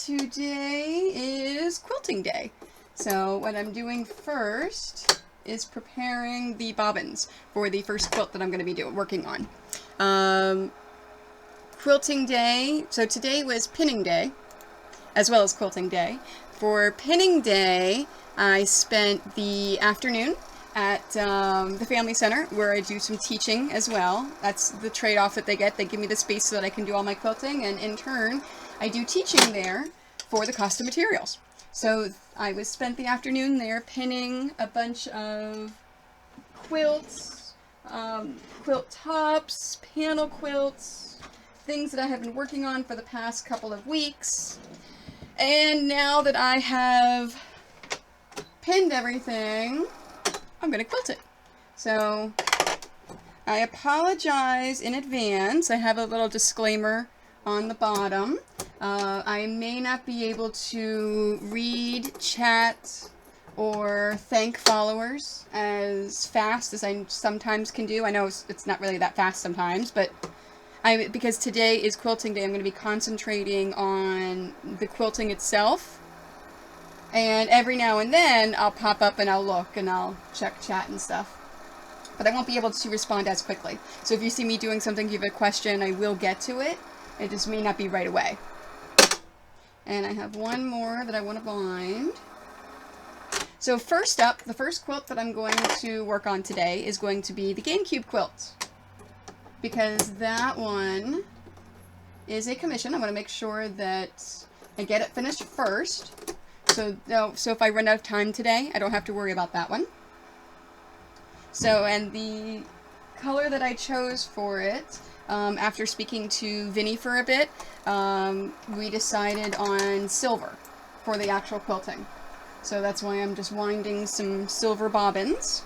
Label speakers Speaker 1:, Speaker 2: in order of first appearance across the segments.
Speaker 1: Today is quilting day. So what I'm doing first is preparing the bobbins for the first quilt that I'm going to be working on. Quilting day, so today was pinning day, as well as quilting day. For pinning day, I spent the afternoon at the family center where I do some teaching as well. That's the trade-off that they get. They give me the space so that I can do all my quilting, and in turn I do teaching there for the cost of materials. So I spent the afternoon there pinning a bunch of quilts, quilt tops, panel quilts, things that I have been working on for the past couple of weeks. And now that I have pinned everything, I'm going to quilt it. So I apologize in advance. I have a little disclaimer on the bottom. I may not be able to read, chat, or thank followers as fast as I sometimes can do. I know it's not really that fast sometimes, but because today is quilting day, I'm going to be concentrating on the quilting itself. And every now and then, I'll pop up and I'll look and I'll check chat and stuff. But I won't be able to respond as quickly. So if you see me doing something, you have a question, I will get to it. It just may not be right away. And I have one more that I want to bind. So first up, the first quilt that I'm going to work on today is going to be the GameCube quilt. Because that one is a commission. I want to make sure that I get it finished first. So if I run out of time today, I don't have to worry about that one. So, and the color that I chose for it, after speaking to Vinny for a bit, we decided on silver for the actual quilting. So that's why I'm just winding some silver bobbins.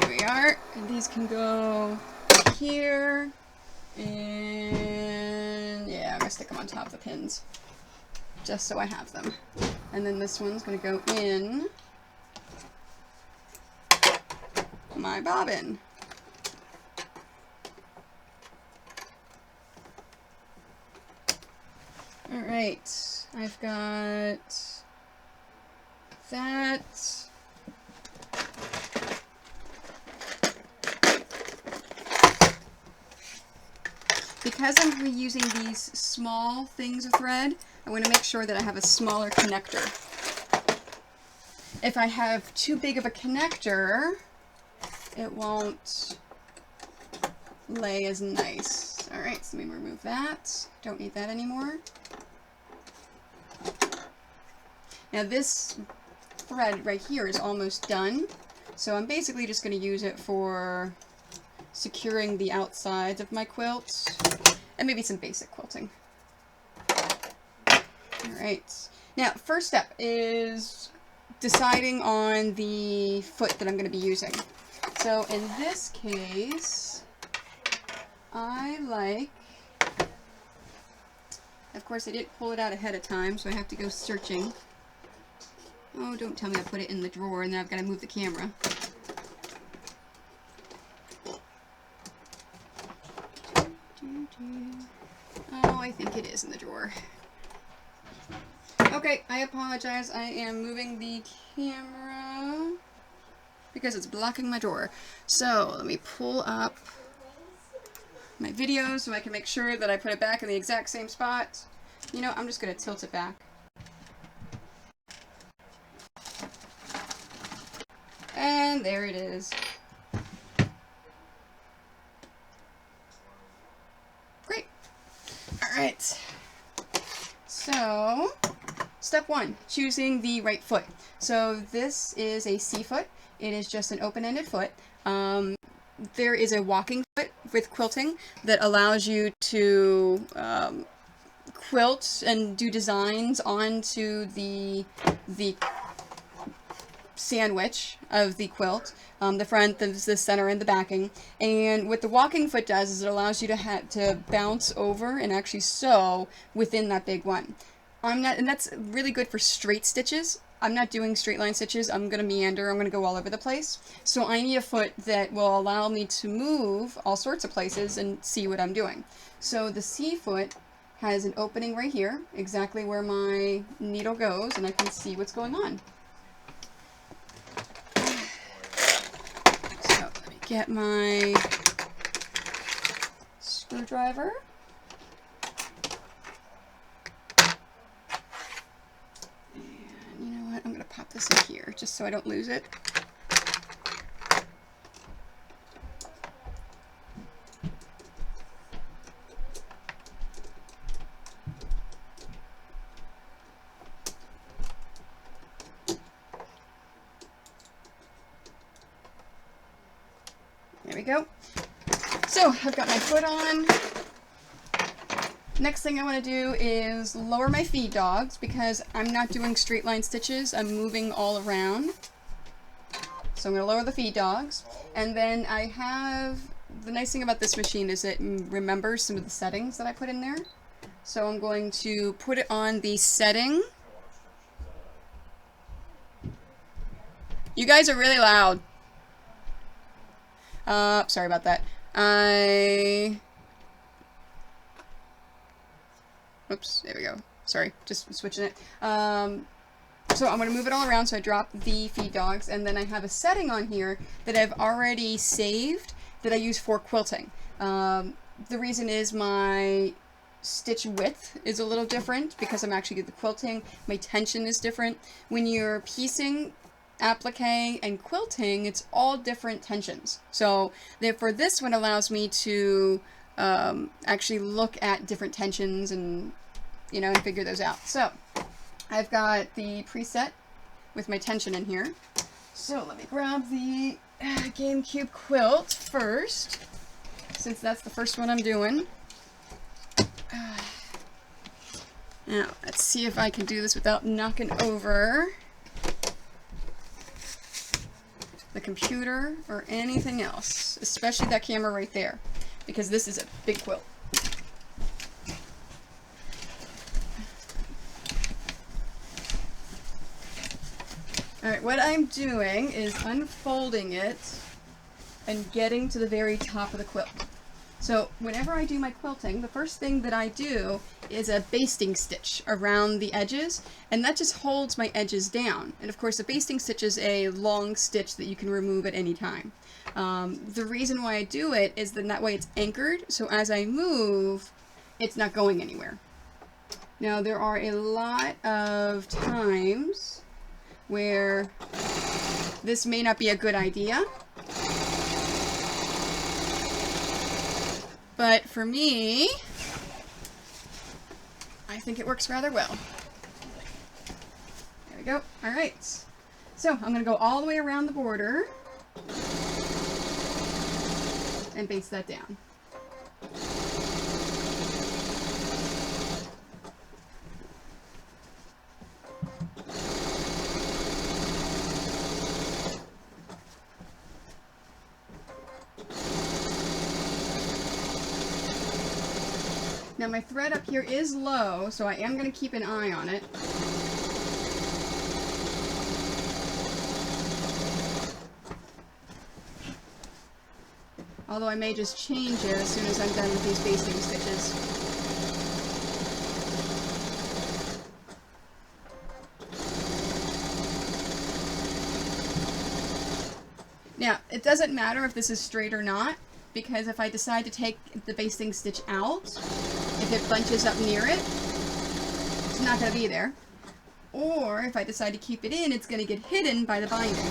Speaker 1: Here we are, and these can go here, and yeah, I'm going to stick them on top of the pins, just so I have them. And then this one's going to go in my bobbin. Alright, I've got that. Because I'm reusing these small things of thread, I want to make sure that I have a smaller connector. If I have too big of a connector, it won't lay as nice. Alright, so let me remove that. Don't need that anymore. Now this thread right here is almost done, so I'm basically just going to use it for securing the outsides of my quilts, and maybe some basic quilting. Alright, now first step is deciding on the foot that I'm going to be using. So in this case, I like, of course I didn't pull it out ahead of time, so I have to go searching. Oh, don't tell me I put it in the drawer and then I've got to move the camera. Oh, I think it is in the drawer. Okay, I apologize. I am moving the camera because it's blocking my drawer. So let me pull up my video so I can make sure that I put it back in the exact same spot. You know, I'm just going to tilt it back. And there it is. Great. Alright. So, step one, choosing the right foot. So this is a C foot. It is just an open-ended foot. There is a walking foot with quilting that allows you to quilt and do designs onto the sandwich of the quilt, the front, the center, and the backing. And what the walking foot does is it allows you to bounce over and actually sew within that big one. And that's really good for straight stitches. I'm not doing straight line stitches. I'm going to meander. I'm going to go all over the place. So I need a foot that will allow me to move all sorts of places and see what I'm doing. So the C foot has an opening right here, exactly where my needle goes, and I can see what's going on. So let me get my screwdriver. And you know what? I'm going to pop this in here just so I don't lose it. There we go. So I've got my foot on. Next thing I want to do is lower my feed dogs because I'm not doing straight line stitches. I'm moving all around. So I'm going to lower the feed dogs. And then I have, the nice thing about this machine is it remembers some of the settings that I put in there. So I'm going to put it on the setting. You guys are really loud. Sorry about that. Oops, there we go. Sorry, just switching it. So I'm going to move it all around, so I drop the feed dogs, and then I have a setting on here that I've already saved that I use for quilting. The reason is my stitch width is a little different because I'm actually the quilting. My tension is different. When you're piecing, applique, and quilting, it's all different tensions. So therefore this one allows me to actually look at different tensions and, you know, and figure those out. So I've got the preset with my tension in here. So let me grab the GameCube quilt first, since that's the first one I'm doing. Now, let's see if I can do this without knocking over the computer or anything else, especially that camera right there, because this is a big quilt. Alright, what I'm doing is unfolding it and getting to the very top of the quilt. So whenever I do my quilting, the first thing that I do is a basting stitch around the edges, and that just holds my edges down. And of course a basting stitch is a long stitch that you can remove at any time. The reason why I do it is then that way it's anchored, so as I move, it's not going anywhere. Now there are a lot of times where this may not be a good idea, but for me, I think it works rather well. There we go. All right. So I'm going to go all the way around the border and baste that down. Now my thread up here is low, so I am going to keep an eye on it. Although I may just change it as soon as I'm done with these basting stitches. Now, it doesn't matter if this is straight or not, because if I decide to take the basting stitch out, if it bunches up near it, it's not going to be there. Or if I decide to keep it in, it's going to get hidden by the binding.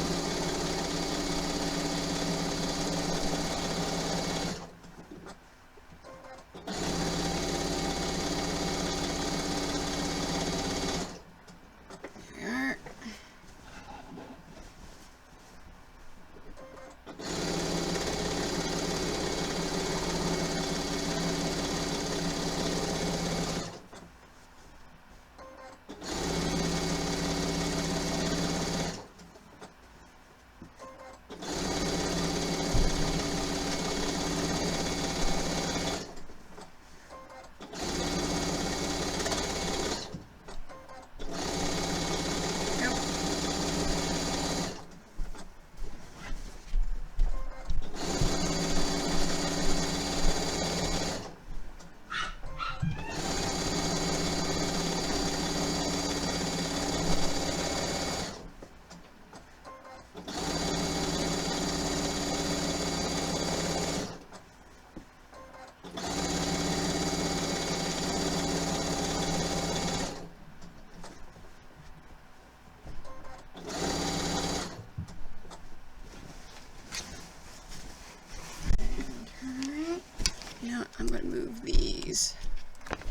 Speaker 1: these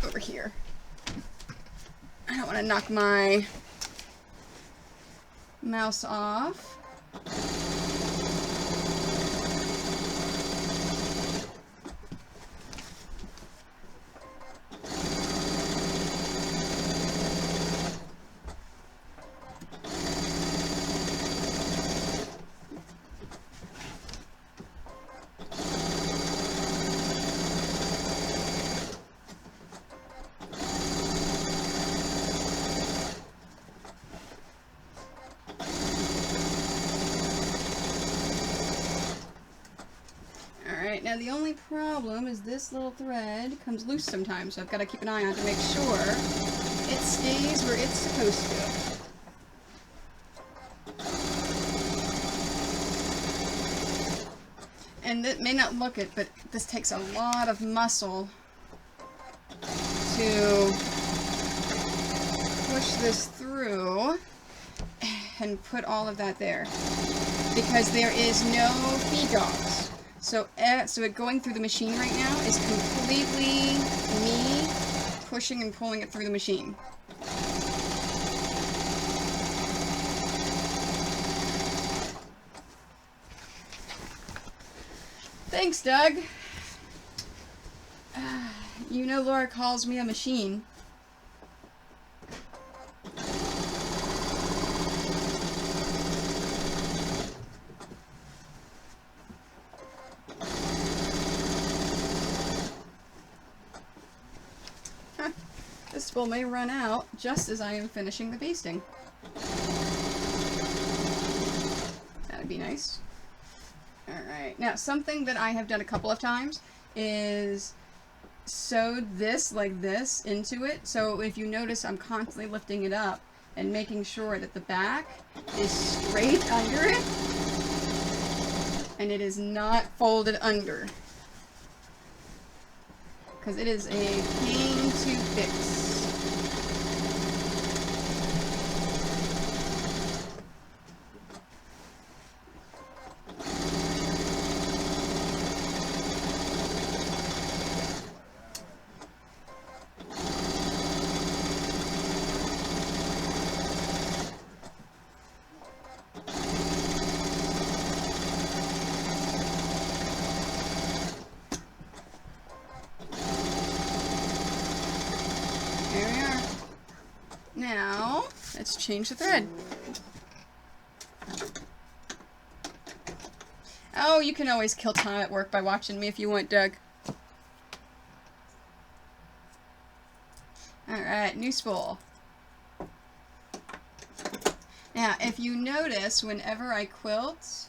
Speaker 1: over here. I don't want to knock my mouse off. Now the only problem is this little thread comes loose sometimes, so I've got to keep an eye on it to make sure it stays where it's supposed to. And it may not look it, but this takes a lot of muscle to push this through and put all of that there, because there is no feed dogs. So it going through the machine right now is completely me pushing and pulling it through the machine. Thanks, Doug. You know Laura calls me a machine. This spool may run out just as I am finishing the basting. That'd be nice. Alright, now something that I have done a couple of times is sewed this like this into it. So if you notice, I'm constantly lifting it up and making sure that the back is straight under it and it is not folded under, because it is a pain to fix. Now, let's change the thread. Oh, you can always kill time at work by watching me if you want, Doug. Alright, new spool. Now, if you notice, whenever I quilt,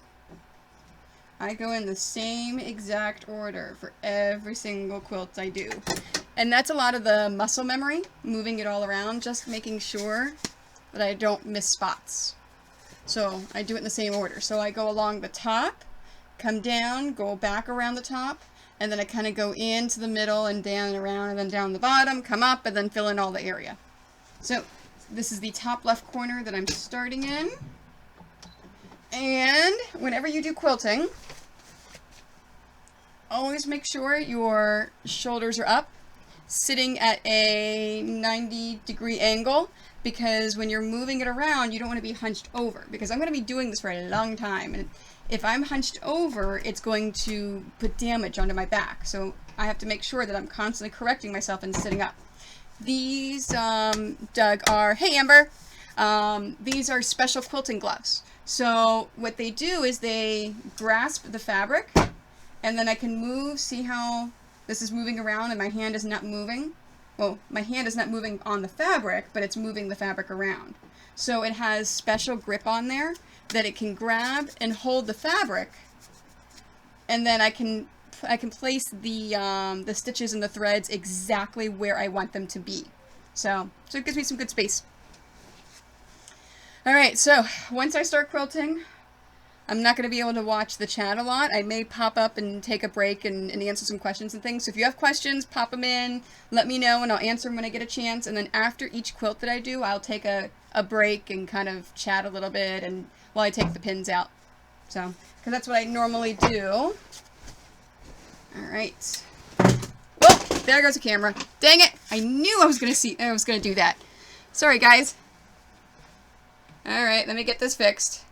Speaker 1: I go in the same exact order for every single quilt I do. And that's a lot of the muscle memory, moving it all around, just making sure that I don't miss spots. So I do it in the same order. So I go along the top, come down, go back around the top, and then I kind of go into the middle and down and around, and then down the bottom, come up, and then fill in all the area. So this is the top left corner that I'm starting in. And whenever you do quilting, always make sure your shoulders are up, sitting at a 90-degree angle, because when you're moving it around, you don't want to be hunched over, because I'm going to be doing this for a long time, and if I'm hunched over, it's going to put damage onto my back. So I have to make sure that I'm constantly correcting myself and sitting up. These, Doug, are, hey Amber, these are special quilting gloves. So what they do is they grasp the fabric, and then I can move, see how this is moving around and my hand is not moving? Well, my hand is not moving on the fabric, but it's moving the fabric around. So it has special grip on there that it can grab and hold the fabric, and then I can place the stitches and the threads exactly where I want them to be. So it gives me some good space. Alright, so once I start quilting, I'm not going to be able to watch the chat a lot. I may pop up and take a break and answer some questions and things. So if you have questions, pop them in, let me know, and I'll answer them when I get a chance. And then after each quilt that I do, I'll take a break and kind of chat a little bit and while I take the pins out. So, because that's what I normally do. Alright. Whoa! there goes the camera. Dang it! I knew I was gonna do that. Sorry, guys. Alright, let me get this fixed.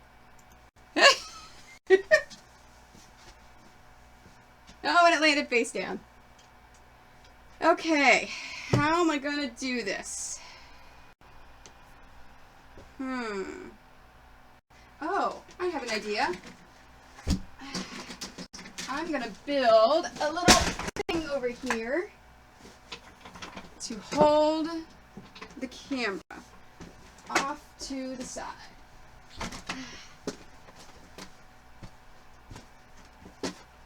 Speaker 1: Oh, and it landed face down. Okay, how am I gonna do this? Oh, I have an idea. I'm gonna build a little thing over here to hold the camera off to the side.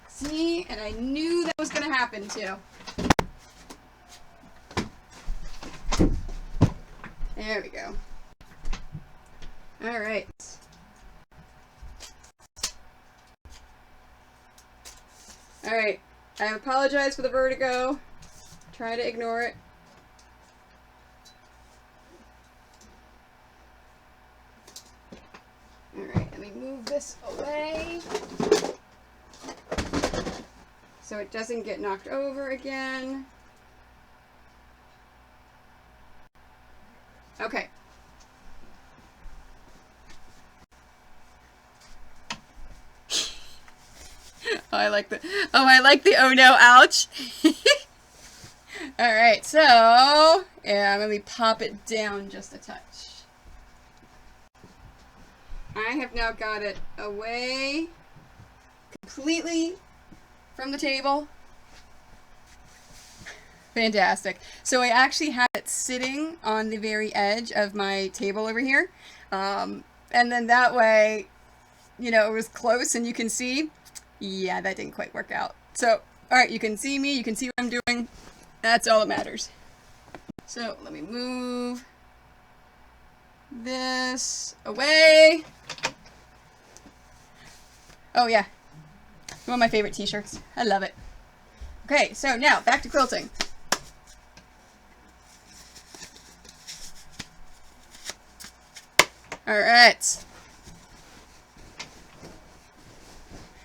Speaker 1: See, and I knew that was gonna happen too. There we go. All right. All right. I apologize for the vertigo. Try to ignore it. All right. Let me move this away so it doesn't get knocked over again. Okay. I like the oh no, ouch. Alright, so yeah, let me pop it down just a touch. I have now got it away completely from the table. Fantastic. So I actually had it sitting on the very edge of my table over here. And then that way, you know, it was close and you can see. Yeah, that didn't quite work out. So, alright, you can see me, you can see what I'm doing. That's all that matters. So, let me move this away. Oh yeah, one of my favorite t-shirts. I love it. Okay, so now, back to quilting. Alright.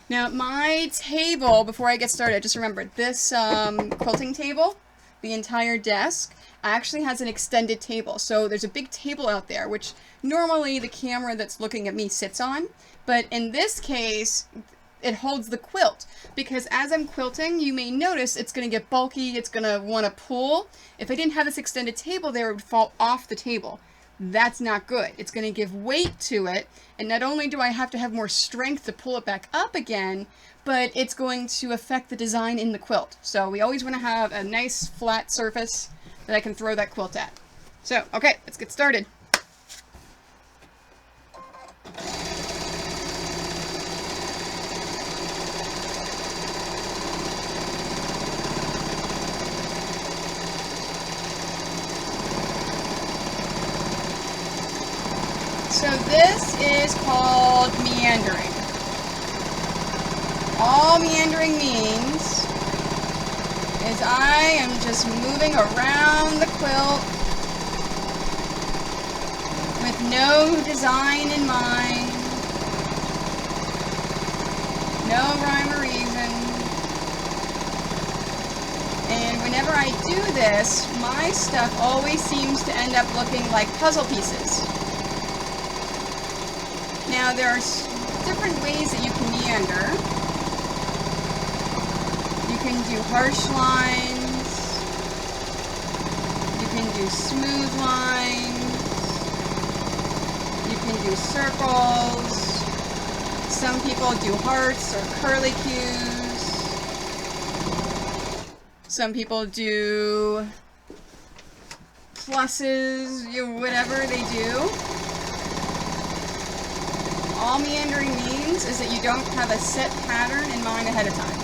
Speaker 1: Now, my table, before I get started, I just remembered, this quilting table, the entire desk, actually has an extended table. So there's a big table out there, which normally the camera that's looking at me sits on. But in this case, it holds the quilt. Because as I'm quilting, you may notice it's going to get bulky, it's going to want to pull. If I didn't have this extended table there, it would fall off the table. That's not good. It's going to give weight to it, and not only do I have to have more strength to pull it back up again, but it's going to affect the design in the quilt. So we always want to have a nice flat surface that I can throw that quilt at. So, okay, let's get started. So this is called meandering. All meandering means is I am just moving around the quilt with no design in mind, no rhyme or reason. And whenever I do this, my stuff always seems to end up looking like puzzle pieces. Now, there are different ways that you can meander. You can do harsh lines. You can do smooth lines. You can do circles. Some people do hearts or curlicues. Some people do pluses, whatever they do. All meandering means is that you don't have a set pattern in mind ahead of time.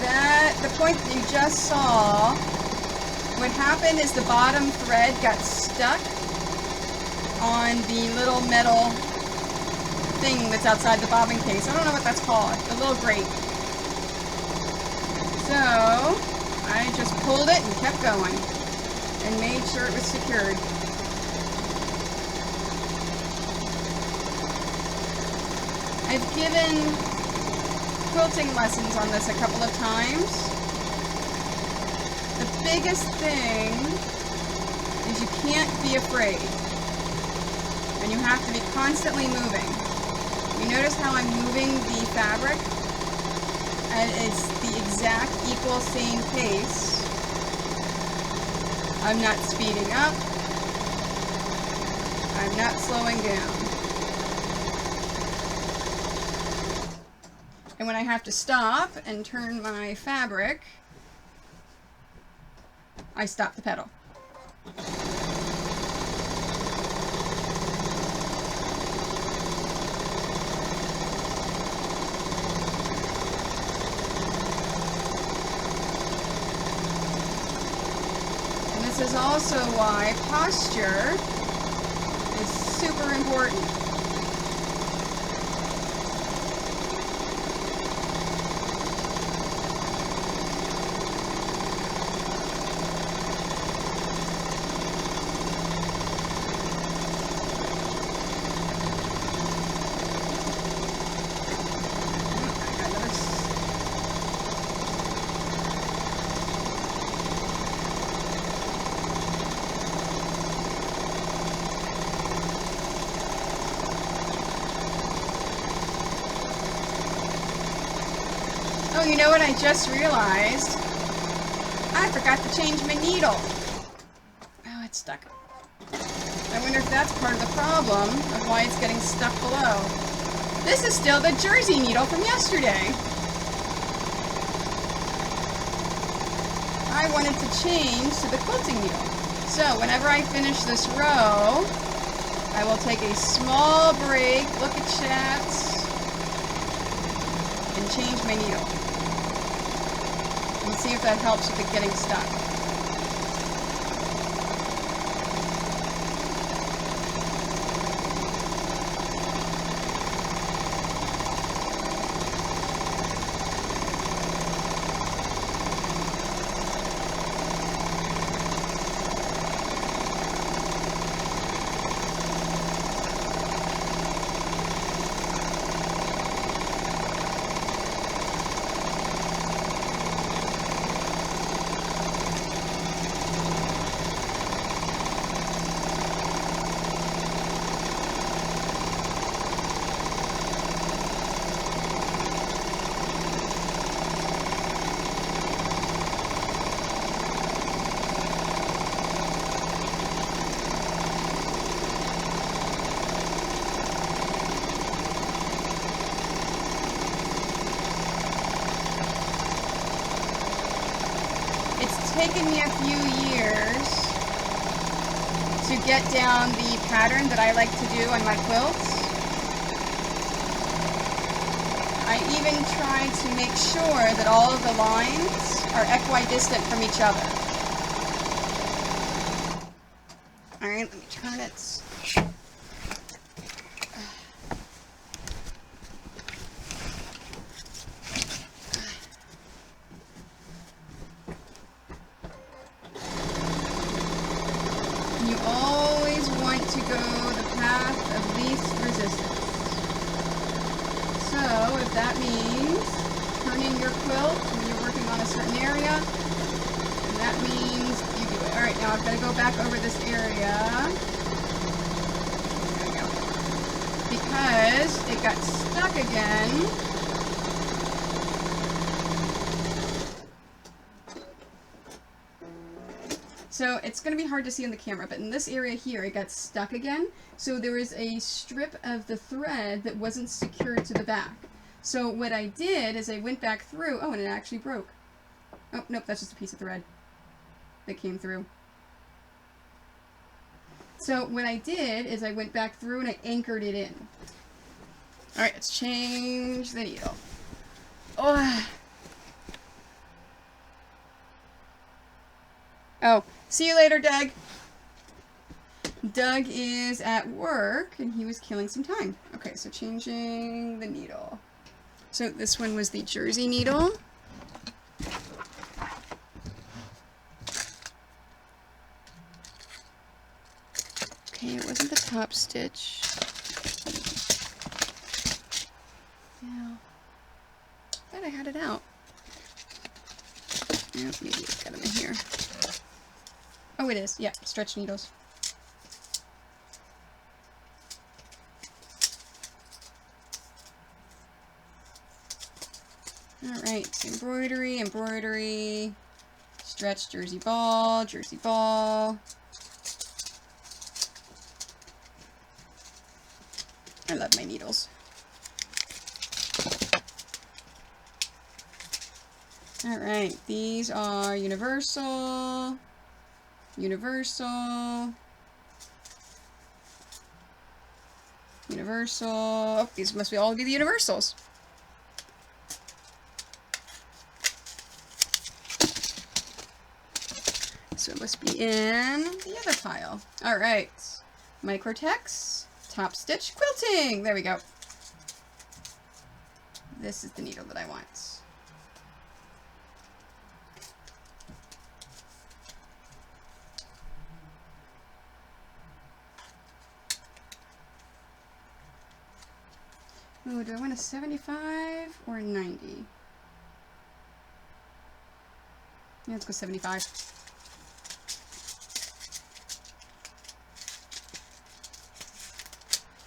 Speaker 1: At the point that you just saw, what happened is the bottom thread got stuck on the little metal thing that's outside the bobbin case. I don't know what that's called. The little grate. So, I just pulled it and kept going. And made sure it was secured. I've given quilting lessons on this a couple of times. The biggest thing is you can't be afraid. And you have to be constantly moving. You notice how I'm moving the fabric? And it's the exact equal same pace. I'm not speeding up. I'm not slowing down. And when I have to stop and turn my fabric, I stop the pedal. And this is also why posture is super important. Oh, you know what I just realized? I forgot to change my needle. Oh, it's stuck. I wonder if that's part of the problem of why it's getting stuck below. This is still the jersey needle from yesterday. I wanted to change to the quilting needle. So whenever I finish this row, I will take a small break, look at chats, and change my needle. And see if that helps with it getting stuck. Taken me a few years to get down the pattern that I like to do on my quilts. I even try to make sure that all of the lines are equidistant from each other. Alright, let me turn it. You always want to go the path of least resistance. So, if that means turning your quilt when you're working on a certain area, then that means you do it. Alright, now I've got to go back over this area. There we go. Because it got stuck again. So it's going to be hard to see on the camera, but in this area here, it got stuck again. So there was a strip of the thread that wasn't secured to the back. So what I did is I went back through, oh, and it actually broke. Oh, nope, that's just a piece of thread that came through. So what I did is I went back through and I anchored it in. All right, let's change the needle. Oh, see you later, Dag. Doug is at work, and he was killing some time. Okay, so changing the needle. So this one was the jersey needle. Okay, it wasn't the top stitch. Yeah. I thought I had it out. Yeah, maybe it's got them in here. Oh, it is. Yeah, stretch needles. Alright, embroidery, embroidery, stretch jersey ball, jersey ball. I love my needles. Alright, these are universal, universal, universal. Oh, these must be all be the universals. So it must be in the other pile. Alright, Microtex, top stitch, quilting. There we go. This is the needle that I want. Ooh, do I want a 75 or a 90? Yeah, let's go 75.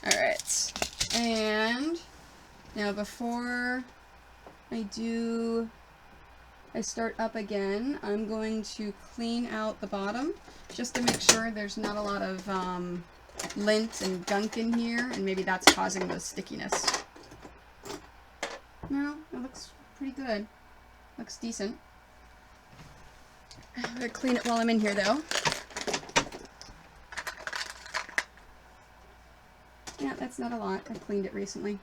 Speaker 1: Alright, and now before I start up again, I'm going to clean out the bottom just to make sure there's not a lot of lint and gunk in here, and maybe that's causing the stickiness. No, it looks pretty good. Looks decent. I'm gonna clean it while I'm in here though. Yeah, that's not a lot. I cleaned it recently.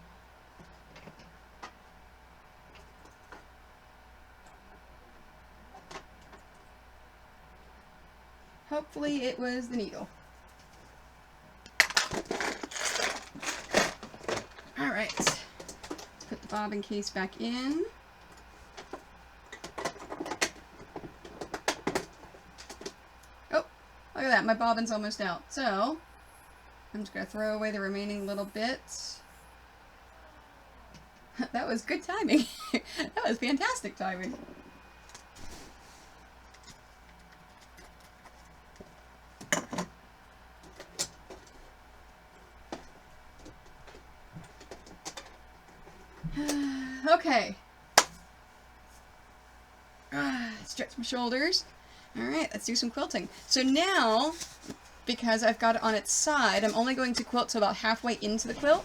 Speaker 1: Hopefully it was the needle. Alright. Let's put the bobbin case back in. Oh, look at that. My bobbin's almost out. So, I'm just going to throw away the remaining little bits. That was good timing. That was fantastic timing. Okay. Stretch my shoulders. Alright, let's do some quilting. So now, because I've got it on its side, I'm only going to quilt to about halfway into the quilt,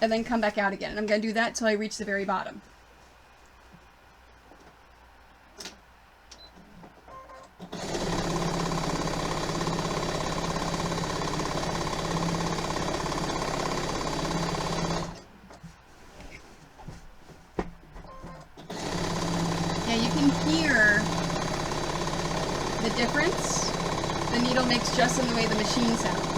Speaker 1: and then come back out again. And I'm going to do that till I reach the very bottom. Yeah, you can hear the difference the needle makes just in the way the machine sounds.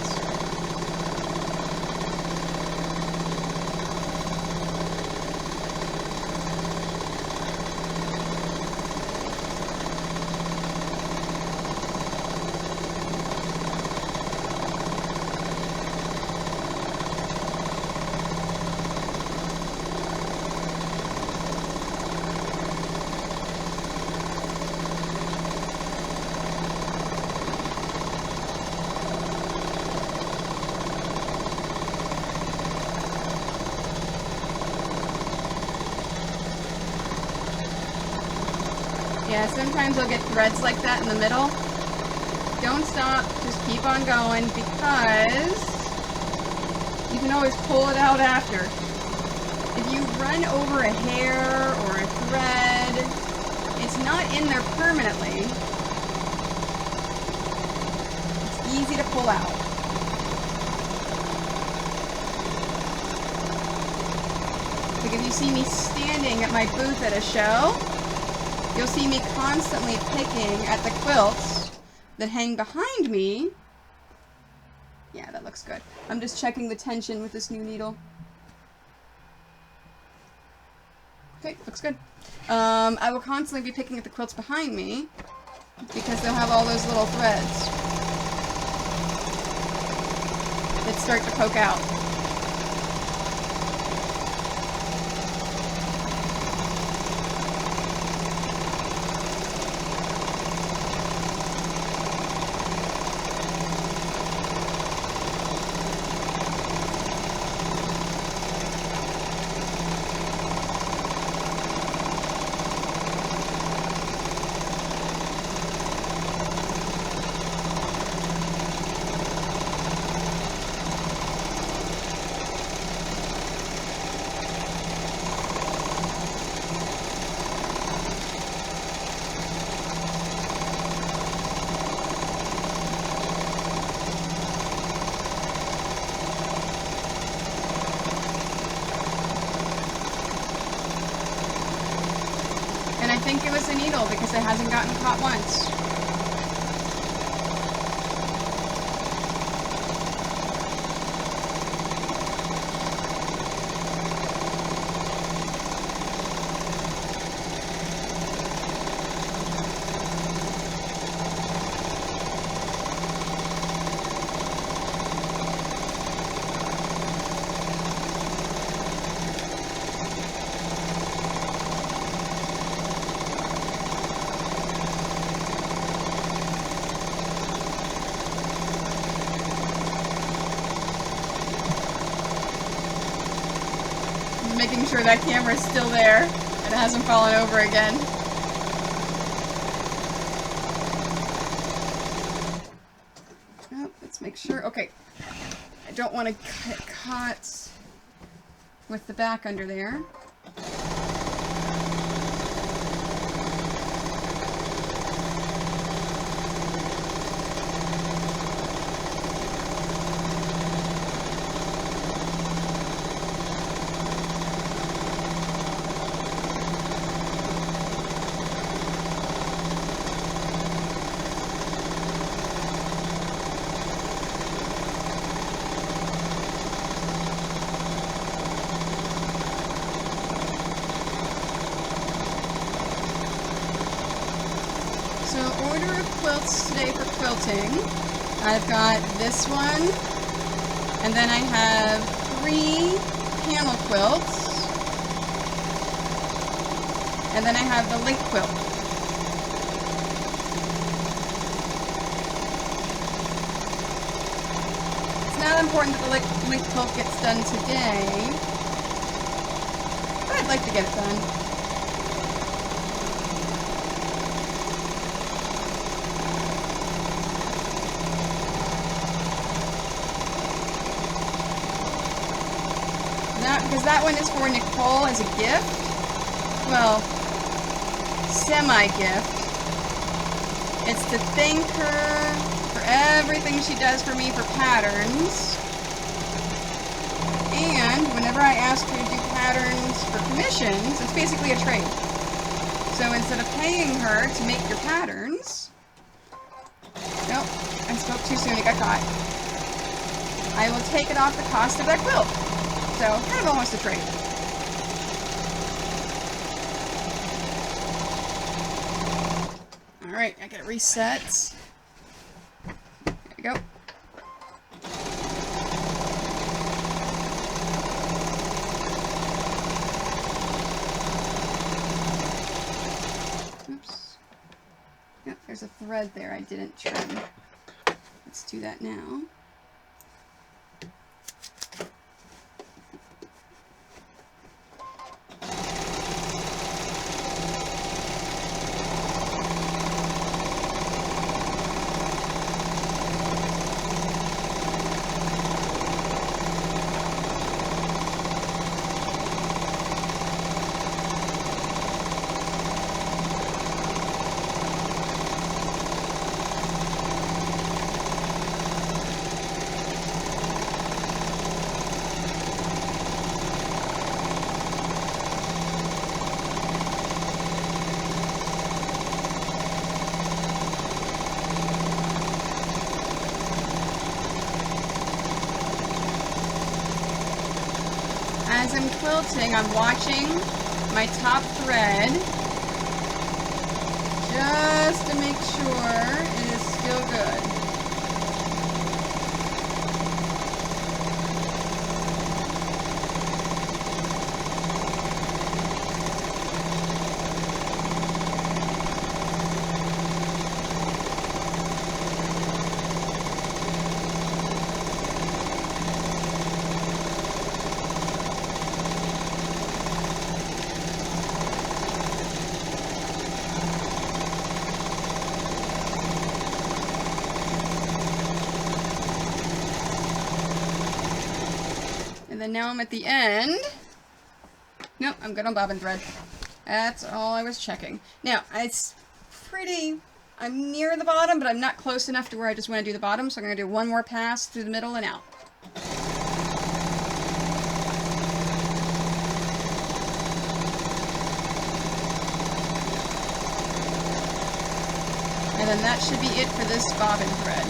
Speaker 1: Yeah, sometimes I'll get threads like that in the middle. Don't stop, just keep on going, because you can always pull it out after. If you run over a hair or a thread, it's not in there permanently. It's easy to pull out. Like if you see me standing at my booth at a show, you'll see me constantly picking at the quilts that hang behind me Yeah, that looks good. I'm just checking the tension with this new needle. Okay, looks good. I will constantly be picking at the quilts behind me because they'll have all those little threads that start to poke out. I think it was a needle because it hasn't gotten caught once. Making sure that camera's still there and it hasn't fallen over again. Oh, let's make sure. Okay. I don't want to get caught with the back under there. Order of quilts today for quilting. I've got this one, and then I have 3 panel quilts, and then I have the link quilt. It's not important that the link quilt gets done today, but I'd like to get it done. Because that one is for Nicole as a gift. Well, semi-gift. It's to thank her for everything she does for me for patterns. And whenever I ask her to do patterns for commissions, it's basically a trade. So instead of paying her to make your patterns... Nope, I spoke too soon, it got caught. I will take it off the cost of that quilt. So, kind of almost a trade. Alright, I gotta reset. There we go. Oops. Yep, there's a thread there I didn't trim. Let's do that now. as I'm quilting, I'm watching my top thread just to make sure it is still good. And then now I'm at the end. Nope, I'm good on bobbin thread. That's all I was checking. Now, I'm near the bottom, but I'm not close enough to where I just want to do the bottom, so I'm going to do one more pass through the middle and out. And then that should be it for this bobbin thread.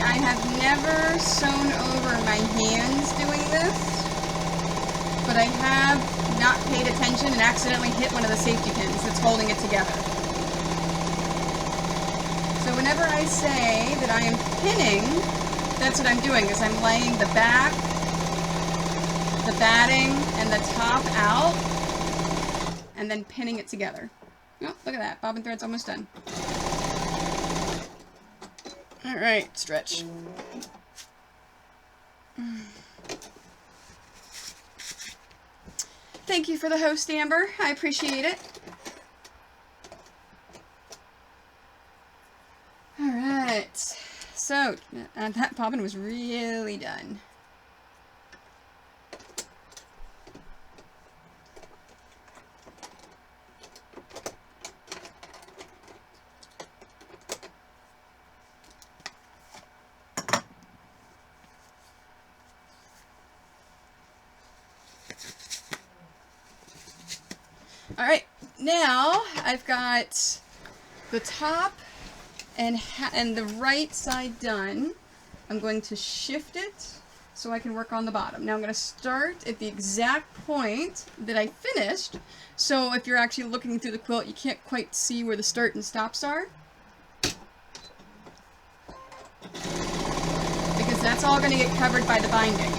Speaker 1: I have never sewn over my hands doing this, but I have not paid attention and accidentally hit one of the safety pins that's holding it together. So whenever I say that I am pinning, that's what I'm doing, is I'm laying the back, the batting, and the top out, and then pinning it together. Oh, look at that. Bobbin thread's almost done. Alright, stretch. Thank you for the host, Amber. I appreciate it. Alright. So, that bobbin was really done. Alright, now I've got the top and the right side done. I'm going to shift it so I can work on the bottom. Now I'm going to start at the exact point that I finished, so if you're actually looking through the quilt you can't quite see where the start and stops are. Because that's all going to get covered by the binding.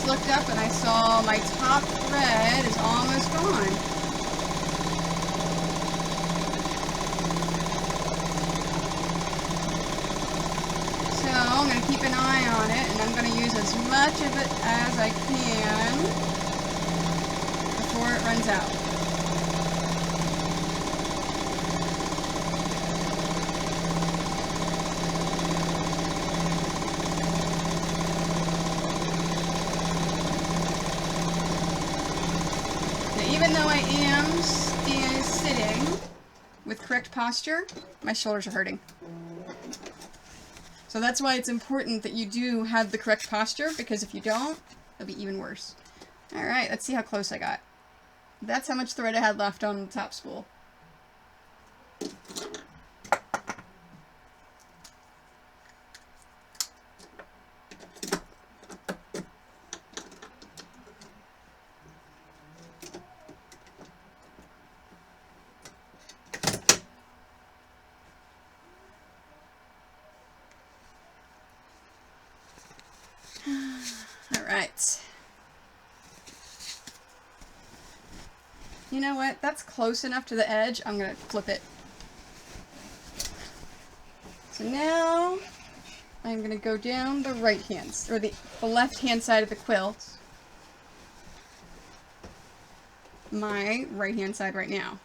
Speaker 1: just looked up and I saw my top thread is almost gone. So I'm going to keep an eye on it, and I'm going to use as much of it as I can before it runs out. Even though I am sitting with correct posture, my shoulders are hurting. So that's why it's important that you do have the correct posture, because if you don't, it'll be even worse. Alright, let's see how close I got. That's how much thread I had left on the top spool. Alright. You know what? That's close enough to the edge. I'm going to flip it. So now I'm going to go down the right hand, or the left hand side of the quilt. My right hand side right now.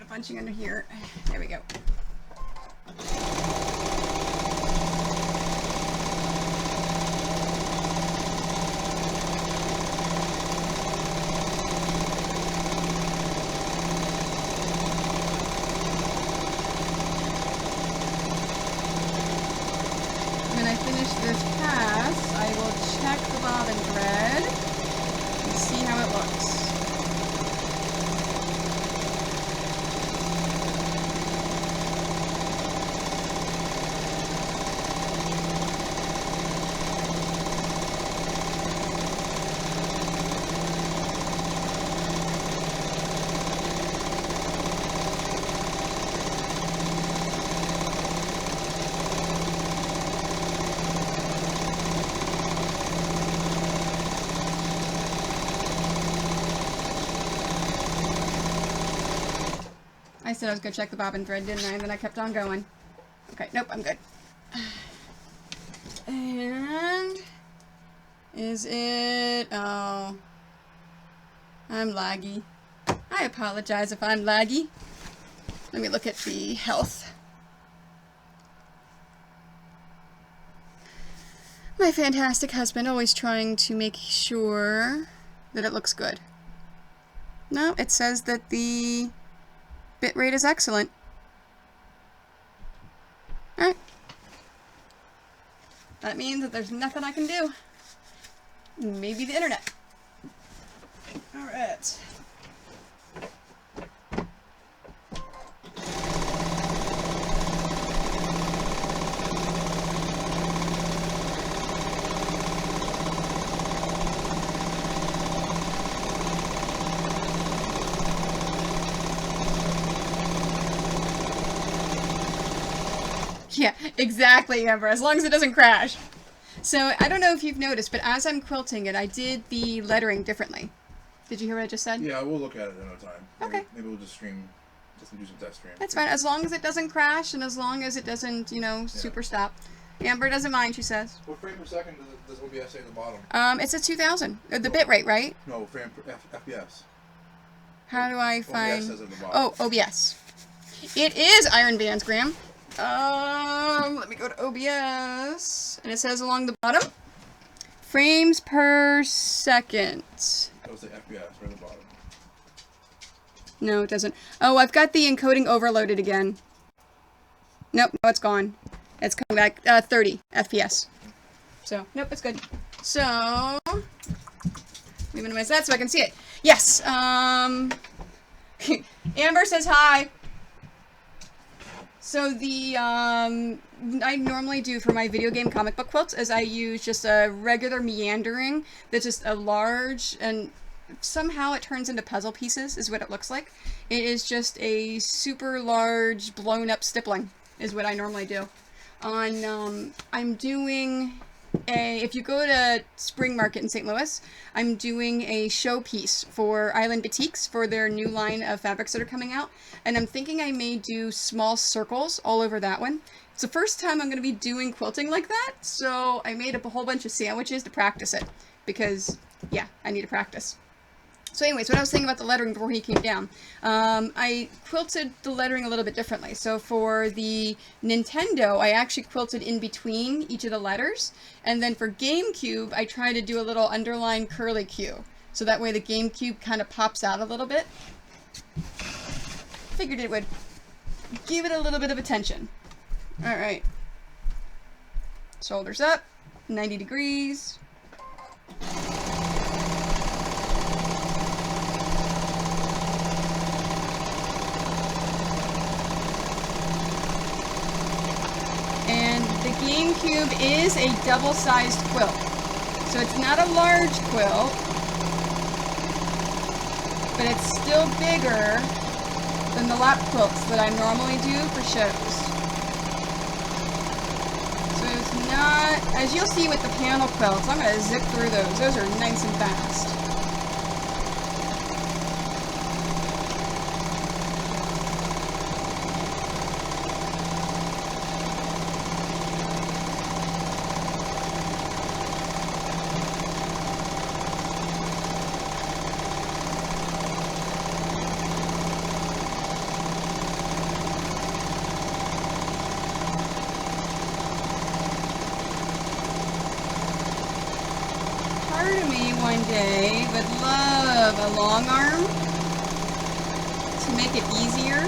Speaker 1: Punching under here. There we go. When I finish this pass, I will check the bobbin thread and see how it looks. I said I was going to check the bobbin thread, didn't I? And then I kept on going. Okay, nope, I'm good. And is it... Oh. I'm laggy. I apologize if I'm laggy. Let me look at the health. My fantastic husband always trying to make sure that it looks good. No, it says that the bitrate is excellent. Alright. That means that there's nothing I can do. Maybe the internet. Alright. Yeah, exactly, Amber, as long as it doesn't crash. So, I don't know if you've noticed, but as I'm quilting it, I did the lettering differently. Did you hear what I just said?
Speaker 2: Yeah, we'll look at it another time.
Speaker 1: Okay.
Speaker 2: Maybe we'll just do some test stream.
Speaker 1: That's fine, as long as it doesn't crash, and as long as it doesn't, you know, super stop. Amber doesn't mind, she says.
Speaker 2: What frame per second does OBS say at the bottom?
Speaker 1: It's at 2000. The bit rate, right?
Speaker 2: No, frame per FPS.
Speaker 1: How do I find...
Speaker 2: OBS says at the bottom.
Speaker 1: Oh, OBS. It is Iron Bands, Graham. Let me go to OBS. And it says along the bottom, frames per second.
Speaker 2: That was the FPS, right at the bottom.
Speaker 1: No, it doesn't. Oh, I've got the encoding overloaded again. Nope, no, it's gone. It's coming back, 30 FPS. So, nope, it's good. So, let me minimize that so I can see it. Yes, Amber says hi. So the, I normally do for my video game comic book quilts is I use just a regular meandering that's just a large, and somehow it turns into puzzle pieces is what it looks like. It is just a super large blown up stippling is what I normally do. On, I'm doing if you go to Spring Market in St. Louis, I'm doing a showpiece for Island Boutiques for their new line of fabrics that are coming out. And I'm thinking I may do small circles all over that one. It's the first time I'm going to be doing quilting like that, so I made up a whole bunch of sandwiches to practice it. Because, yeah, I need to practice. So anyways, what I was saying about the lettering before he came down, I quilted the lettering a little bit differently. So for the Nintendo, I actually quilted in between each of the letters. And then for GameCube, I tried to do a little underline curly Q. So that way the GameCube kind of pops out a little bit. Figured it would give it a little bit of attention. Alright. Shoulders up, 90 degrees. And the GameCube is a double-sized quilt. So it's not a large quilt, but it's still bigger than the lap quilts that I normally do for shows. So it's not, as you'll see with the panel quilts, I'm going to zip through those. Those are nice and fast. Part of me one day would love a long arm to make it easier,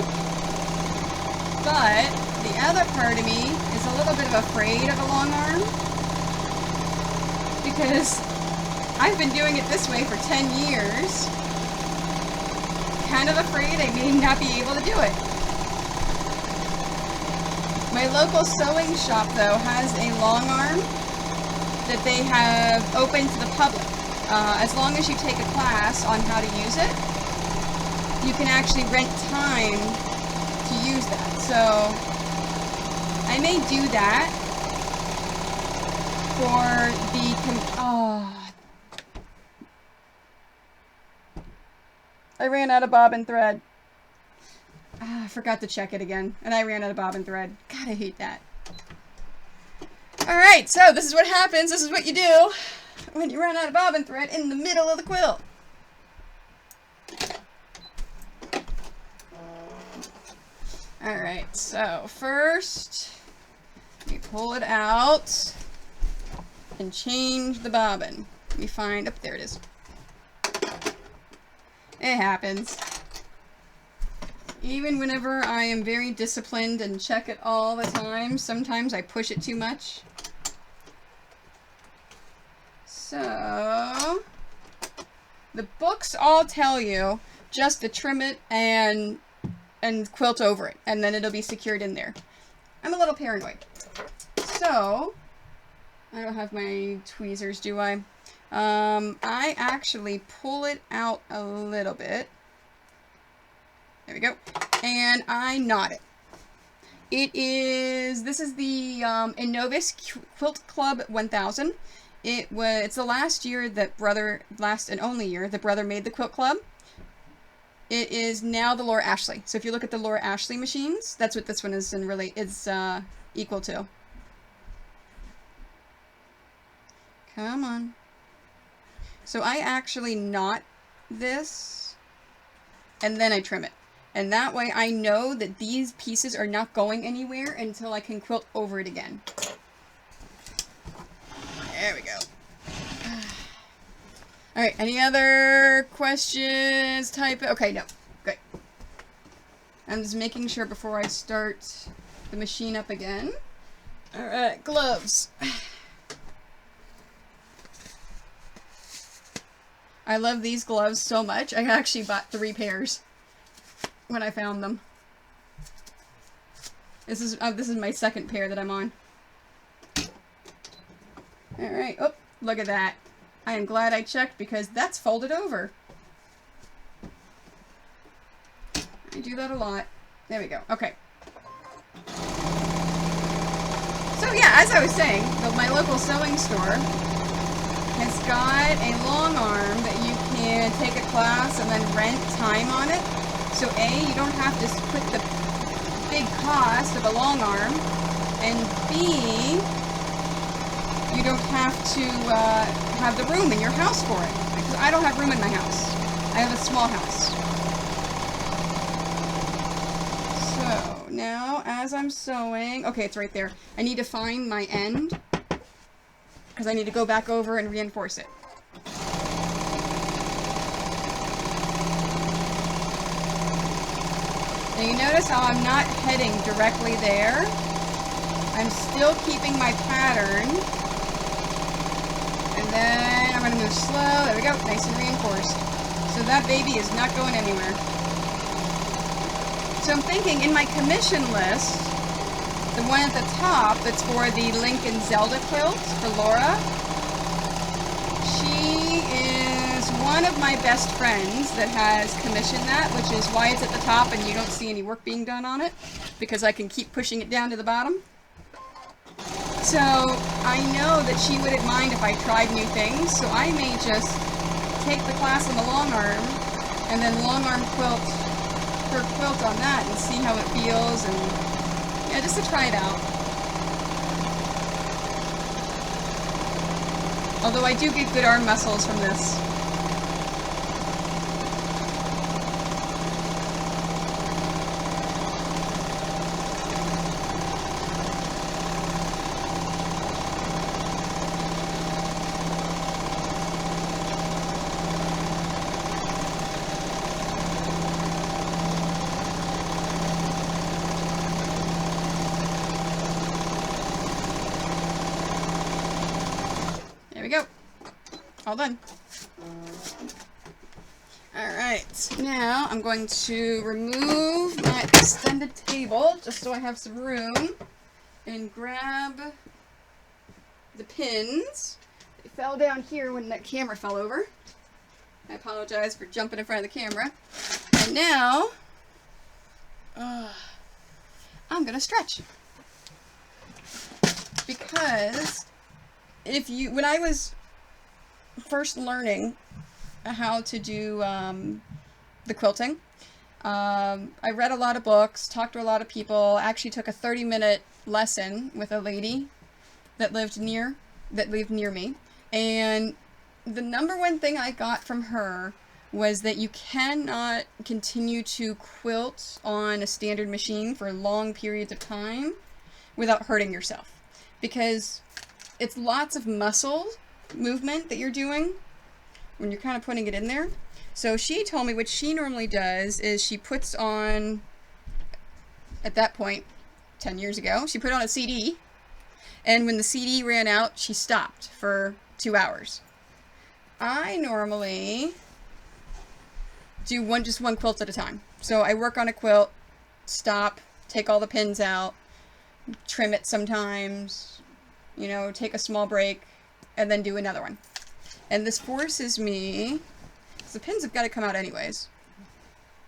Speaker 1: but the other part of me is a little bit afraid of a long arm because I've been doing it this way for 10 years, kind of afraid I may not be able to do it. My local sewing shop though has a long arm that they have open to the public. As long as you take a class on how to use it, you can actually rent time to use that. So I may do that for the I ran out of bobbin thread. I forgot to check it again, and I ran out of bobbin thread. God, I hate that. Alright, so this is what happens, this is what you do when you run out of bobbin thread in the middle of the quilt. Alright, so first, we pull it out and change the bobbin. We find, oh, there it is. It happens. Even whenever I am very disciplined and check it all the time, sometimes I push it too much. So, the books all tell you just to trim it and quilt over it, and then it'll be secured in there. I'm a little paranoid. So, I don't have my tweezers, do I? I actually pull it out a little bit. There we go. And I knot it. This is the Innovis Quilt Club 1000. It's the last year that last and only year that Brother made the Quilt Club. It is now the Laura Ashley. So if you look at the Laura Ashley machines, that's what this one is equal to. Come on. So I actually knot this, and then I trim it. And that way I know that these pieces are not going anywhere until I can quilt over it again. There we go. Alright, any other questions? Okay, no. Good. I'm just making sure before I start the machine up again. Alright, gloves. I love these gloves so much. I actually bought 3 pairs when I found them. This is my second pair that I'm on. Alright, oh, look at that. I am glad I checked because that's folded over. I do that a lot. There we go, okay. So yeah, as I was saying, my local sewing store has got a long arm that you can take a class and then rent time on it. So A, you don't have to put the big cost of a long arm, and B, you don't have to have the room in your house for it. Because I don't have room in my house. I have a small house. So now as I'm sewing, okay, it's right there. I need to find my end because I need to go back over and reinforce it. Now you notice how I'm not heading directly there. I'm still keeping my pattern. And then I'm going to move slow. There we go. Nice and reinforced. So that baby is not going anywhere. So I'm thinking in my commission list, the one at the top that's for the Link and Zelda quilt for Laura, she is one of my best friends that has commissioned that, which is why it's at the top and you don't see any work being done on it, because I can keep pushing it down to the bottom. So I know that she wouldn't mind if I tried new things, so I may just take the class on the long arm and then long arm quilt her quilt on that and see how it feels, and yeah, just to try it out. Although I do get good arm muscles from this. Go. All done. Alright, now I'm going to remove my extended table just so I have some room and grab the pins. They fell down here when that camera fell over. I apologize for jumping in front of the camera. And now I'm gonna stretch, because when I was first learning how to do the quilting, I read a lot of books, talked to a lot of people, actually took a 30-minute lesson with a lady that lived near me, and the number one thing I got from her was that you cannot continue to quilt on a standard machine for long periods of time without hurting yourself. Because it's lots of muscle movement that you're doing when you're kind of putting it in there. So she told me what she normally does is she puts on, at that point, 10 years ago, she put on a CD, and when the CD ran out, she stopped for 2 hours. I normally do just one quilt at a time. So I work on a quilt, stop, take all the pins out, trim it sometimes, you know, take a small break, and then do another one. And this forces me, because the pins have got to come out anyways,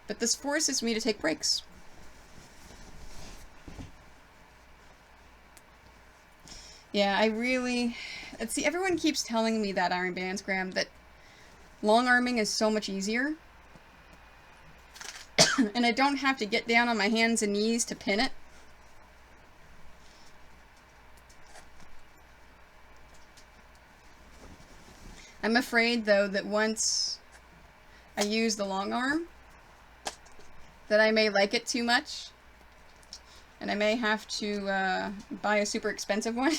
Speaker 1: but this forces me to take breaks. Yeah, I really, see, everyone keeps telling me that, Iron Bands, Graham, that long arming is so much easier. And I don't have to get down on my hands and knees to pin it. I'm afraid, though, that once I use the long arm, that I may like it too much. And I may have to buy a super expensive one.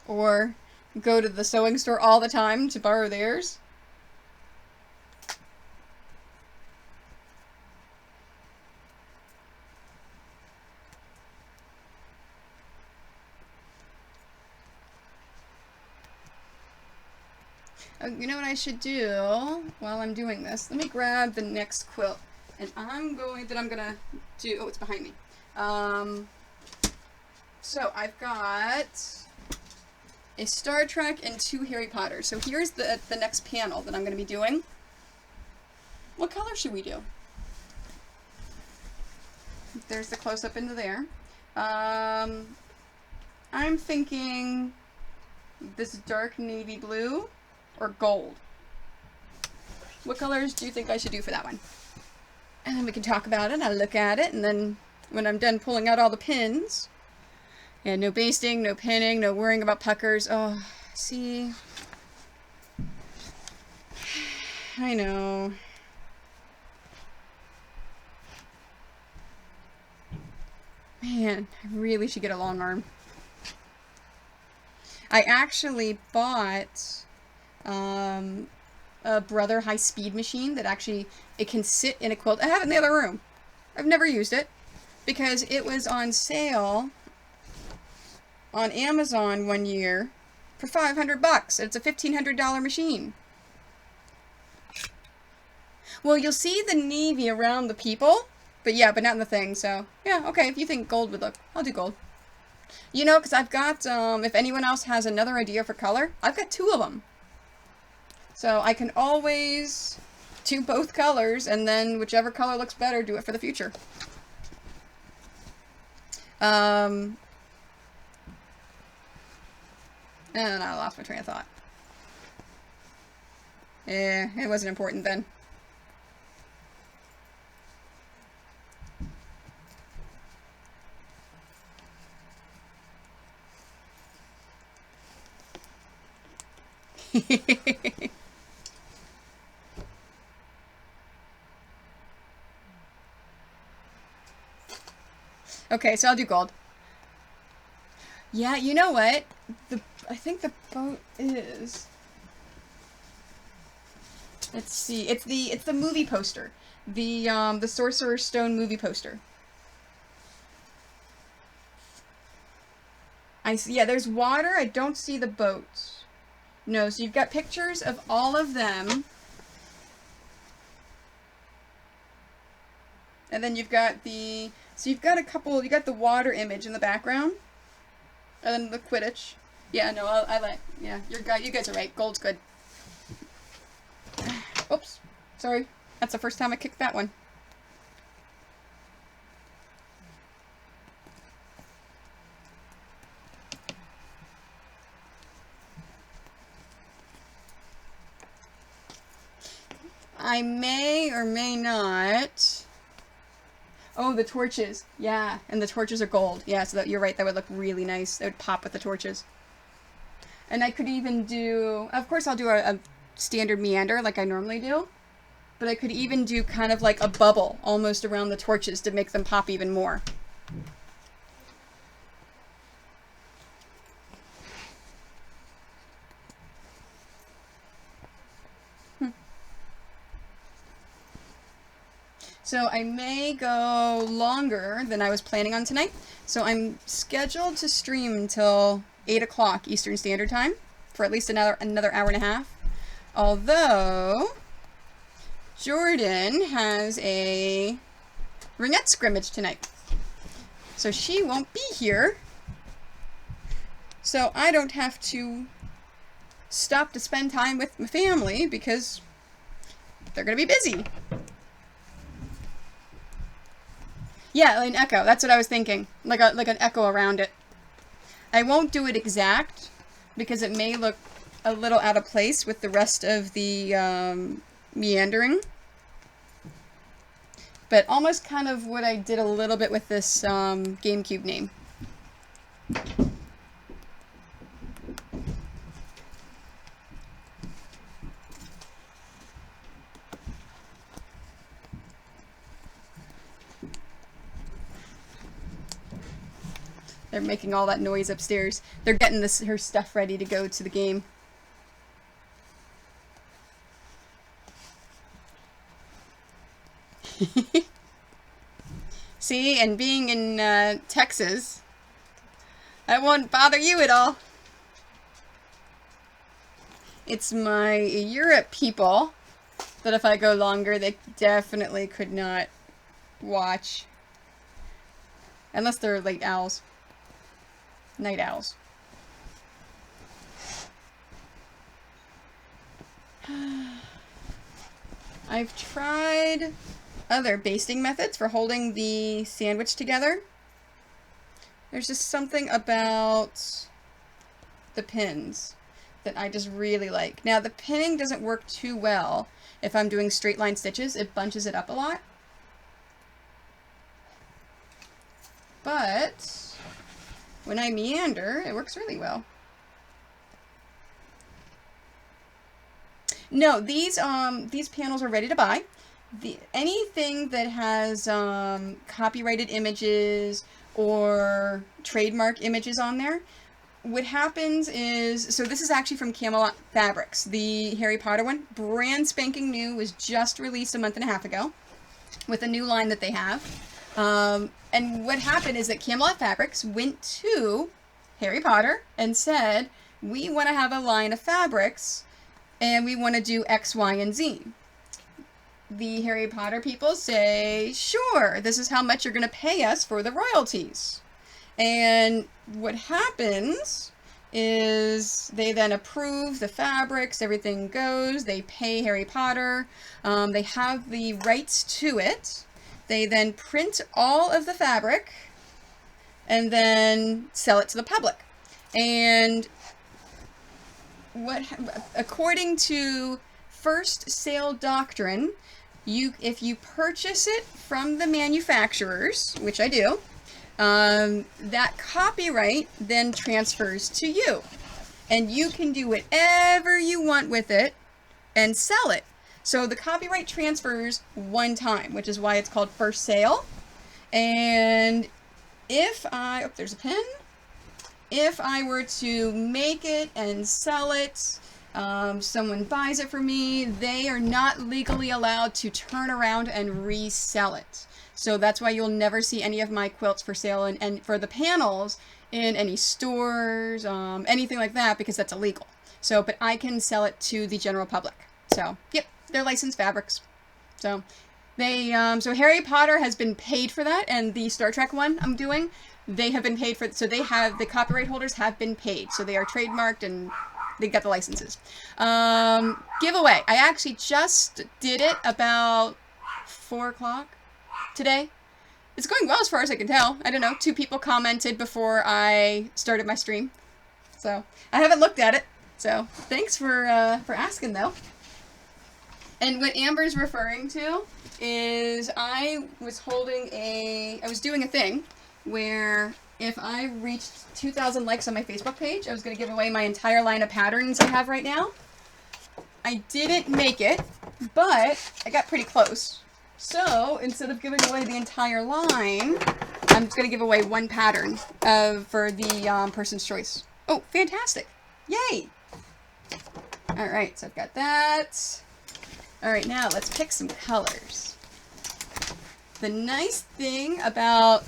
Speaker 1: Or go to the sewing store all the time to borrow theirs. Oh, you know what I should do while I'm doing this? Let me grab the next quilt. And I'm gonna do, oh, it's behind me. So I've got a Star Trek and 2 Harry Potters. So here's the next panel that I'm going to be doing. What color should we do? There's the close-up into there. I'm thinking this dark navy blue or gold. What colors do you think I should do for that one? And then we can talk about it. I'll look at it, and then when I'm done pulling out all the pins, and no basting, no pinning, no worrying about puckers. Oh, see? I know. Man, I really should get a long arm. I actually bought a Brother high-speed machine that actually, it can sit in a quilt. I have it in the other room. I've never used it because it was on sale on Amazon one year for $500. It's a $1,500 machine. Well, you'll see the navy around the people, but yeah, but not in the thing, so yeah, okay, if you think gold would look, I'll do gold. You know, because I've got, if anyone else has another idea for color, I've got 2 of them. So I can always do both colors, and then whichever color looks better, do it for the future. And I lost my train of thought. Yeah, it wasn't important then. Okay, so I'll do gold. Yeah, you know what? I think the boat is. Let's see. It's the movie poster. The Sorcerer's Stone movie poster. I see. Yeah, there's water. I don't see the boat. No, so you've got pictures of all of them. And then you've got so you've got you got the water image in the background. And then the Quidditch. Yeah, no, I like, yeah, you guys are right. Gold's good. Oops. Sorry. That's the first time I kicked that one. I may or may not. Oh, the torches. Yeah, and the torches are gold. Yeah, so you're right. That would look really nice. It would pop with the torches. And I could even do. Of course, I'll do a standard meander like I normally do. But I could even do kind of like a bubble almost around the torches to make them pop even more. So I may go longer than I was planning on tonight. So I'm scheduled to stream until 8 o'clock Eastern Standard Time for at least another hour and a half. Although Jordan has a ringette scrimmage tonight. So she won't be here. So I don't have to stop to spend time with my family because they're going to be busy. Yeah, an echo. That's what I was thinking. Like an echo around it. I won't do it exact because it may look a little out of place with the rest of the meandering. But almost kind of what I did a little bit with this GameCube name. They're making all that noise upstairs. They're getting her stuff ready to go to the game. See, and being in Texas, I won't bother you at all. It's my Europe people that if I go longer, they definitely could not watch. Unless they're late owls. Night owls. I've tried other basting methods for holding the sandwich together. There's just something about the pins that I just really like. Now the pinning doesn't work too well if I'm doing straight line stitches. It bunches it up a lot. But when I meander, it works really well. No, these panels are ready to buy. Anything that has copyrighted images or trademark images on there, what happens is, so this is actually from Camelot Fabrics, the Harry Potter one, brand spanking new, was just released a month and a half ago with a new line that they have. And what happened is that Camelot Fabrics went to Harry Potter and said, we want to have a line of fabrics and we want to do X, Y, and Z. The Harry Potter people say, sure, this is how much you're going to pay us for the royalties. And what happens is they then approve the fabrics, everything goes, they pay Harry Potter, they have the rights to it. They then print all of the fabric and then sell it to the public. And according to first sale doctrine, if you purchase it from the manufacturers, which I do, that copyright then transfers to you. And you can do whatever you want with it and sell it. So the copyright transfers one time, which is why it's called first sale. And if oh, there's a pin. If I were to make it and sell it, someone buys it for me, they are not legally allowed to turn around and resell it. So that's why you'll never see any of my quilts for sale and for the panels in any stores, anything like that, because that's illegal. So, but I can sell it to the general public. So, yep. They're licensed fabrics. So they so Harry Potter has been paid for that, and the Star Trek one I'm doing, they have been paid for, so they have, the copyright holders have been paid, so they are trademarked and they got the licenses. Giveaway. I actually just did it about 4 o'clock today. It's going well as far as I can tell. I don't know, 2 people commented before I started my stream. So I haven't looked at it. So thanks for asking though. And what Amber's referring to is I was doing a thing where if I reached 2,000 likes on my Facebook page, I was going to give away my entire line of patterns I have right now. I didn't make it, but I got pretty close. So, instead of giving away the entire line, I'm just going to give away one pattern for the person's choice. Oh, fantastic. Yay! Alright, so I've got that. Alright, now let's pick some colors. The nice thing about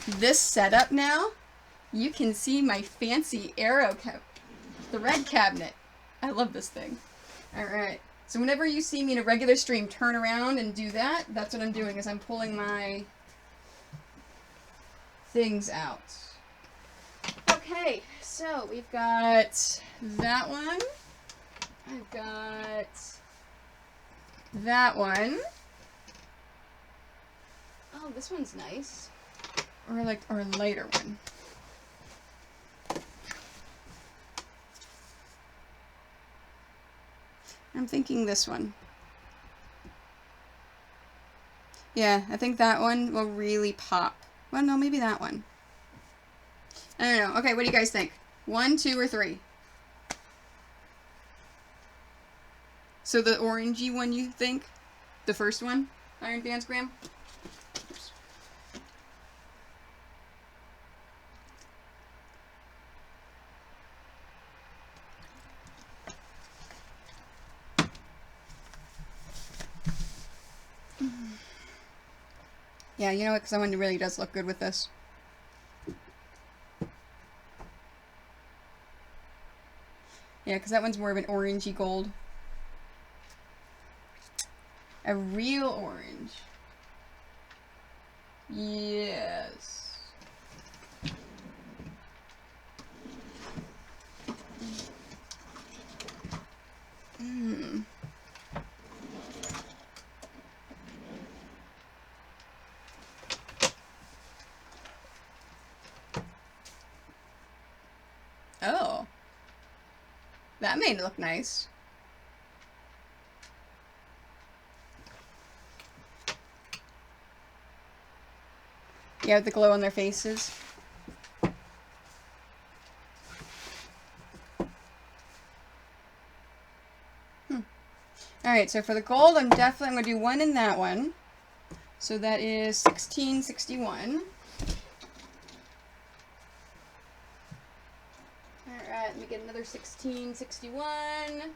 Speaker 1: this setup now, you can see my fancy arrow thread cabinet. I love this thing. Alright, so whenever you see me in a regular stream turn around and do that, that's what I'm doing, is I'm pulling my things out. Okay, so we've got that one. I've got that one. Oh, this one's nice. Or a lighter one. I'm thinking this one. Yeah, I think that one will really pop. Well, no, maybe that one. I don't know. Okay, what do you guys think? 1, 2, or 3? So the orangey one, you think? The first one? Iron Dance Graham? Oops. Yeah, you know what? Because that one really does look good with this. Yeah, because that one's more of an orangey gold. A real orange. Yes. Hmm. Oh. That made it look nice. Yeah, the glow on their faces. Alright, so for the gold, I'm going to do one in that one. So that is 1661. Alright, let me get another 1661.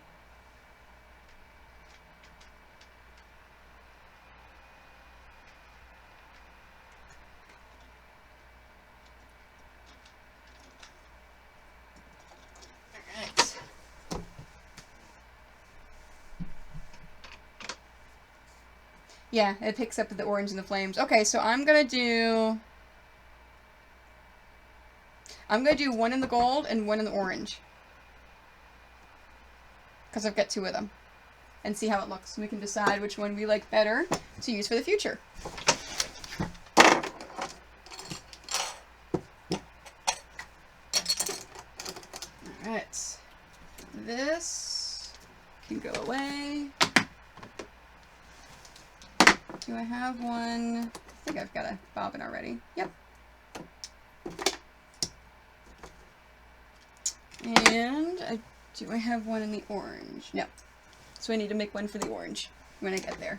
Speaker 1: Yeah, it picks up the orange and the flames. Okay, so I'm gonna do one in the gold and one in the orange. Because I've got 2 of them. And see how it looks. And we can decide which one we like better to use for the future. Alright. This can go away. Do I have one? I think I've got a bobbin already. Yep. And do I have one in the orange? No. So I need to make one for the orange when I get there.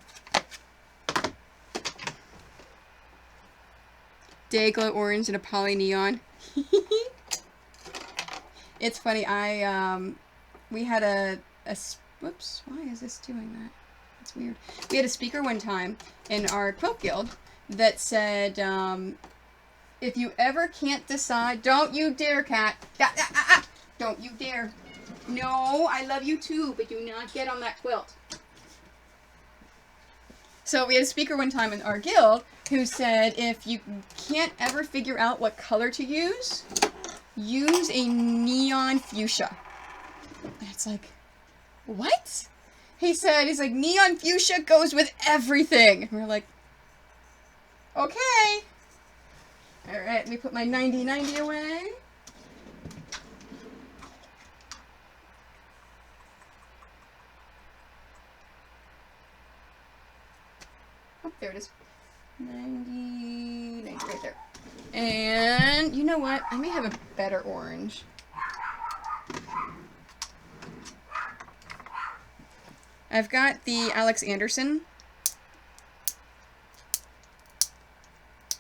Speaker 1: Day glow orange and a poly neon. It's funny. We had a whoops. Why is this doing that? That's weird. We had a speaker one time in our quilt guild that said, if you ever can't decide, don't you dare, cat. Don't you dare. No, I love you too, but do not get on that quilt. So we had a speaker one time in our guild who said, if you can't ever figure out what color to use a neon fuchsia. And it's like, what? He's like, neon fuchsia goes with everything. And we're like, okay. Alright, let me put my 9090 away. Oh, there it is. 90 right there. And you know what? I may have a better orange. I've got the Alex Anderson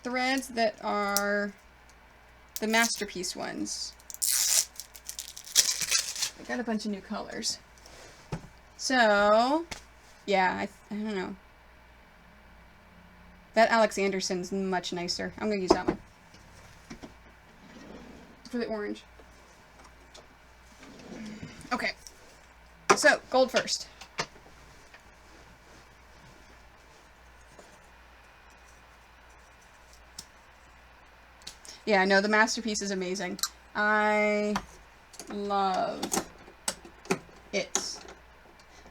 Speaker 1: threads that are the masterpiece ones. I got a bunch of new colors. So, yeah, I don't know. That Alex Anderson's much nicer. I'm going to use that one. For the orange. Okay. So, gold first. Yeah, no, the masterpiece is amazing. I love it.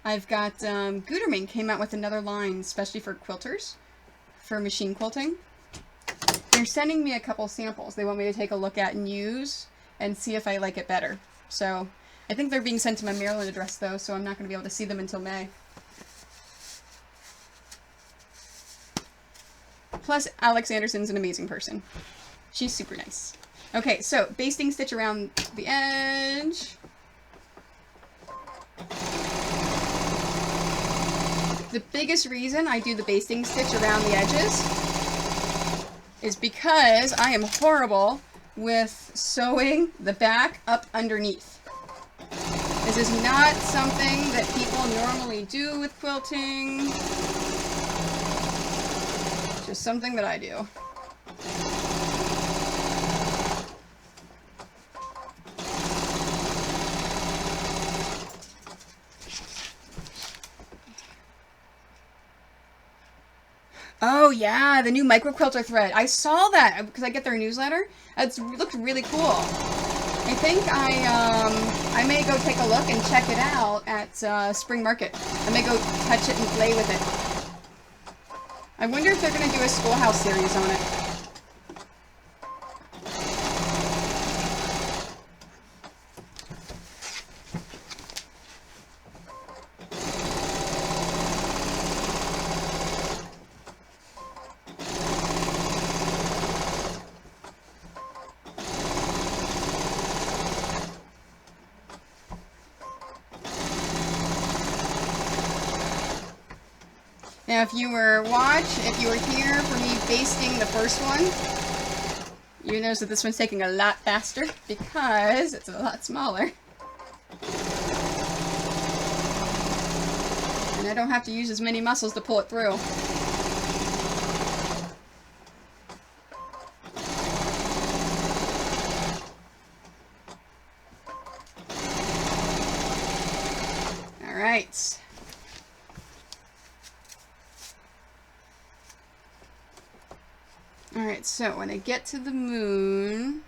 Speaker 1: I've got, Gutermann came out with another line, especially for quilters, for machine quilting. They're sending me a couple samples they want me to take a look at and use and see if I like it better. So, I think they're being sent to my Maryland address, though, so I'm not going to be able to see them until May. Plus, Alex Anderson's an amazing person. She's super nice. Okay, so basting stitch around the edge. The biggest reason I do the basting stitch around the edges is because I am horrible with sewing the back up underneath. This is not something that people normally do with quilting. It's just something that I do. Oh yeah, the new micro quilter thread. I saw that because I get their newsletter. It looked really cool. I think I may go take a look and check it out at Spring Market. I may go touch it and play with it. I wonder if they're going to do a Schoolhouse series on it. Now, if you were here for me basting the first one, you notice that this one's taking a lot faster because it's a lot smaller. And I don't have to use as many muscles to pull it through. All right. Alright, so when I get to the moon,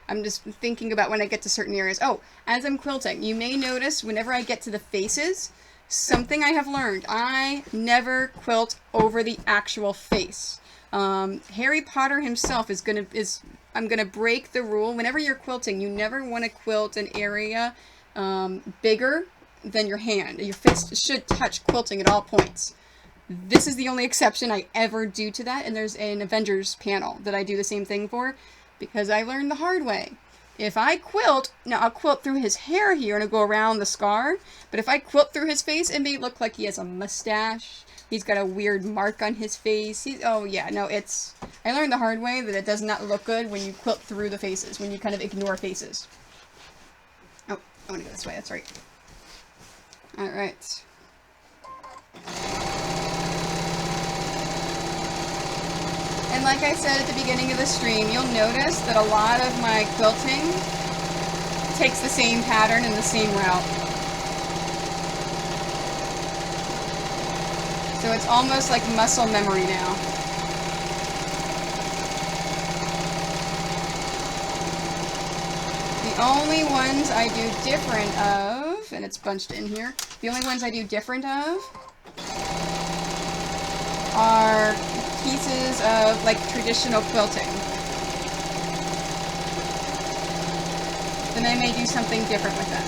Speaker 1: I'm just thinking about when I get to certain areas. Oh, as I'm quilting, you may notice whenever I get to the faces, something I have learned. I never quilt over the actual face. Harry Potter himself I'm gonna break the rule. Whenever you're quilting, you never want to quilt an area bigger than your hand. Your fist should touch quilting at all points. This is the only exception I ever do to that, and there's an Avengers panel that I do the same thing for, because I learned the hard way. If I quilt, now I'll quilt through his hair here and I'll go around the scar, but if I quilt through his face, it may look like he has a mustache, he's got a weird mark on his face, oh yeah, no, I learned the hard way that it does not look good when you quilt through the faces, when you kind of ignore faces. Oh, I want to go this way, that's right. Alright. And like I said at the beginning of the stream, you'll notice that a lot of my quilting takes the same pattern and the same route. So it's almost like muscle memory now. The only ones I do different of, and it's bunched in here, the only ones I do different of are pieces of like traditional quilting. Then I may do something different with them.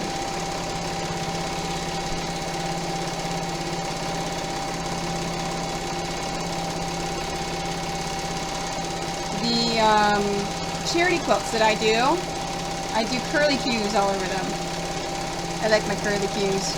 Speaker 1: The charity quilts that I do curly cues all over them. I like my curly cues.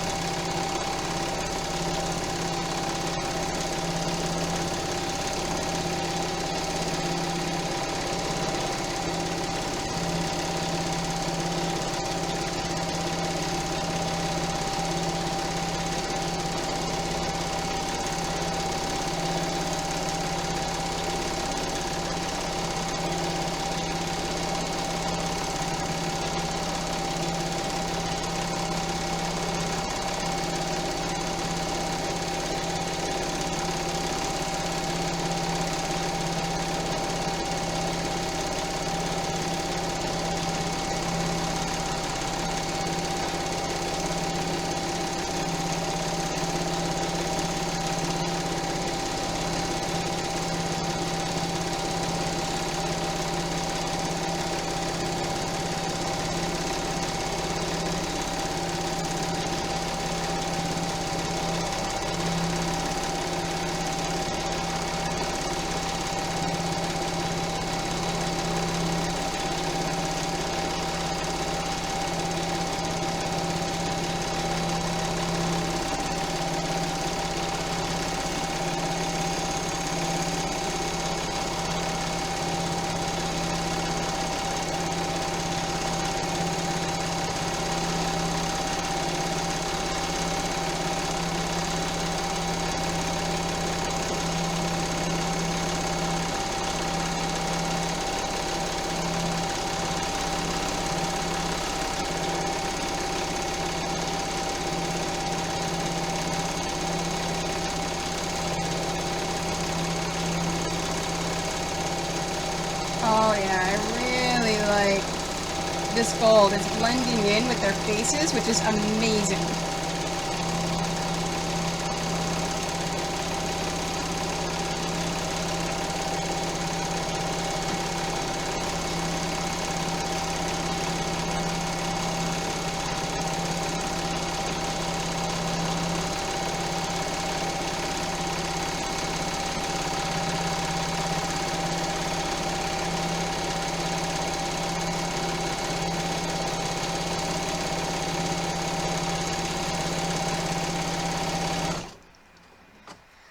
Speaker 1: this gold is blending in with their faces, which is amazing.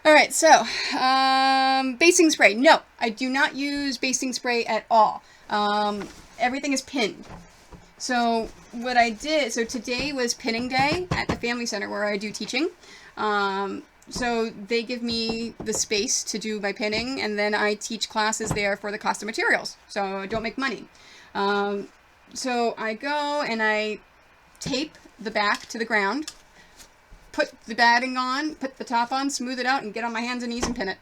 Speaker 1: Alright, so, basting spray. No, I do not use basting spray at all. Everything is pinned. So, what I did, so today was pinning day at the family center where I do teaching. So, they give me the space to do my pinning, and then I teach classes there for the cost of materials. So, I don't make money. So, I go and I tape the back to the ground, put the batting on, put the top on, smooth it out, and get on my hands and knees and pin it.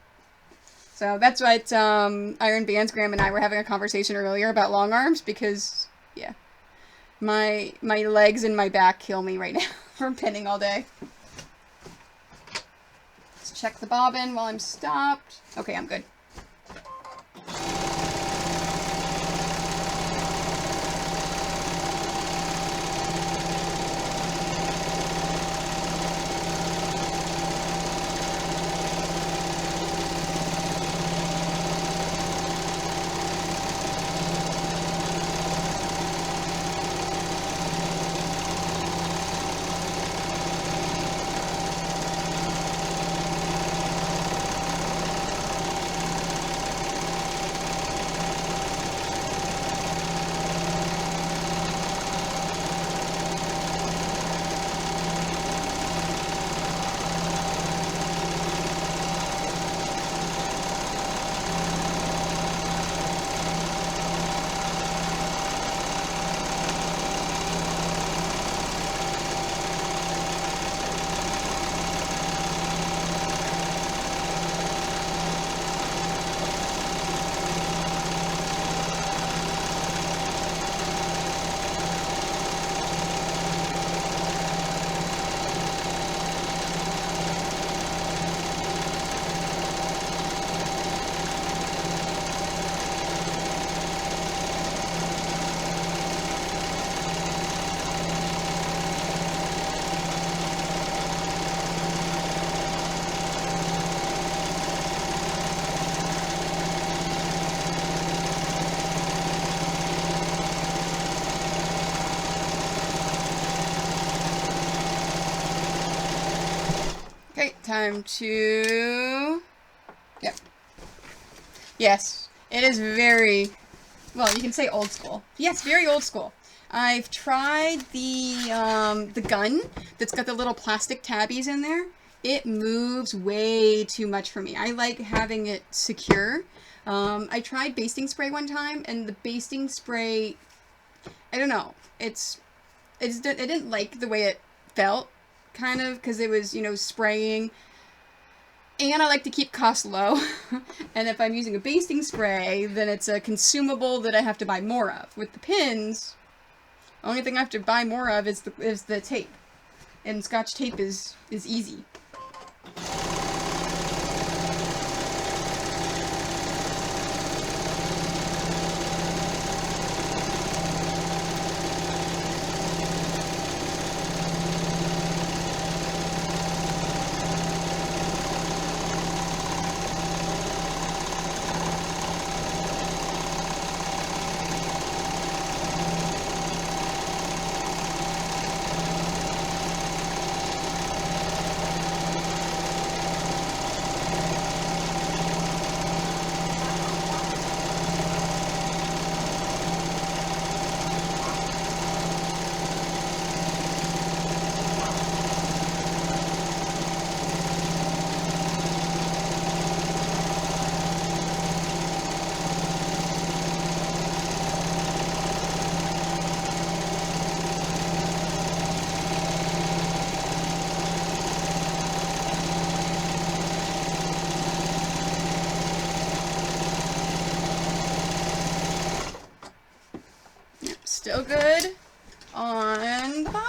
Speaker 1: So that's what Iron Bands Graham and I were having a conversation earlier about long arms, because, yeah, my legs and my back kill me right now from pinning all day. Let's check the bobbin while I'm stopped. Okay, I'm good. Okay, time to... Yep. Yes, it is very... Well, you can say old school. Yes, very old school. I've tried the gun that's got the little plastic tabbies in there. It moves way too much for me. I like having it secure. I tried basting spray one time, and the basting spray... I don't know. I didn't like the way it felt, kind of, because it was, you know, spraying. And I like to keep costs low. And if I'm using a basting spray, then it's a consumable that I have to buy more of. With the pins, the only thing I have to buy more of is the tape. And Scotch tape is easy.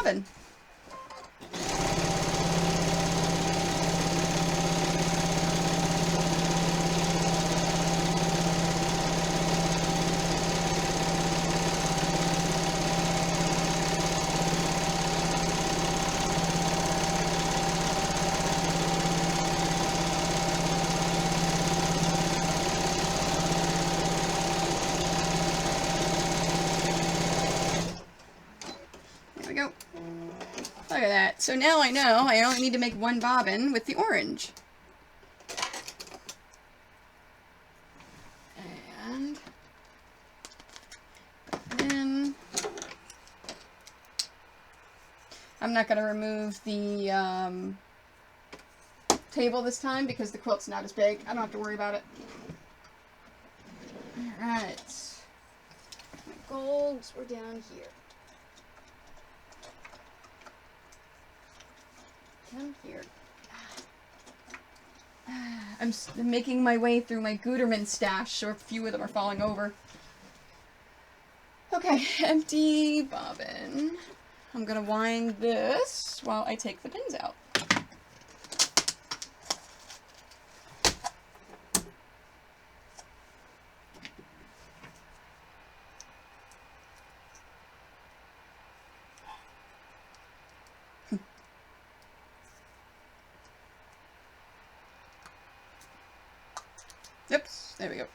Speaker 1: bobbin. Go. Look at that. So now I know I only need to make one bobbin with the orange. And then I'm not going to remove the table this time because the quilt's not as big. I don't have to worry about it. Alright. My golds were down here. Down here. I'm making my way through my Gutermann stash, so a few of them are falling over. Okay, empty bobbin. I'm gonna wind this while I take the pins out. Oops, there we go.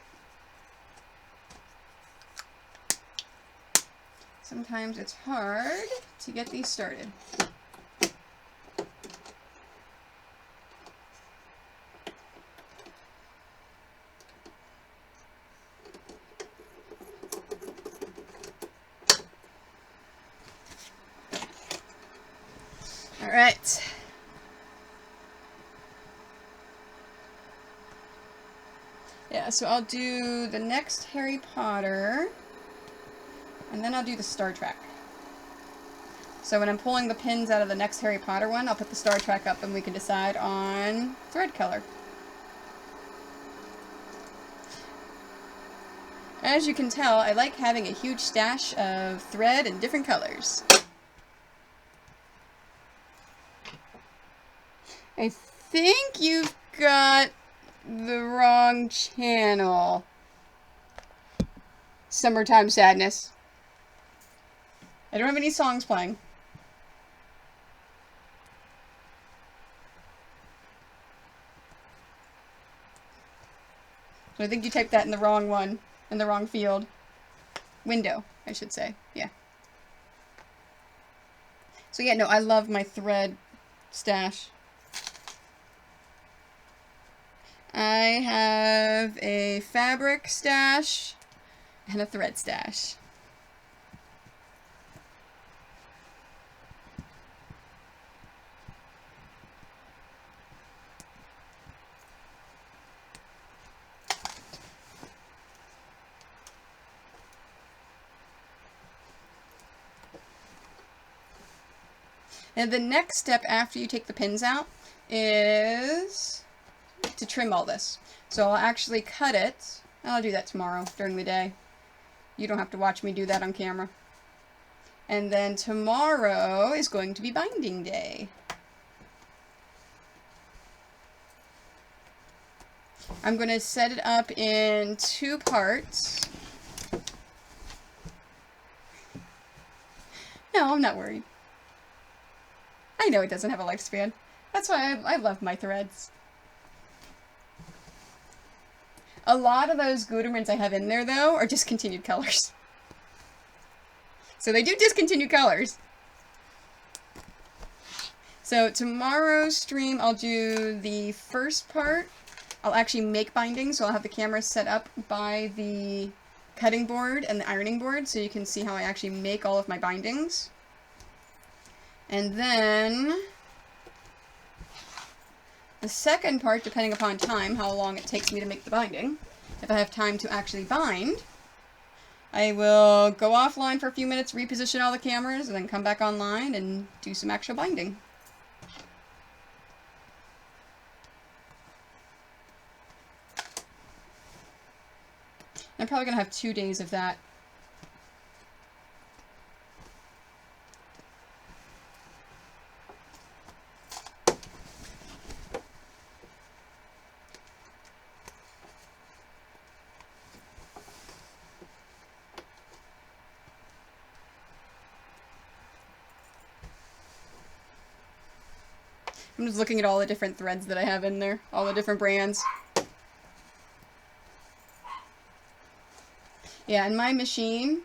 Speaker 1: Sometimes it's hard to get these started. All right. Yeah, so I'll do the next Harry Potter, and then I'll do the Star Trek. So when I'm pulling the pins out of the next Harry Potter one, I'll put the Star Trek up and we can decide on thread color. As you can tell, I like having a huge stash of thread in different colors. I think you've got the wrong channel. Summertime Sadness. I don't have any songs playing. So I think you typed that in the wrong one, in the wrong field. Window, I should say. Yeah. So yeah, no, I love my thread stash. I have a fabric stash and a thread stash. And the next step after you take the pins out is to trim all this. So I'll actually cut it. I'll do that tomorrow during the day. You don't have to watch me do that on camera. And then tomorrow is going to be binding day. I'm going to set it up in 2 parts. No, I'm not worried. I know it doesn't have a lifespan. That's why I love my threads. A lot of those Gutermanns I have in there, though, are discontinued colors. So they do discontinue colors. So tomorrow's stream, I'll do the first part. I'll actually make bindings, so I'll have the camera set up by the cutting board and the ironing board, so you can see how I actually make all of my bindings. And then the second part, depending upon time, how long it takes me to make the binding, if I have time to actually bind, I will go offline for a few minutes, reposition all the cameras, and then come back online and do some actual binding. I'm probably going to have 2 days of that. I'm just looking at all the different threads that I have in there, all the different brands. Yeah, and my machine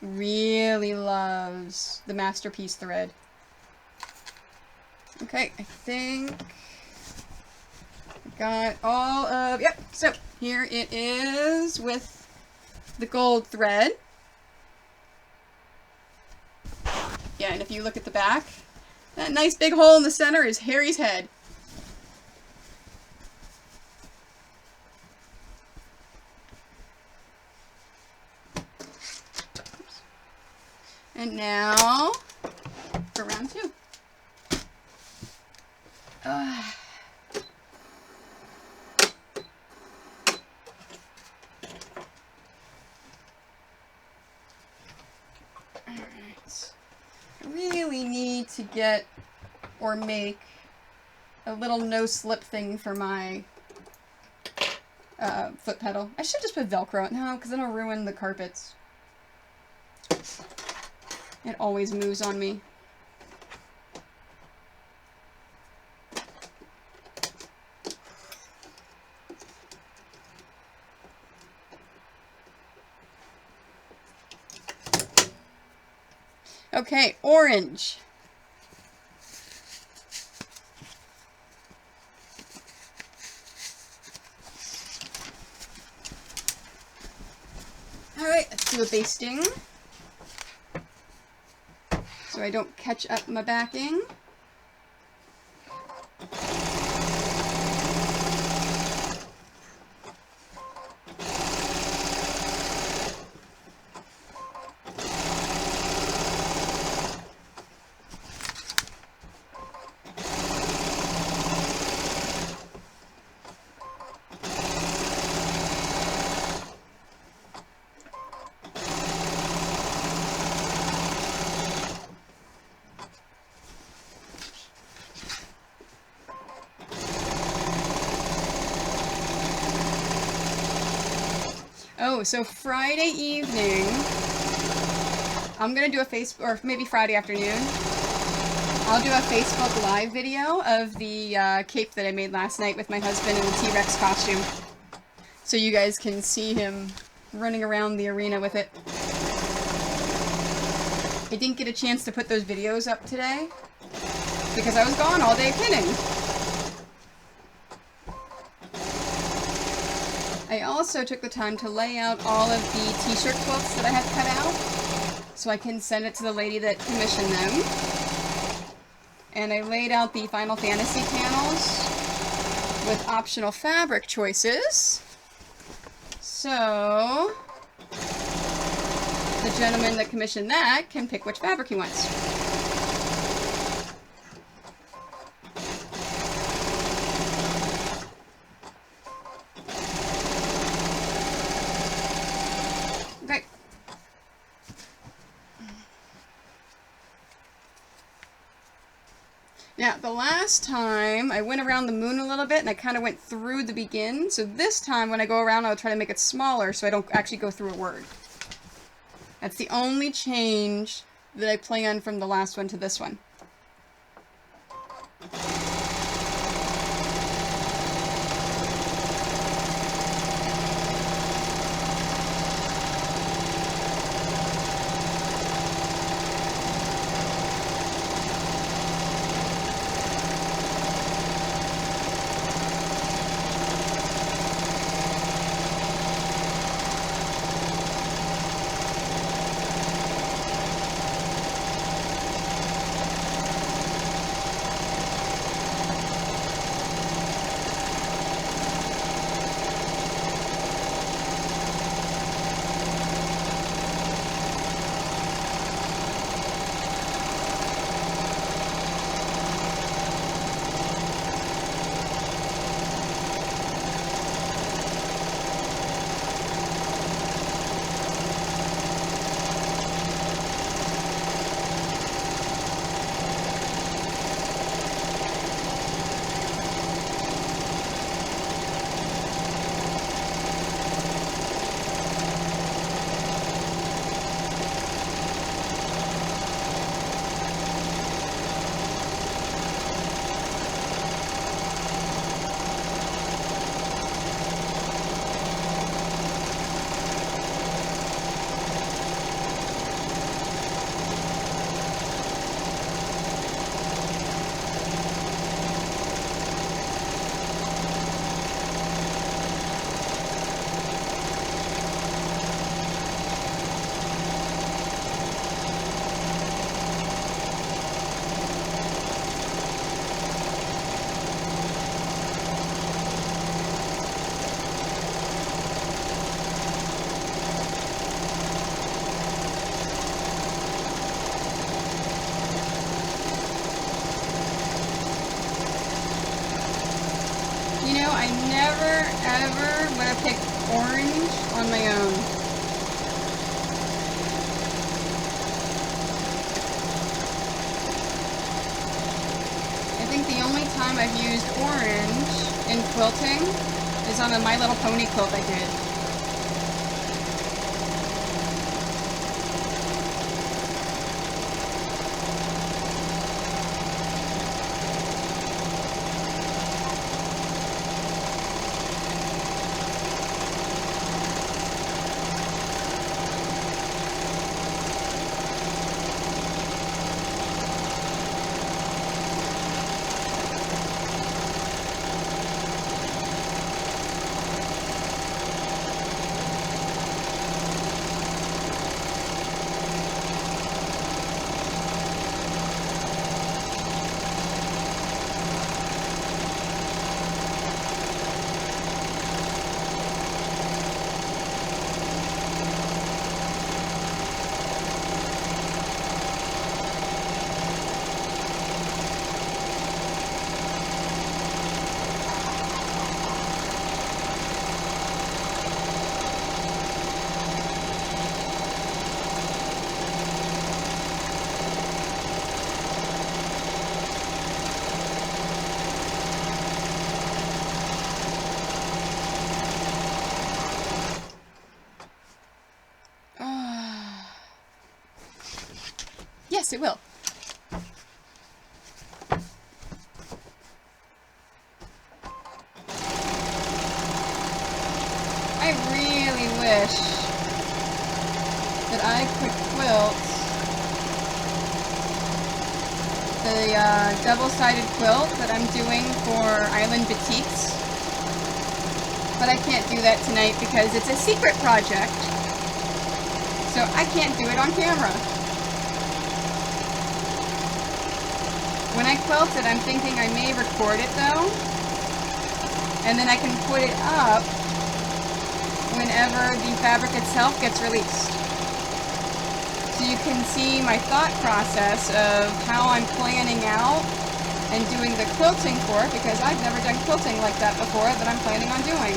Speaker 1: really loves the Masterpiece thread. Okay, I think I got all of, yep, so here it is with the gold thread. Yeah, and if you look at the back, that nice big hole in the center is Harry's head. And now for round 2. Alright. I really need to get or make a little no-slip thing for my foot pedal. I should just put Velcro. No, because then I'll ruin the carpets. It always moves on me. Okay, orange. Alright, let's do a basting, so I don't catch up my backing. Oh, so Friday evening, I'm gonna do a Facebook, or maybe Friday afternoon, I'll do a Facebook Live video of the cape that I made last night with my husband in the T-Rex costume. So you guys can see him running around the arena with it. I didn't get a chance to put those videos up today because I was gone all day pinning. I also took the time to lay out all of the t-shirt quilts that I have cut out so I can send it to the lady that commissioned them. And I laid out the Final Fantasy panels with optional fabric choices. So the gentleman that commissioned that can pick which fabric he wants. Okay. Now, the last time I went around the moon a little bit and I kind of went through the begin. So this time when I go around, I'll try to make it smaller so I don't actually go through a word. That's the only change that I plan from the last one to this one. ever would have picked orange on my own. I think the only time I've used orange in quilting is on a My Little Pony quilt I did. Yes, it will. I really wish that I could quilt the double-sided quilt that I'm doing for Island Batiks. But I can't do that tonight because it's a secret project. So I can't do it on camera. When I quilt it, I'm thinking I may record it though, and then I can put it up whenever the fabric itself gets released. So you can see my thought process of how I'm planning out and doing the quilting for it, because I've never done quilting like that before that I'm planning on doing.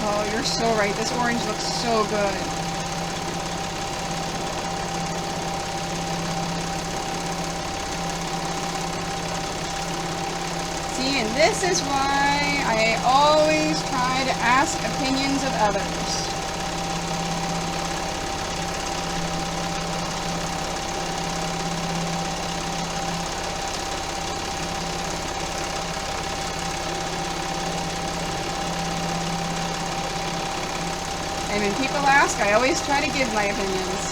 Speaker 1: Oh, you're so right. This orange looks so good. See, and this is why I always try to ask opinions of others. And when people ask, I always try to give my opinions.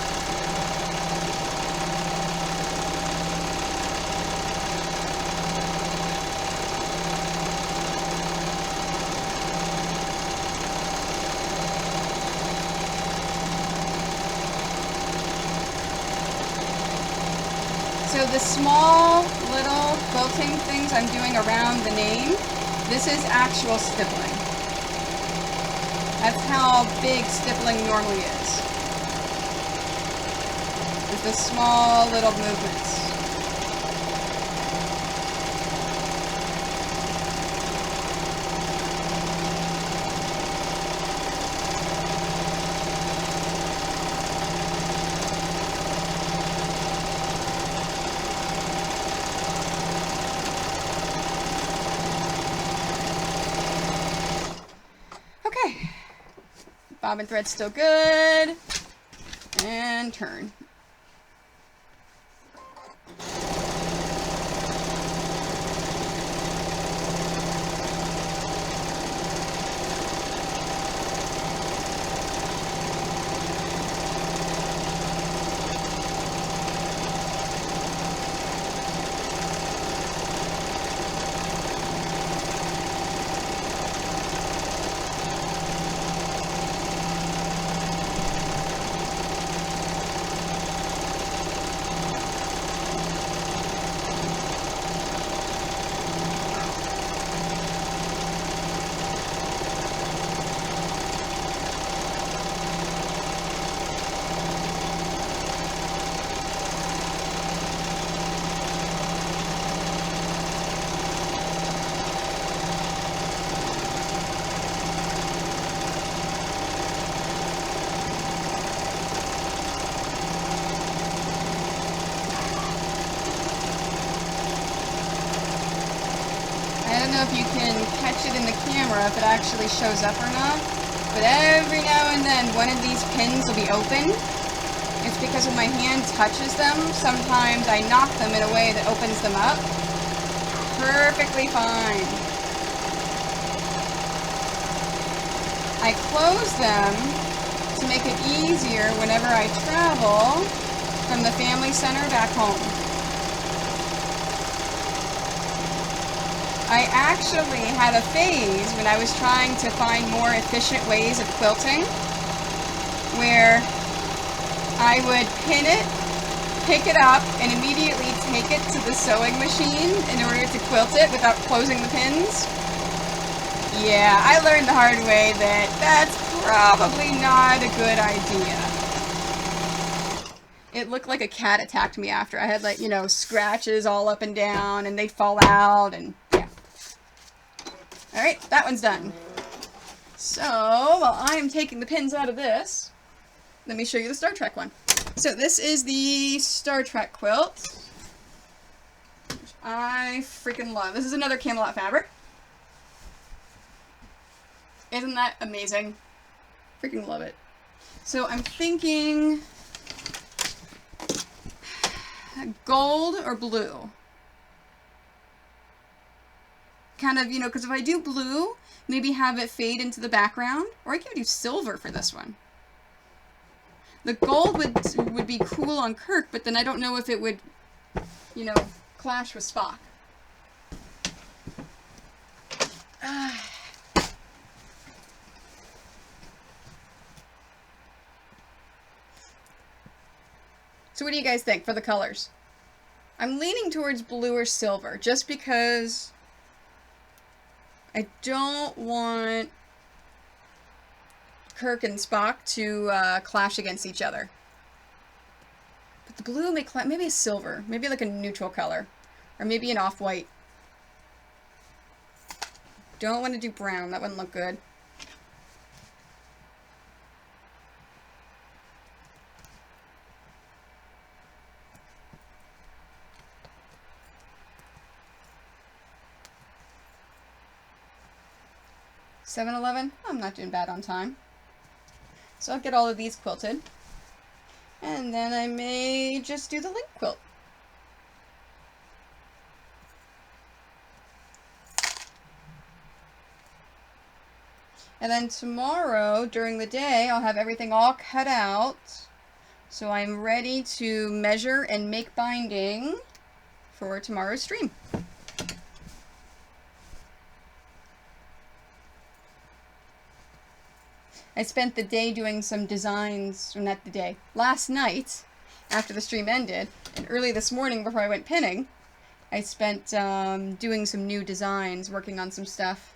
Speaker 1: So the small little quilting things I'm doing around the name, this is actual stippling. That's how big stippling normally is. With the small little movements. Okay. Bobbin thread's still good. And turn. know if you can catch it in the camera, if it actually shows up or not, but every now and then one of these pins will be open. It's because when my hand touches them, sometimes I knock them in a way that opens them up. Perfectly fine. I close them to make it easier whenever I travel from the family center back home. I actually had a phase when I was trying to find more efficient ways of quilting, where I would pin it, pick it up, and immediately take it to the sewing machine in order to quilt it without closing the pins. Yeah, I learned the hard way that that's probably not a good idea. It looked like a cat attacked me after. I had, like, you know, scratches all up and down, and they'd fall out, and yeah. Alright, that one's done. So, while I am taking the pins out of this, let me show you the Star Trek one. So this is the Star Trek quilt, which I freaking love. This is another Camelot fabric. Isn't that amazing? Freaking love it. So I'm thinking gold or blue. Kind of, you know, because if I do blue, maybe have it fade into the background, or I could do silver for this one. The gold would be cool on Kirk, but then I don't know if it would, you know, clash with Spock. So what do you guys think for the colors? I'm leaning towards blue or silver, just because I don't want Kirk and Spock to clash against each other. But the blue may maybe a silver, maybe like a neutral color, or maybe an off-white. Don't want to do brown, that wouldn't look good. $7.11? I'm not doing bad on time. So I'll get all of these quilted. And then I may just do the link quilt. And then tomorrow, during the day, I'll have everything all cut out. So I'm ready to measure and make binding for tomorrow's stream. I spent the day doing some designs, or not the day, last night, after the stream ended, and early this morning before I went pinning, I spent doing some new designs, working on some stuff.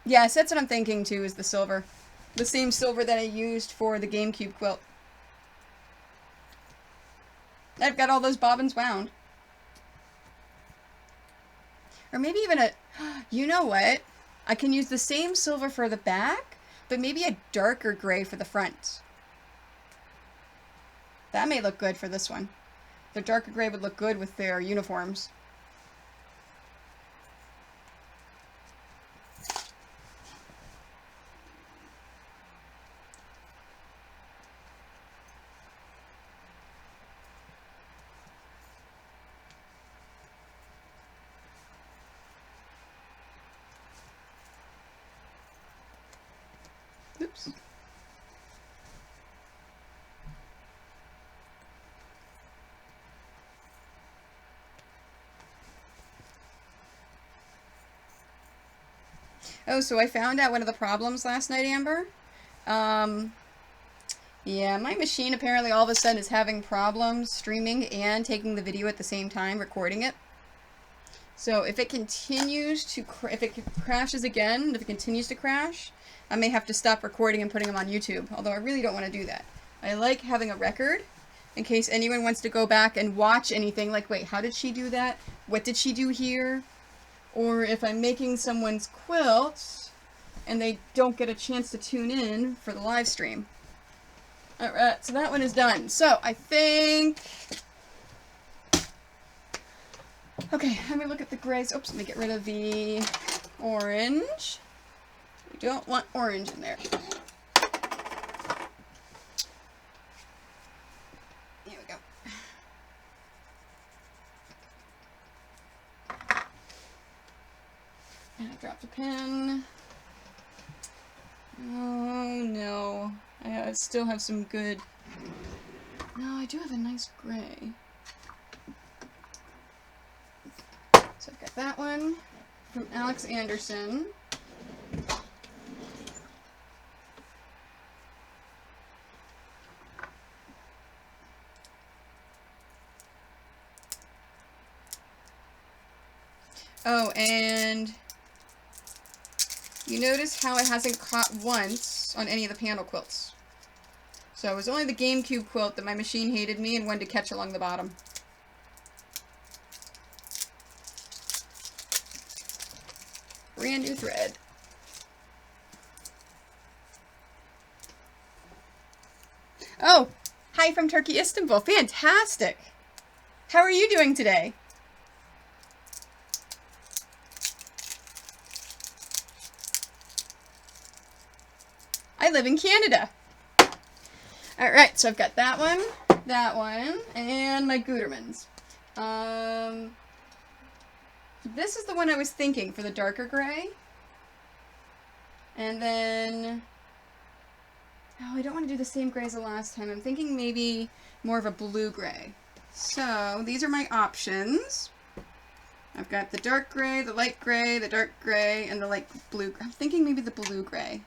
Speaker 1: Yes, that's what I'm thinking too, is the silver. The same silver that I used for the GameCube quilt. I've got all those bobbins wound. Or maybe even a, you know what? I can use the same silver for the back, but maybe a darker gray for the front. That may look good for this one. The darker gray would look good with their uniforms. Oops. Oh, so I found out one of the problems last night, Amber. Yeah, my machine apparently all of a sudden is having problems streaming and taking the video at the same time, recording it. So if it continues to, if it crashes again, if it continues to crash, I may have to stop recording and putting them on YouTube, although I really don't want to do that. I like having a record in case anyone wants to go back and watch anything, like, wait, how did she do that? What did she do here? Or if I'm making someone's quilt and they don't get a chance to tune in for the live stream. Alright, so that one is done. So I think Okay, let me look at the grays. Oops, let me get rid of the orange. We don't want orange in there. Here we go. And I dropped a pen. Oh no. I still have some good... No, I do have a nice gray. So I've got that one from Alex Anderson. Oh, and you notice how it hasn't caught once on any of the panel quilts. So it was only the GameCube quilt that my machine hated me and wanted to catch along the bottom. Brand new thread. Oh, hi from Turkey, Istanbul. Fantastic. How are you doing today? I live in Canada. Alright, so I've got that one, and my Gutermans. This is the one I was thinking for the darker gray. And then... Oh, I don't want to do the same gray as the last time. I'm thinking maybe more of a blue gray. So, these are my options. I've got the dark gray, the light gray, the dark gray, and the light blue. I'm thinking maybe the blue gray.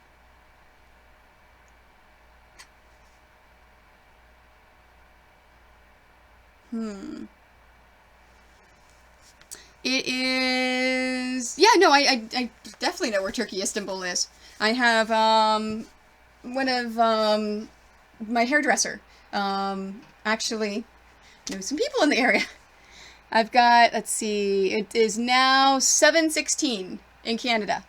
Speaker 1: It is... Yeah, no, I definitely know where Turkey, Istanbul is. I have, one of, my hairdresser, actually knows some people in the area. I've got, let's see, it is now 7/16 in Canada.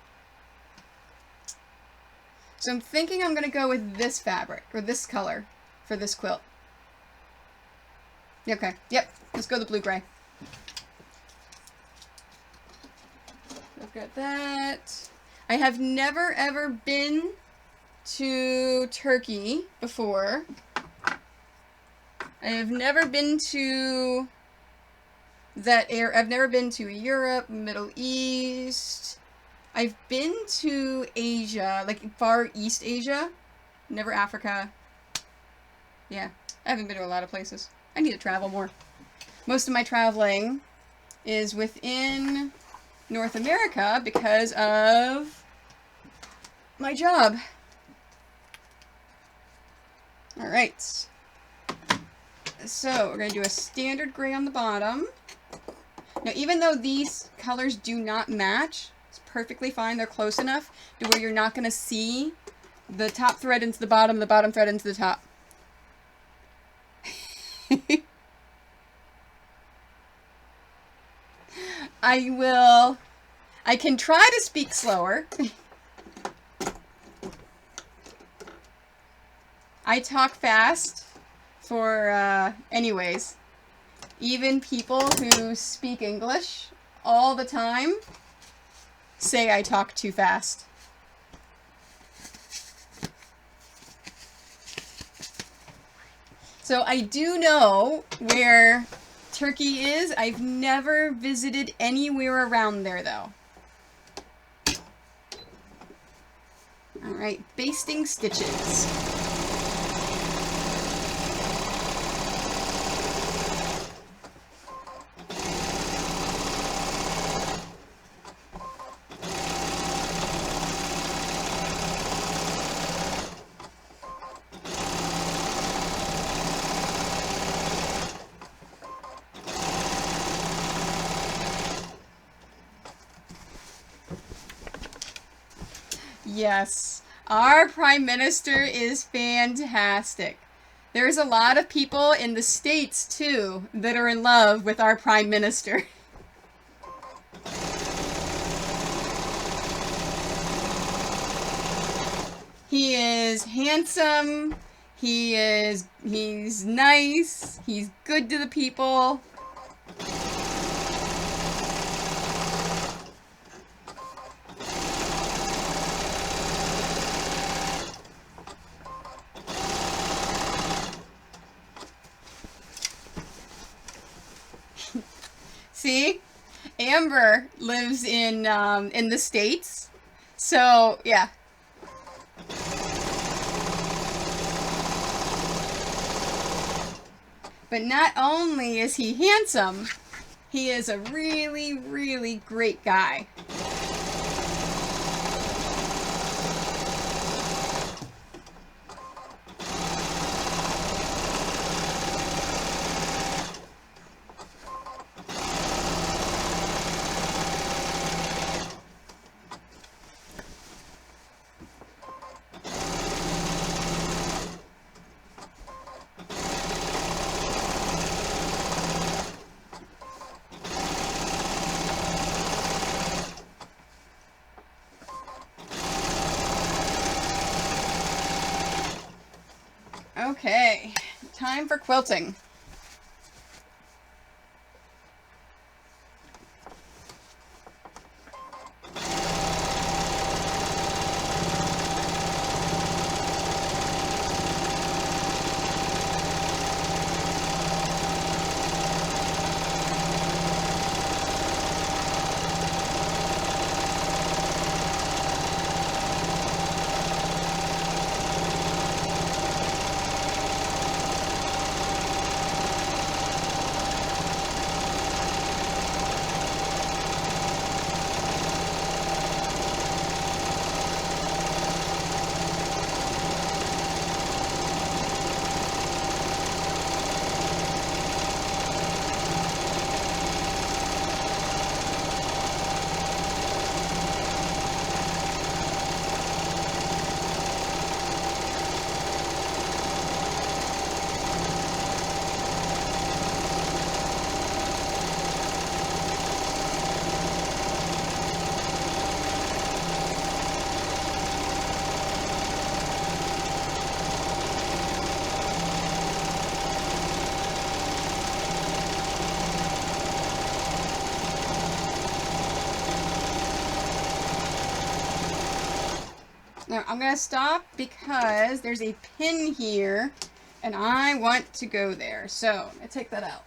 Speaker 1: So I'm thinking I'm going to go with this fabric, or this color, for this quilt. Okay, yep, let's go the blue-gray. I've got that. I have never ever been to Turkey before. I have never been to that area. I've never been to Europe, Middle East. I've been to Asia, like Far East Asia. Never Africa. Yeah, I haven't been to a lot of places. I need to travel more. Most of my traveling is within North America because of my job. Alright. So, we're going to do a standard gray on the bottom. Now, even though these colors do not match, it's perfectly fine. They're close enough to where you're not going to see the top thread into the bottom thread into the top. I can try to speak slower. I talk fast for, anyways. Even people who speak English all the time say I talk too fast. So I do know where Turkey is. I've never visited anywhere around there, though. Alright, basting stitches. Yes, our Prime Minister is fantastic. There's a lot of people in the States, too, that are in love with our Prime Minister. He is handsome, he's nice, he's good to the people. See? Amber lives in the States. So, yeah. But not only is he handsome, he is a really, really great guy. Okay, time for quilting. Now, I'm going to stop because there's a pin here, and I want to go there. So, I'm going to take that out.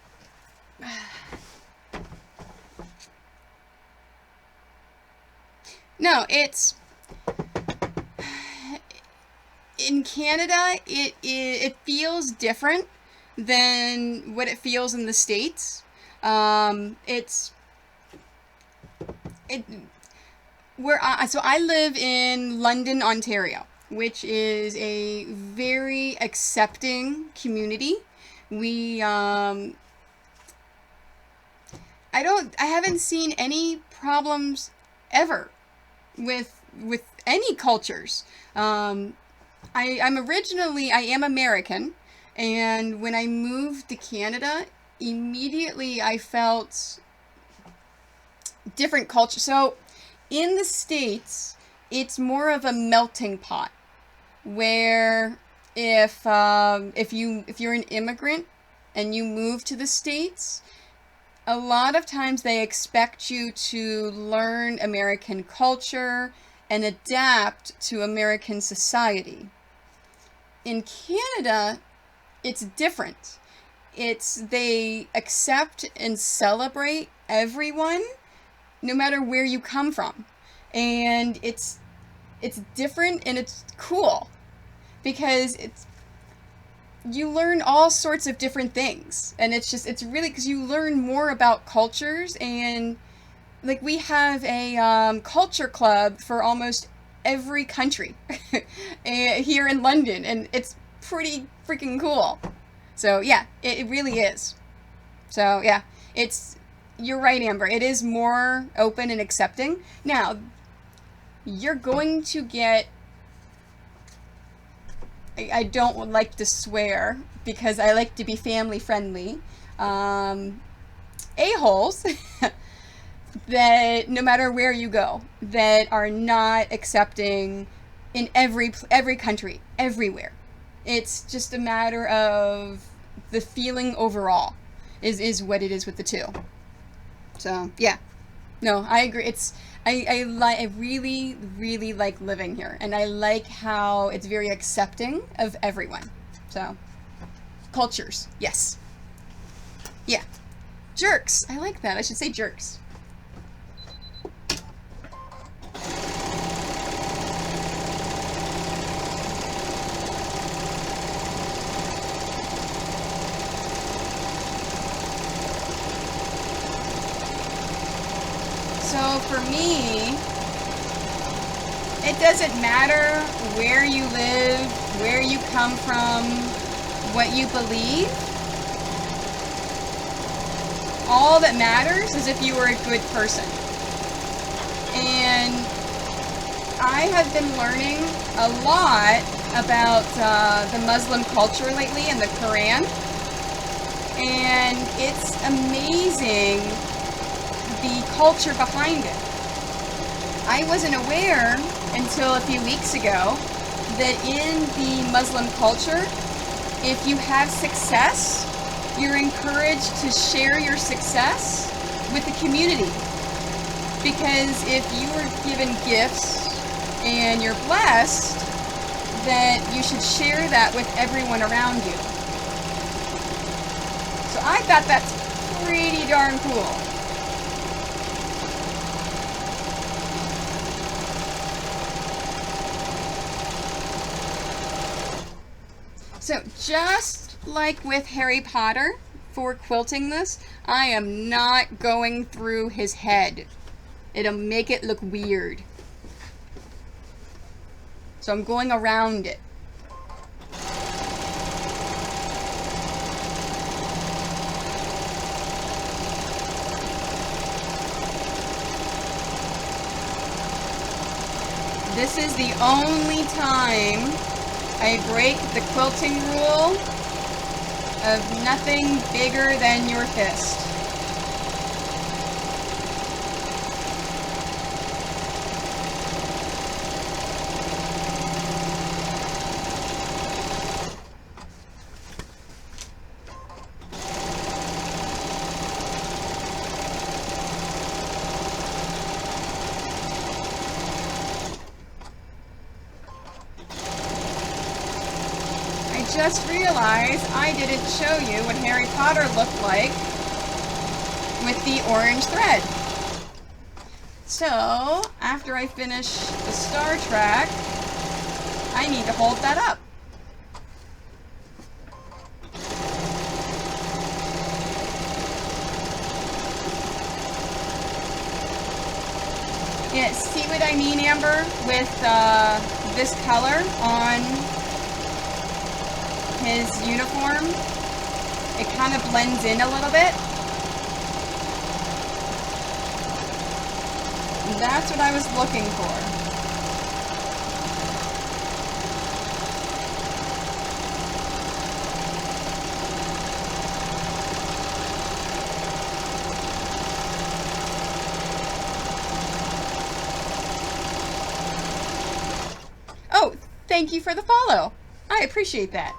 Speaker 1: No, it's... In Canada, it feels different than what it feels in the States. So I live in London, Ontario, which is a very accepting community. I haven't seen any problems ever with any cultures. I am American, and when I moved to Canada, immediately I felt different culture. So in the States, it's more of a melting pot, where if you're an immigrant and you move to the States, a lot of times they expect you to learn American culture and adapt to American society. In Canada, it's different. They accept and celebrate everyone, no matter where you come from. And it's different and it's cool because you learn all sorts of different things, and it's really, because you learn more about cultures. And like, we have a culture club for almost every country here in London, and it's pretty freaking cool. So yeah, it really is. So yeah, you're right, Amber. It is more open and accepting. Now, you're going to get, I don't like to swear because I like to be family friendly, a-holes that no matter where you go, that are not accepting in every country, everywhere. It's just a matter of the feeling overall is what it is with the two. So yeah, no, I agree. I really, really like living here, and I like how it's very accepting of everyone. So, cultures, yes. Yeah. Jerks. I like that. I should say jerks. So for me, it doesn't matter where you live, where you come from, what you believe. All that matters is if you are a good person. And I have been learning a lot about the Muslim culture lately and the Quran. And it's amazing the culture behind it. I wasn't aware until a few weeks ago that in the Muslim culture, if you have success, you're encouraged to share your success with the community. Because if you are given gifts and you're blessed, that you should share that with everyone around you. So I thought that's pretty darn cool. So just like with Harry Potter, for quilting this, I am not going through his head. It'll make it look weird. So I'm going around it. This is the only time I break the quilting rule of nothing bigger than your fist. Just realized I didn't show you what Harry Potter looked like with the orange thread. So, after I finish the Star Trek, I need to hold that up. Yeah, see what I mean, Amber, with this color on his uniform? It kind of blends in a little bit. And that's what I was looking for. Oh, thank you for the follow. I appreciate that.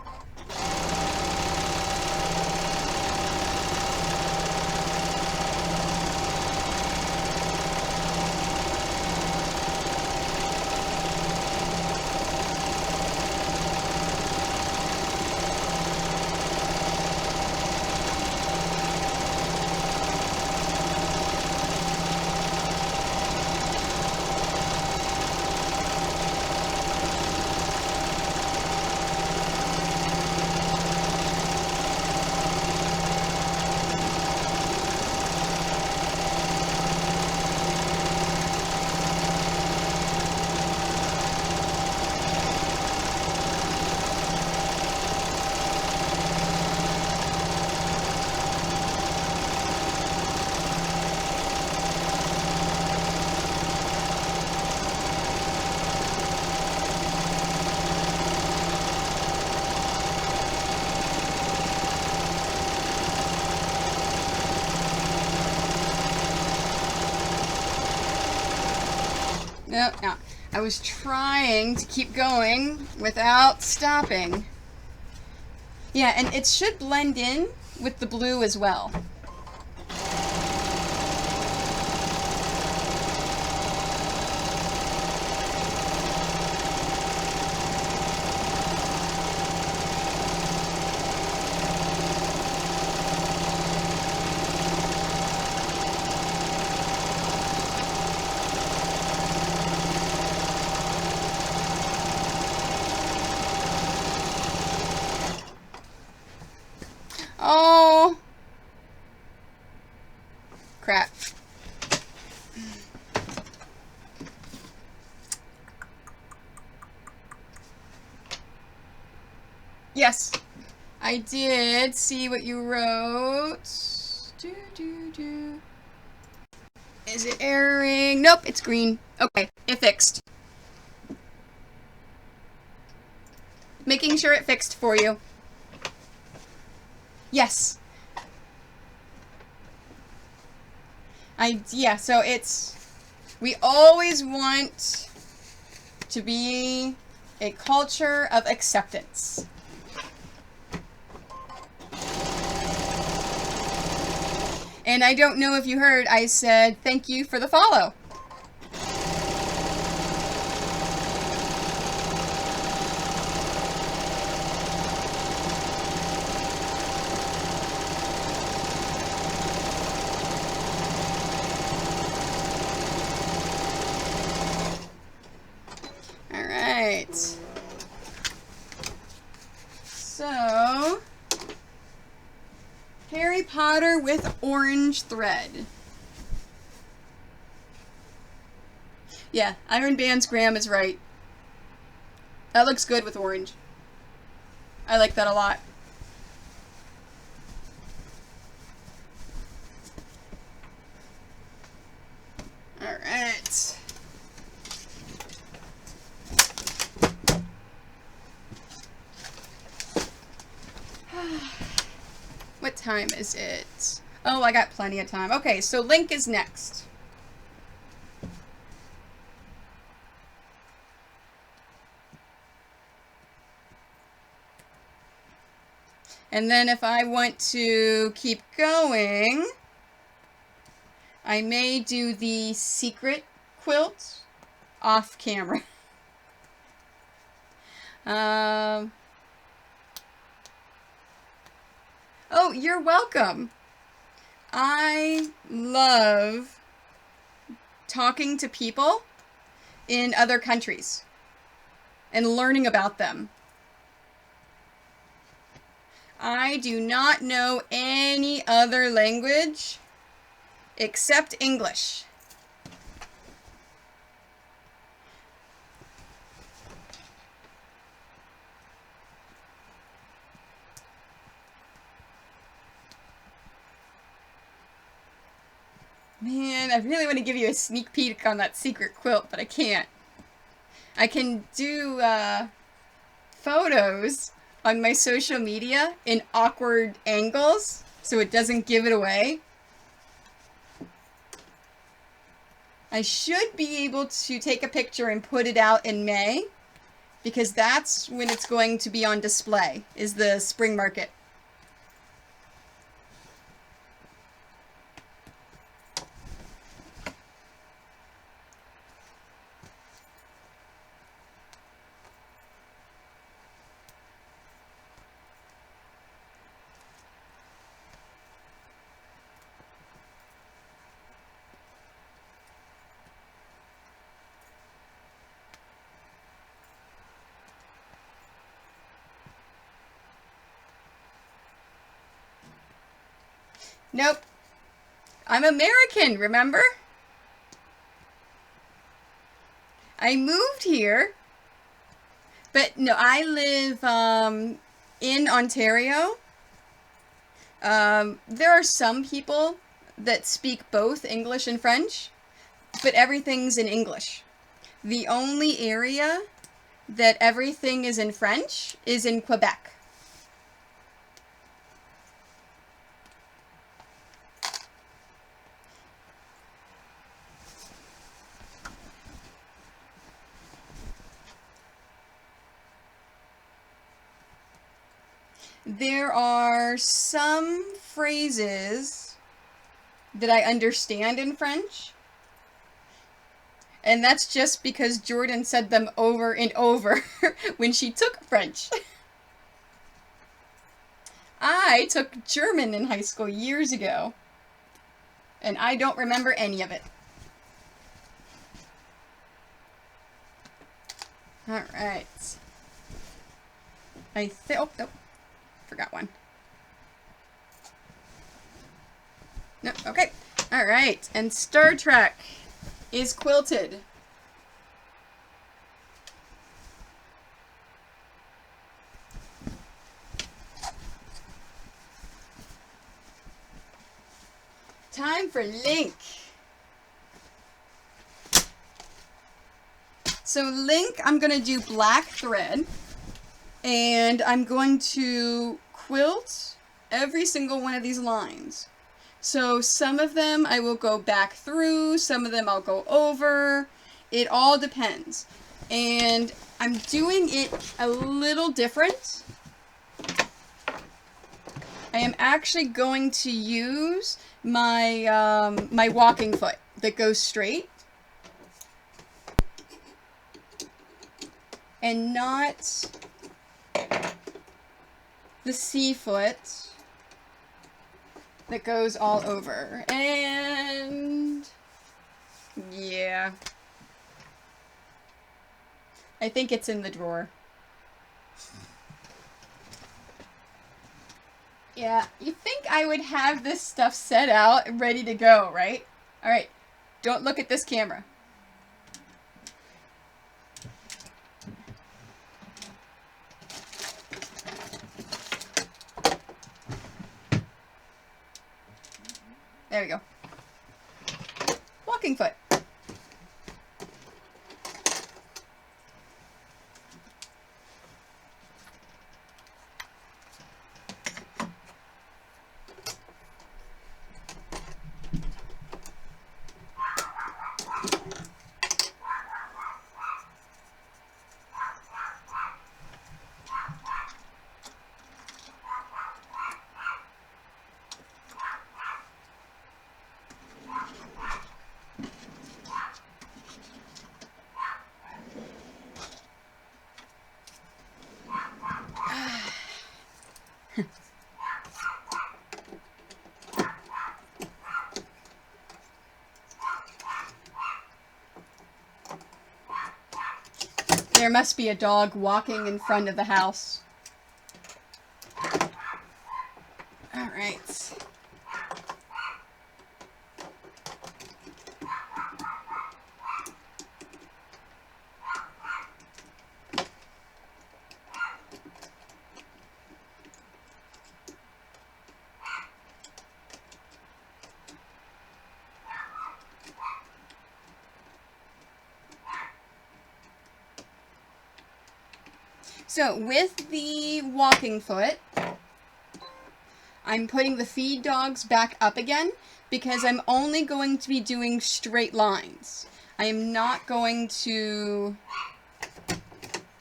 Speaker 1: No, I was trying to keep going without stopping. Yeah, and it should blend in with the blue as well. Yes. I did see what you wrote. Is it erroring? Nope, it's green. Okay, it fixed. Making sure it fixed for you. Yes. Yeah, so we always want to be a culture of acceptance. And I don't know if you heard, I said thank you for the follow. All right. So, Harry Potter with orange thread. Yeah, Iron Band's Graham is right. That looks good with orange. I like that a lot. All right. What time is it? Oh, I got plenty of time. Okay, so Link is next. And then if I want to keep going, I may do the secret quilt off camera. Oh, you're welcome. I love talking to people in other countries and learning about them. I do not know any other language except English. Man, I really want to give you a sneak peek on that secret quilt, but I can't. I can do photos on my social media in awkward angles so it doesn't give it away. I should be able to take a picture and put it out in May because that's when it's going to be on display, is the spring market. Nope. I'm American, remember? I moved here, but no, I live in Ontario. There are some people that speak both English and French, but everything's in English. The only area that everything is in French is in Quebec. There are some phrases that I understand in French, and that's just because Jordan said them over and over when she took French. I took German in high school years ago, and I don't remember any of it. All right. Oh, nope. Forgot one. No, okay. All right. And Star Trek is quilted. for Link. So Link, I'm going to do black thread, and I'm going to quilt every single one of these lines. So some of them I will go back through, some of them I'll go over. It all depends. And I'm doing it a little different. I am actually going to use my my walking foot that goes straight, and not the C foot that goes all over. And yeah, I think it's in the drawer. Yeah, you think I would have this stuff set out and ready to go, right? Alright, don't look at this camera. There we go. Walking foot. There must be a dog walking in front of the house. All right. So with the walking foot, I'm putting the feed dogs back up again because I'm only going to be doing straight lines. I am not going to,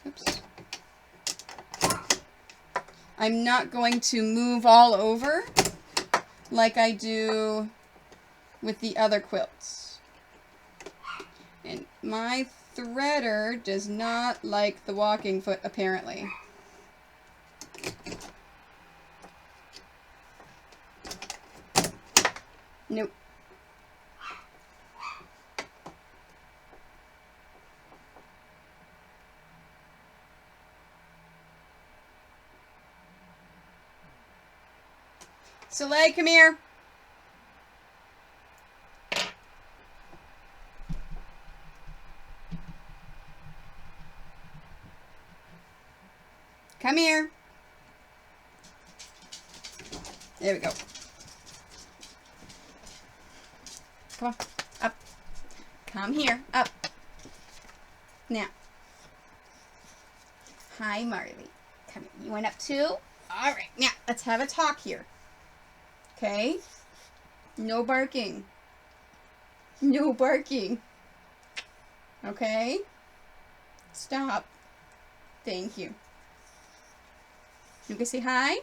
Speaker 1: oops. I'm not going to move all over like I do with the other quilts. And my threader does not like the walking foot, apparently. Nope. Soleil, come here. Come here. There we go. Come on, up. Come here, up. Now. Hi, Marley. Come here. You went up too? All right, now let's have a talk here. Okay? No barking. No barking. Okay? Stop. Thank you. You can say hi?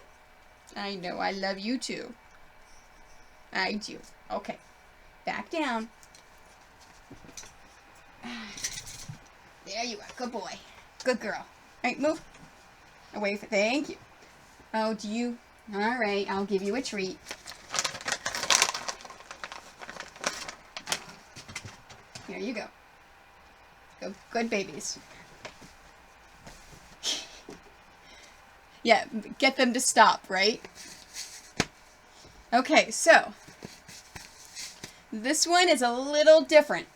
Speaker 1: I know, I love you too. I do. Okay. Back down. There you are. Good boy. Good girl. Alright, move. Away from, thank you. Oh, do you? Alright, I'll give you a treat. Here you go. Good babies. Yeah, get them to stop, right? Okay, so this one is a little different.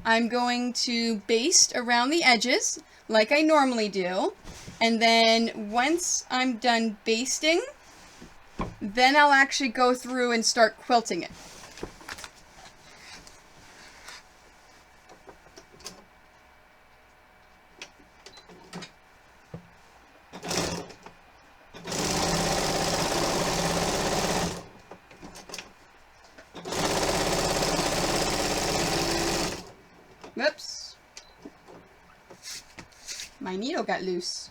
Speaker 1: I'm going to baste around the edges like I normally do, and then once I'm done basting, then I'll actually go through and start quilting it. Whoops. My needle got loose.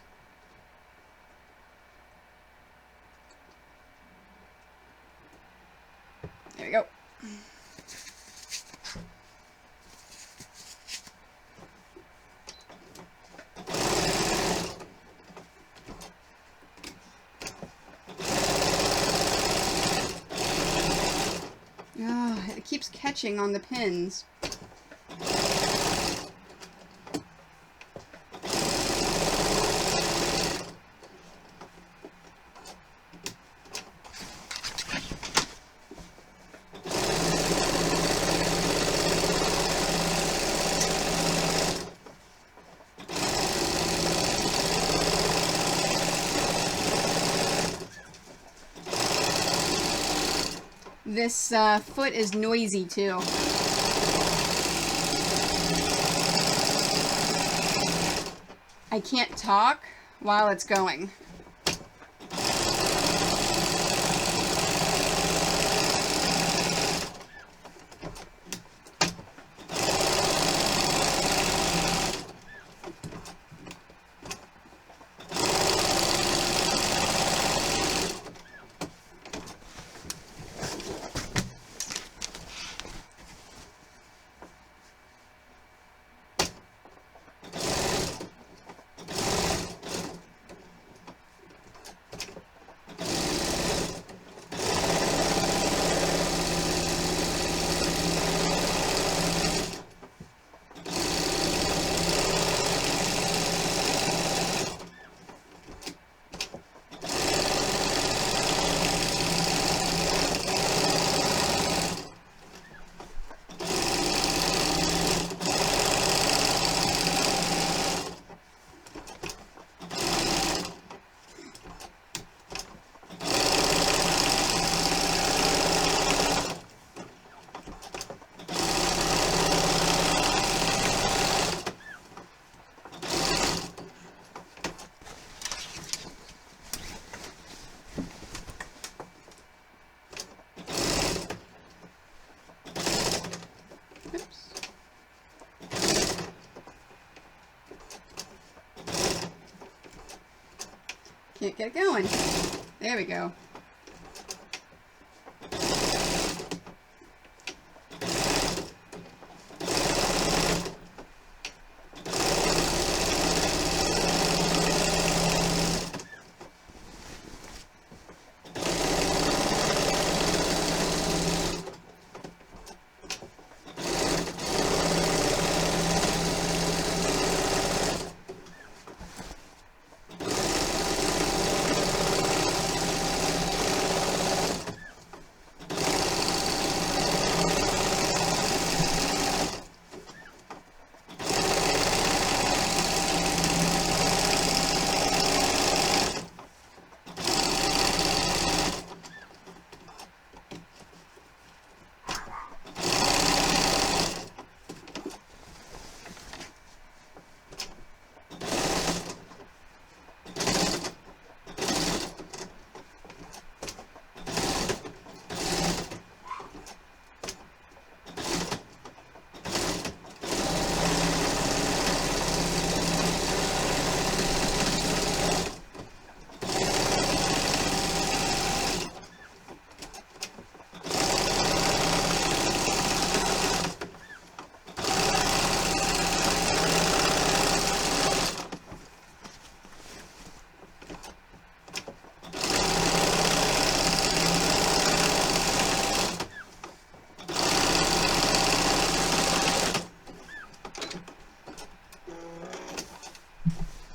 Speaker 1: There we go. Oh, it keeps catching on the pins. This foot is noisy too. I can't talk while it's going. Can't get it going. There we go.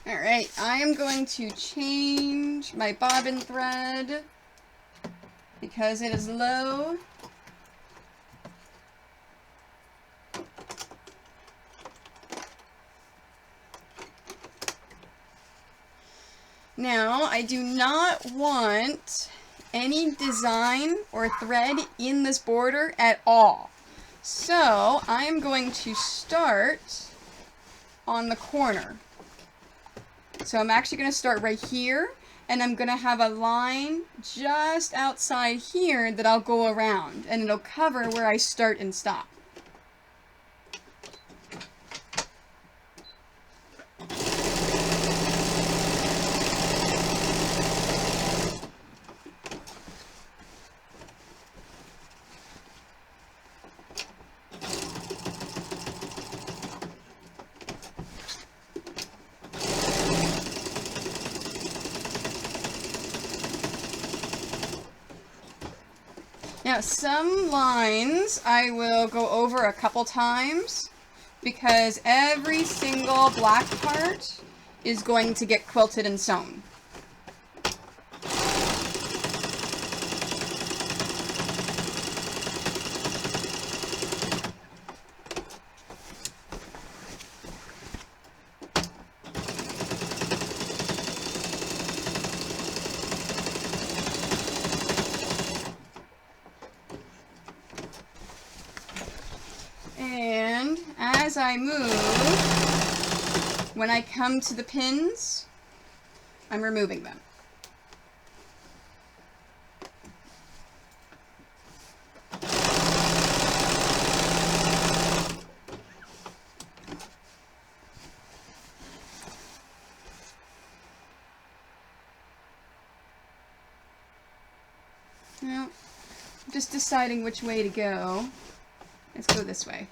Speaker 1: Alright, I am going to change my bobbin thread because it is low. Now, I do not want any design or thread in this border at all. So I'm going to start on the corner. So I'm actually going to start right here, and I'm going to have a line just outside here that I'll go around, and it'll cover where I start and stop. Now, some lines I will go over a couple times because every single black part is going to get quilted and sewn. And as I move, when I come to the pins, I'm removing them. Now, just deciding which way to go. Let's go this way.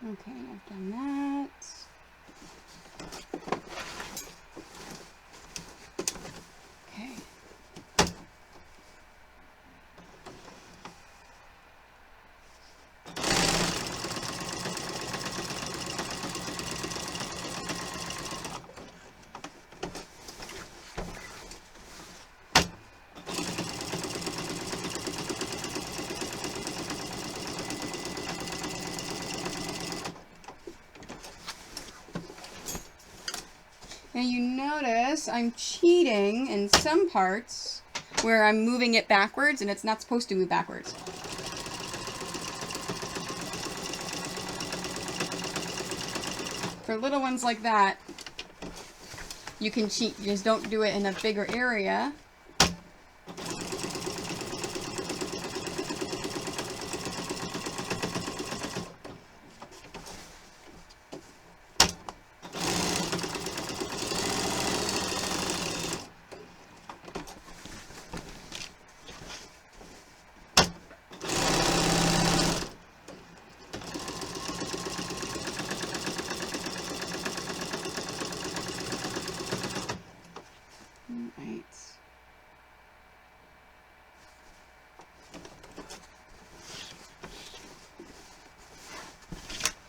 Speaker 1: Okay, I've done that. Okay. Now you notice I'm cheating in some parts where I'm moving it backwards and it's not supposed to move backwards. For little ones like that, you can cheat. You just don't do it in a bigger area.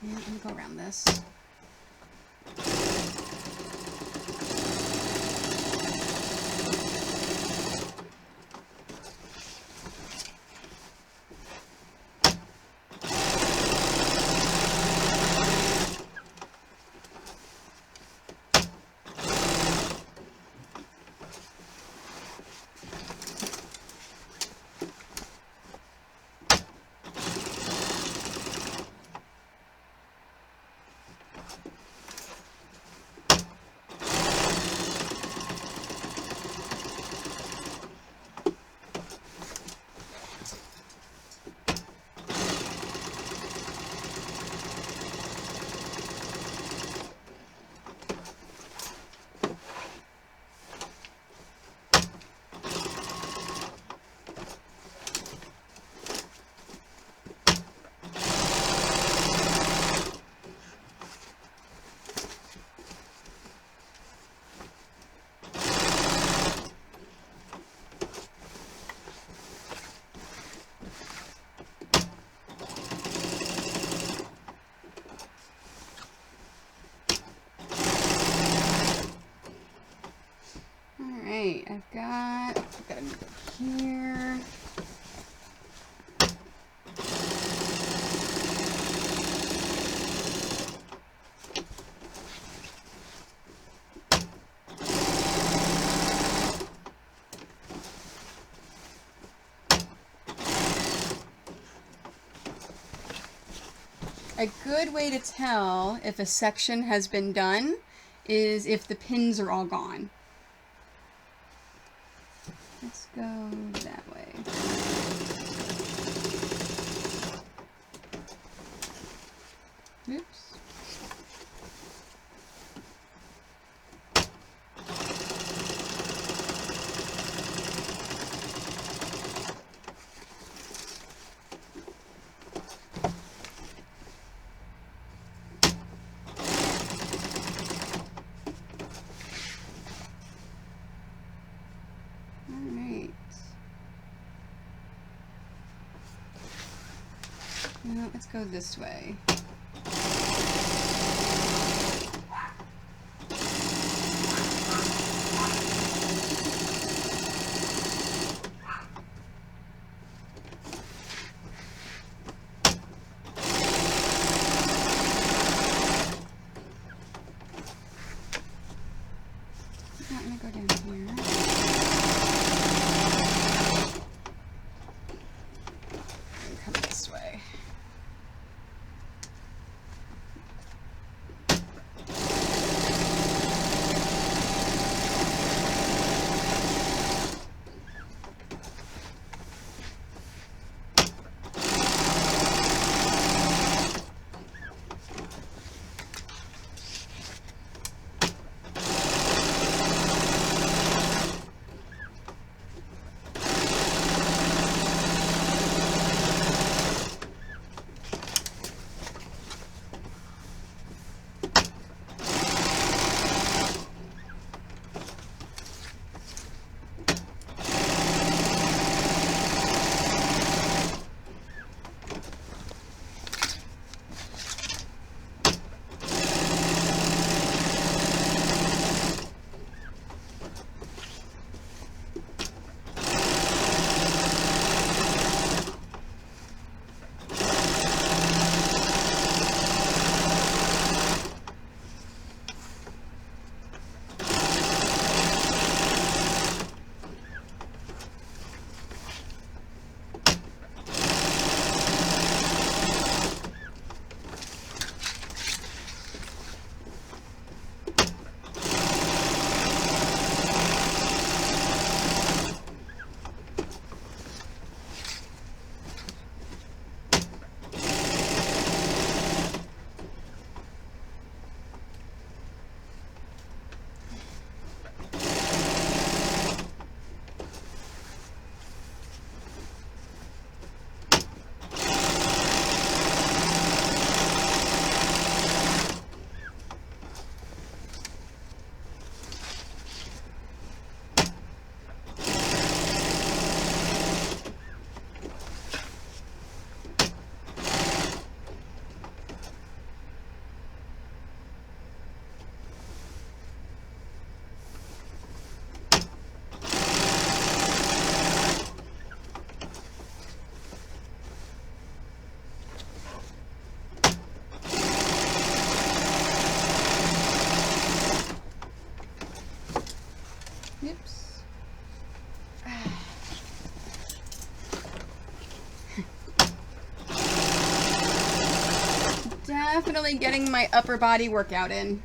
Speaker 1: Let me go around this. I've got to move it here. A good way to tell if a section has been done is if the pins are all gone. Let's go that way. Oops. No, let's go this way. I'm gonna go down here. And come this way. definitely getting my upper body workout in.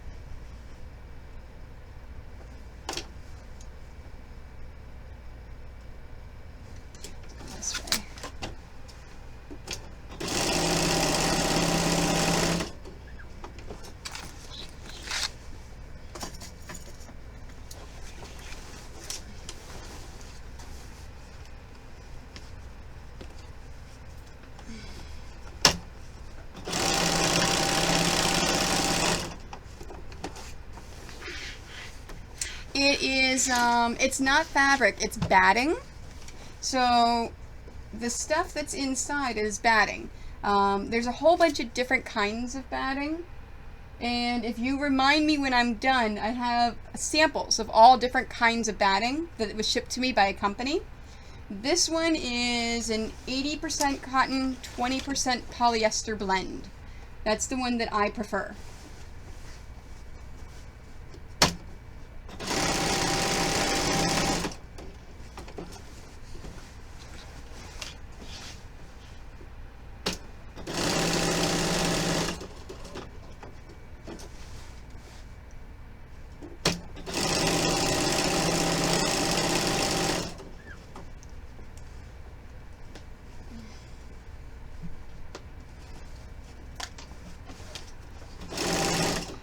Speaker 1: This way. It is, it's not fabric, it's batting. So the stuff that's inside is batting. There's a whole bunch of different kinds of batting. And if you remind me when I'm done, I have samples of all different kinds of batting that was shipped to me by a company. This one is an 80% cotton, 20% polyester blend. That's the one that I prefer.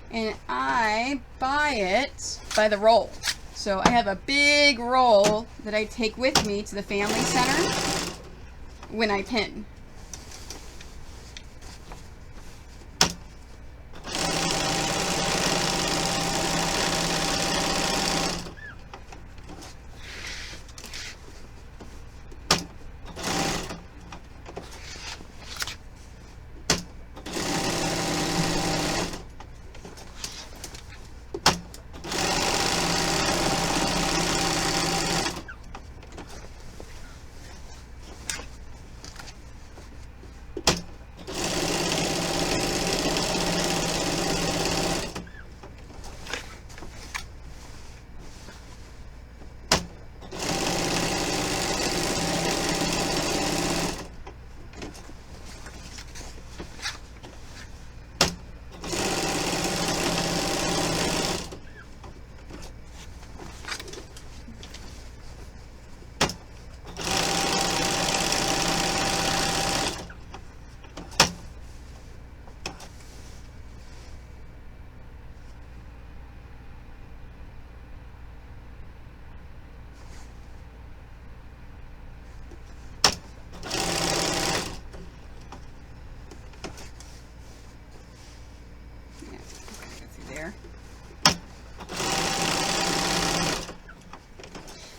Speaker 1: And I buy it by the roll. So I have a big roll that I take with me to the family center when I pin.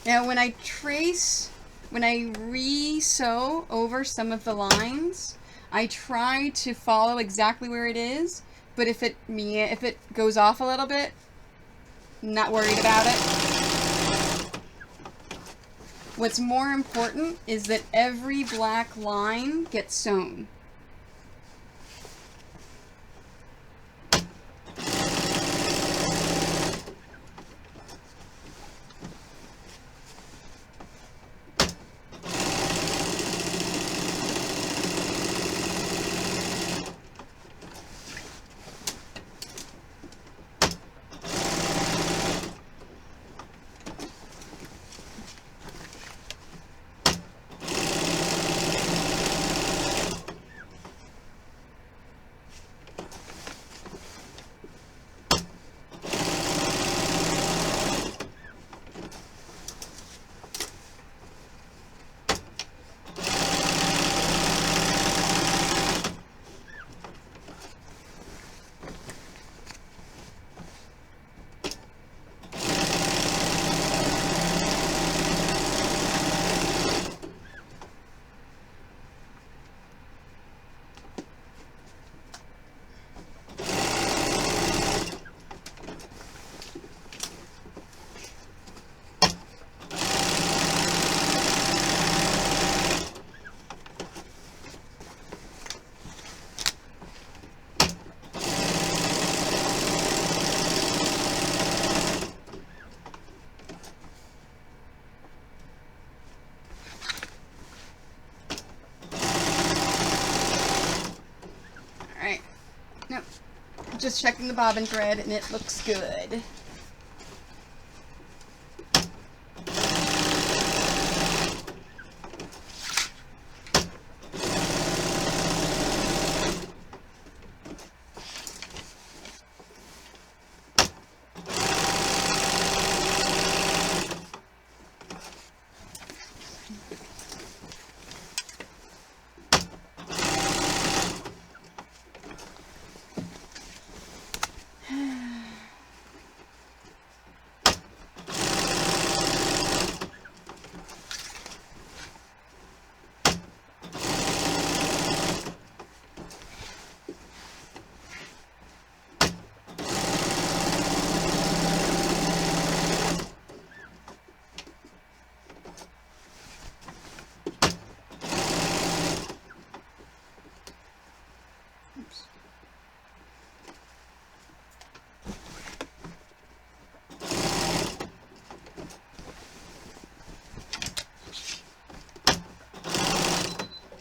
Speaker 1: Now when I re-sew over some of the lines, I try to follow exactly where it is, but if it goes off a little bit, I'm not worried about it. What's more important is that every black line gets sewn. Nope. Just checking the bobbin thread, and it looks good.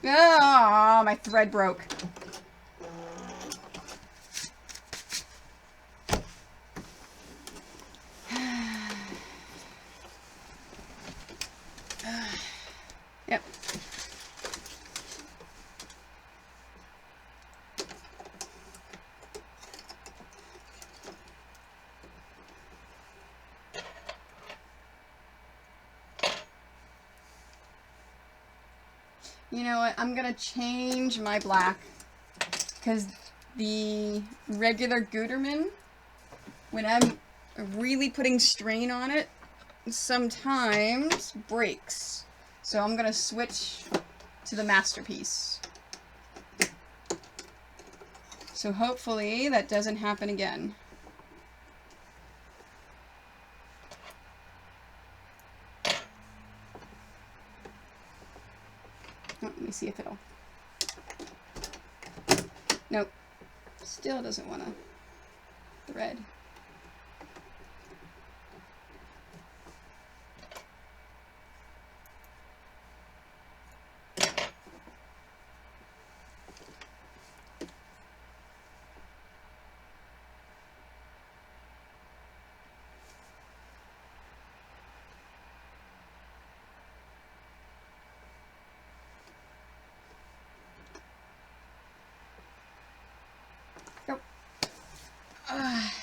Speaker 1: Oh, my thread broke. Yep. You know what? I'm gonna change my black because the regular Gutermann, when I'm really putting strain on it, sometimes breaks. So I'm gonna switch to the Masterpiece. So hopefully that doesn't happen again. Oh, let me see if it'll... Nope. Still doesn't want to thread.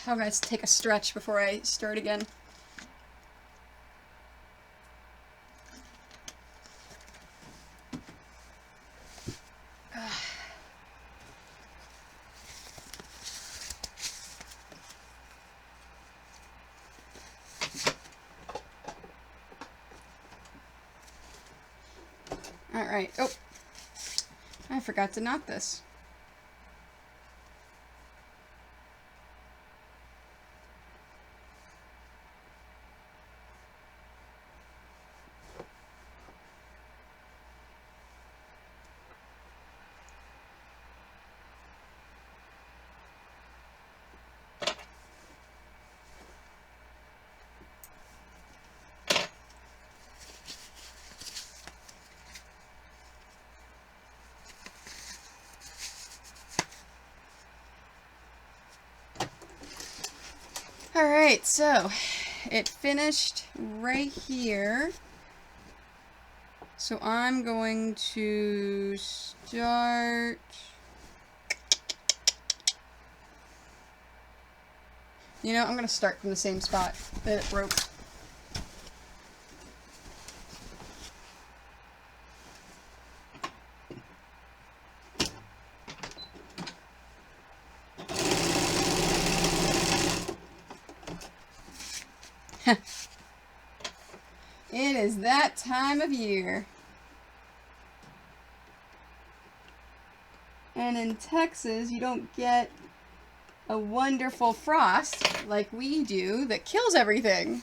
Speaker 1: I'm going to take a stretch before I start again. Alright. Oh, I forgot to knot this. Alright, so it finished right here. So I'm going to start... You know, I'm going to start from the same spot that it broke. It is that time of year. And in Texas, you don't get a wonderful frost like we do that kills everything.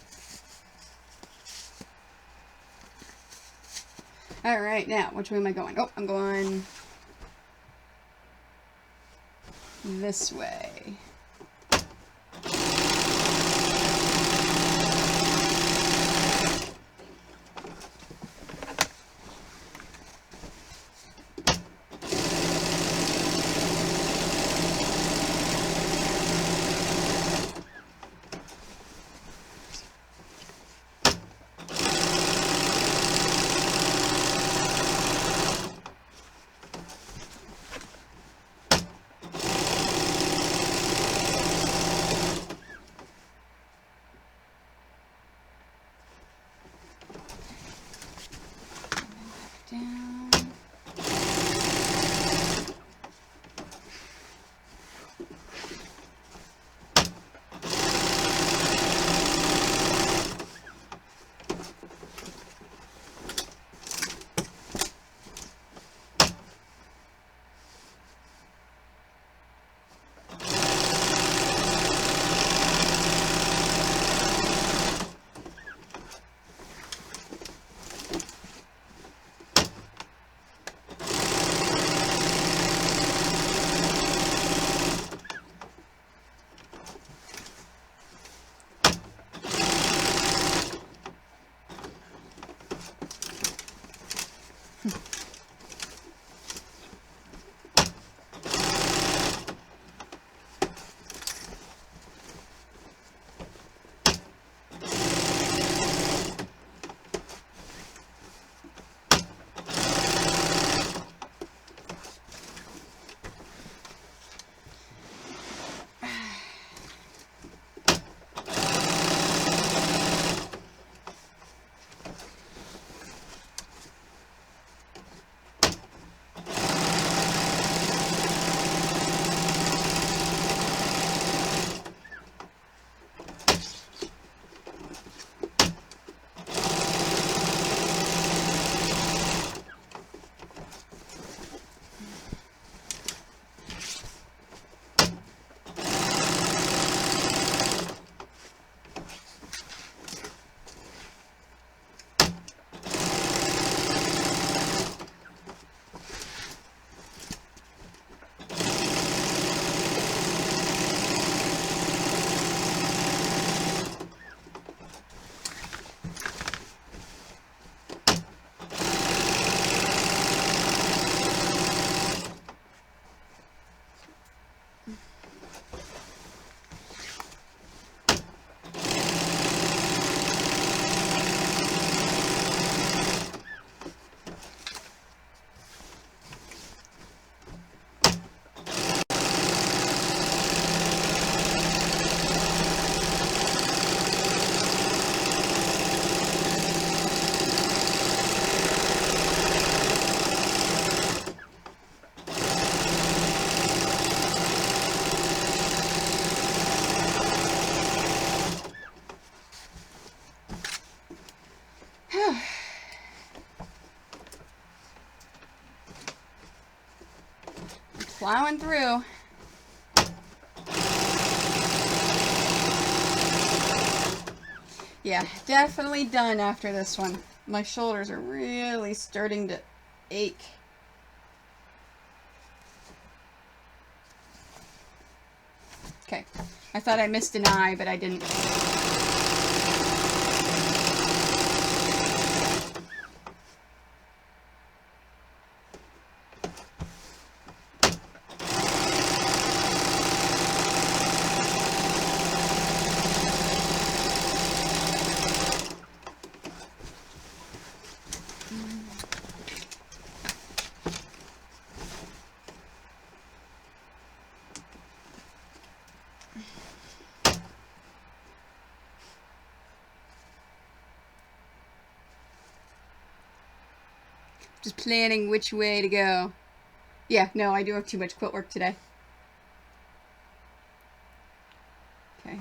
Speaker 1: Alright, now, which way am I going? Oh, I'm going this way. plowing through. Yeah, definitely done after this one. My shoulders are really starting to ache. Okay, I thought I missed an eye, but I didn't. Just planning which way to go. Yeah, no, I do have too much quilt work today. Okay.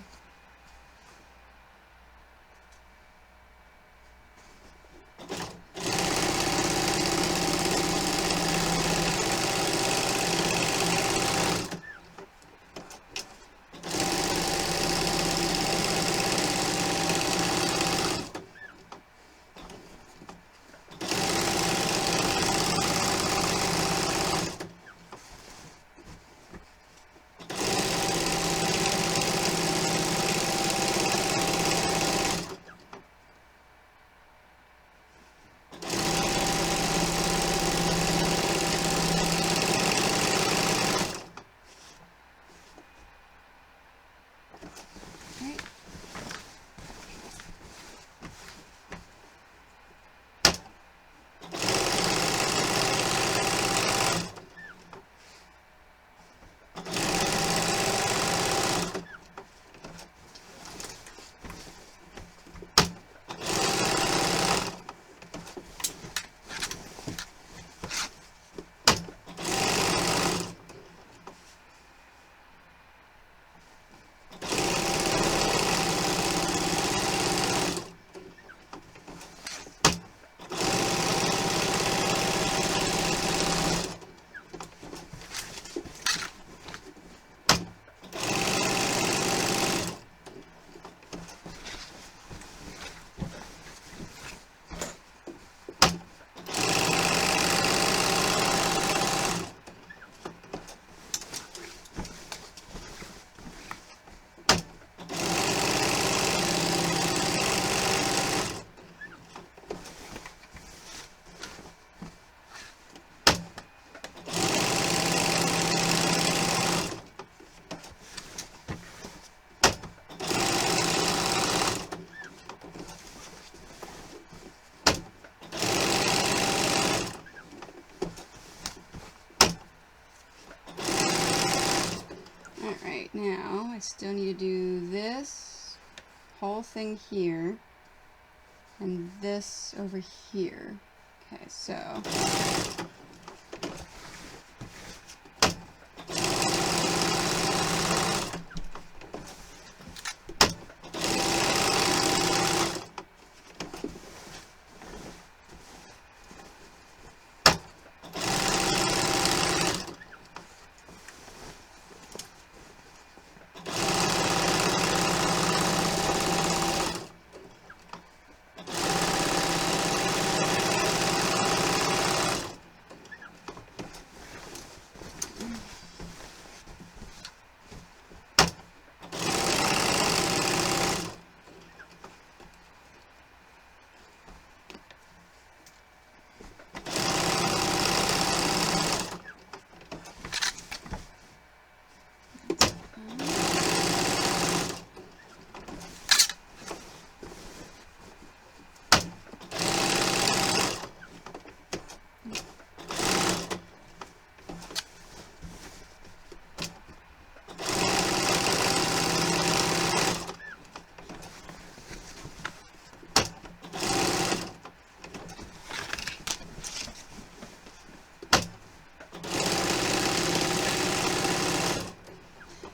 Speaker 1: Alright, now I still need to do this whole thing here and this over here. Okay, so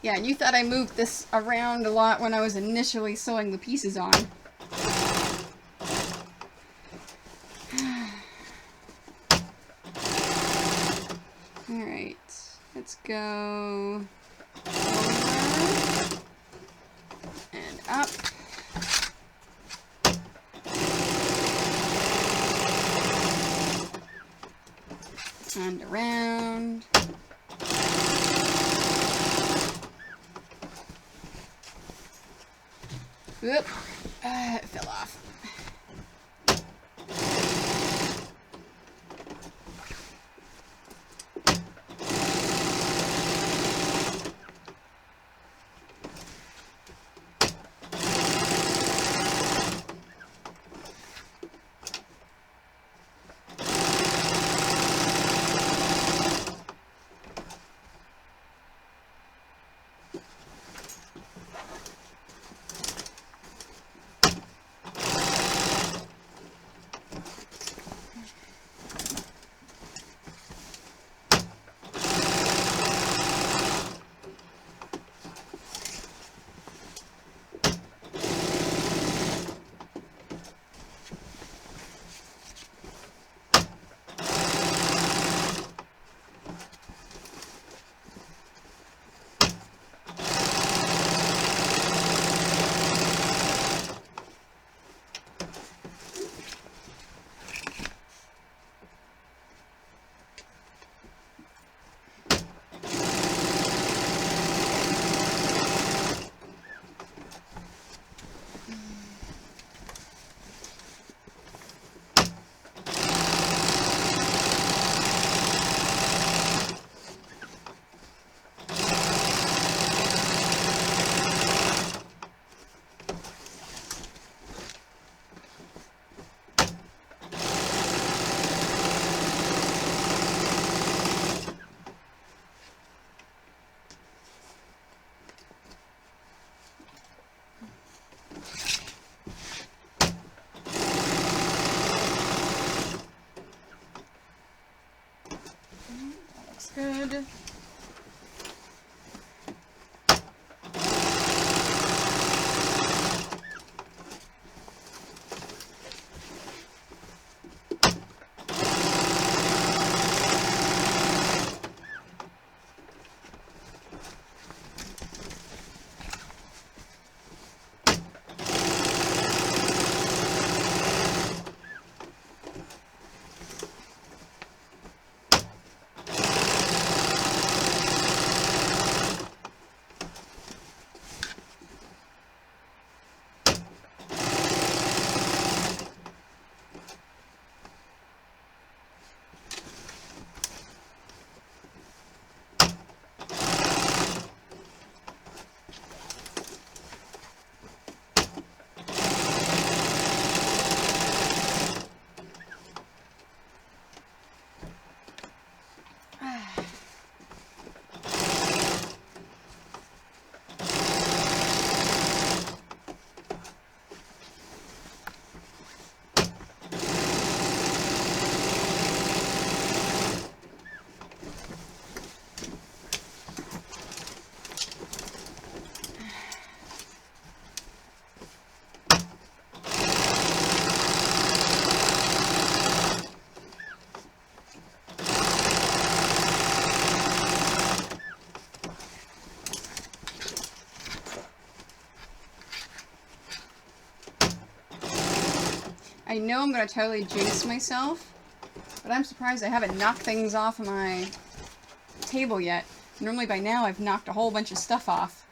Speaker 1: yeah, and you thought I moved this around a lot when I was initially sewing the pieces on. Alright, let's go over and up. And around. Whoop. It fell off. Good. I know I'm going to totally jinx myself, but I'm surprised I haven't knocked things off my table yet. Normally by now I've knocked a whole bunch of stuff off.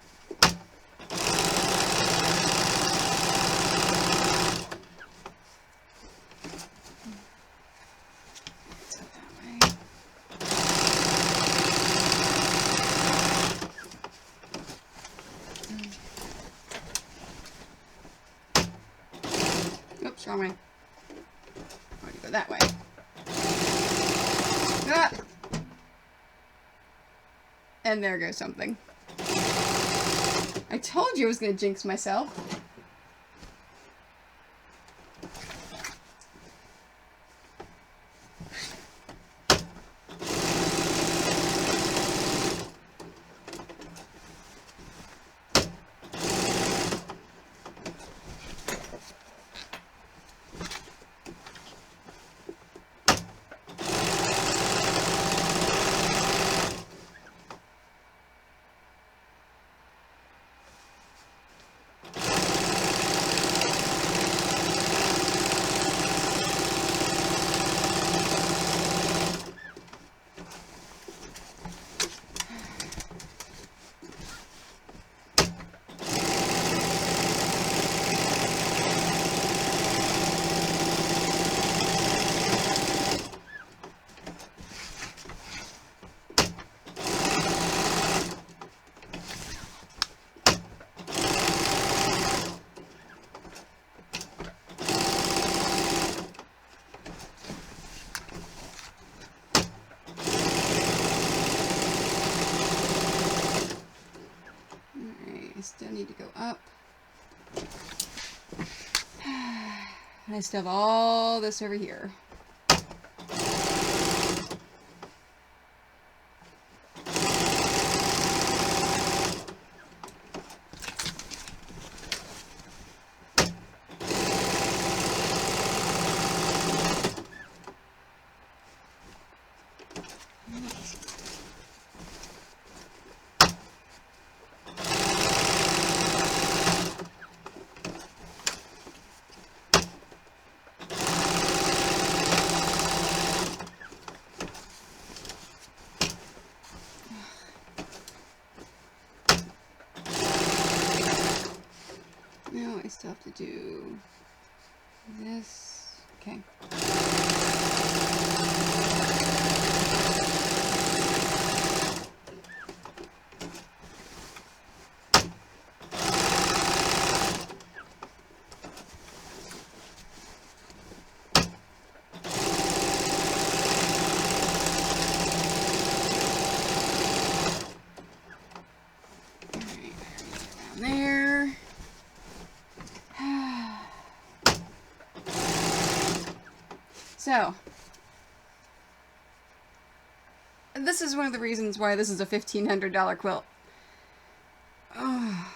Speaker 1: Oops, wrong way. I want to go that way. Ah! And there goes something. I told you I was going to jinx myself. still need to go up. And I still have all this over here. Now I still have to do this. Okay. So, this is one of the reasons why this is a $1,500 quilt. Oh.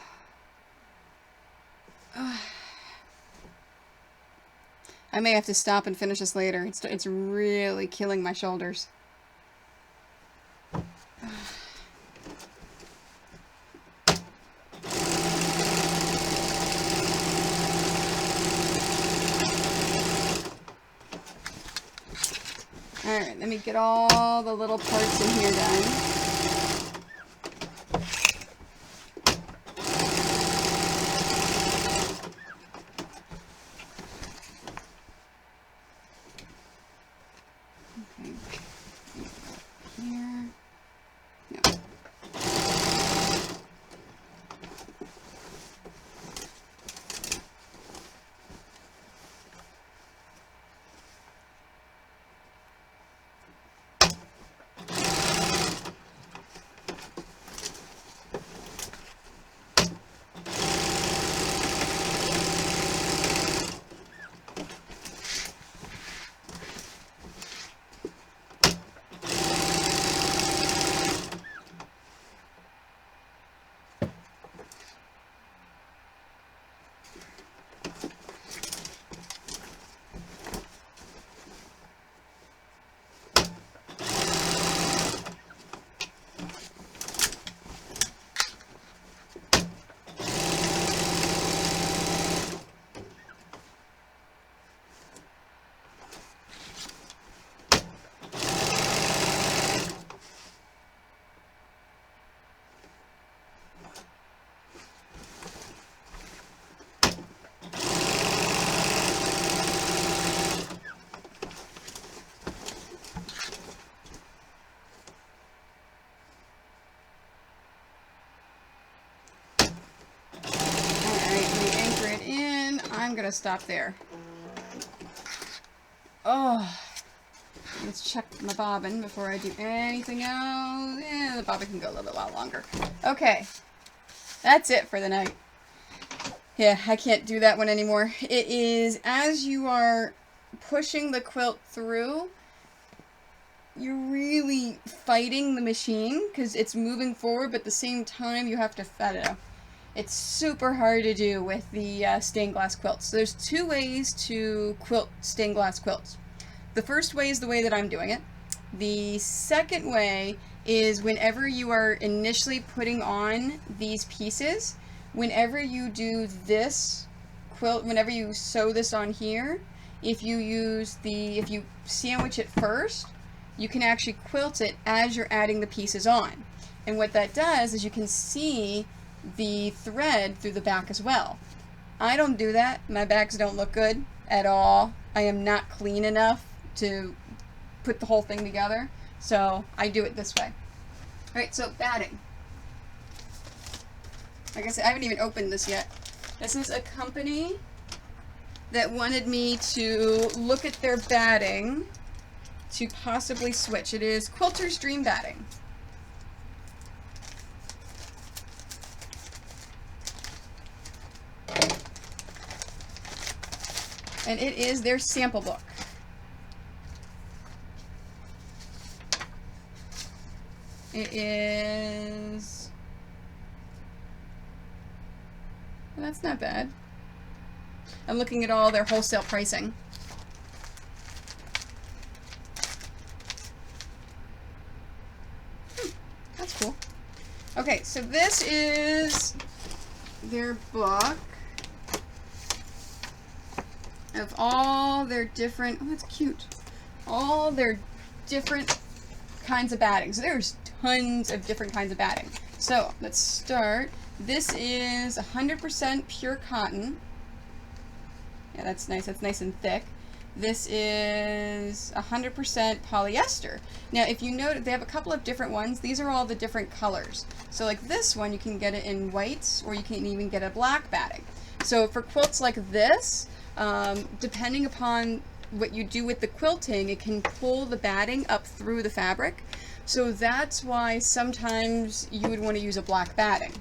Speaker 1: Oh. I may have to stop and finish this later. It's really killing my shoulders. Alright, let me get all the little parts in here done. I'm gonna stop there. Oh, let's check my bobbin before I do anything else. Yeah, the bobbin can go a little bit while longer. Okay, that's it for the night. Yeah, I can't do that one anymore. It is, as you are pushing the quilt through, you're really fighting the machine because it's moving forward, but at the same time you have to, I don't know. It's super hard to do with the stained glass quilts. So there's two ways to quilt stained glass quilts. The first way is the way that I'm doing it. The second way is whenever you are initially putting on these pieces, whenever you do this quilt, whenever you sew this on here, if you sandwich it first, you can actually quilt it as you're adding the pieces on. And what that does is you can see the thread through the back as well. I don't do that. My backs don't look good at all. I am not clean enough to put the whole thing together, so I do it this way. Alright, so batting. Like I said, I haven't even opened this yet. This is a company that wanted me to look at their batting to possibly switch. It is Quilter's Dream Batting. And it is their sample book. It is... Well, that's not bad. I'm looking at all their wholesale pricing. That's cool. Okay, so this is their book of all their different, oh, that's cute, all their different kinds of batting. So there's tons of different kinds of batting. So let's start. This is 100% pure cotton. Yeah, that's nice. That's nice and thick. This is 100% polyester. Now, if you note, they have a couple of different ones. These are all the different colors. So like this one, you can get it in white, or you can even get a black batting. So for quilts like this, depending upon what you do with the quilting, it can pull the batting up through the fabric. So that's why sometimes you would want to use a black batting.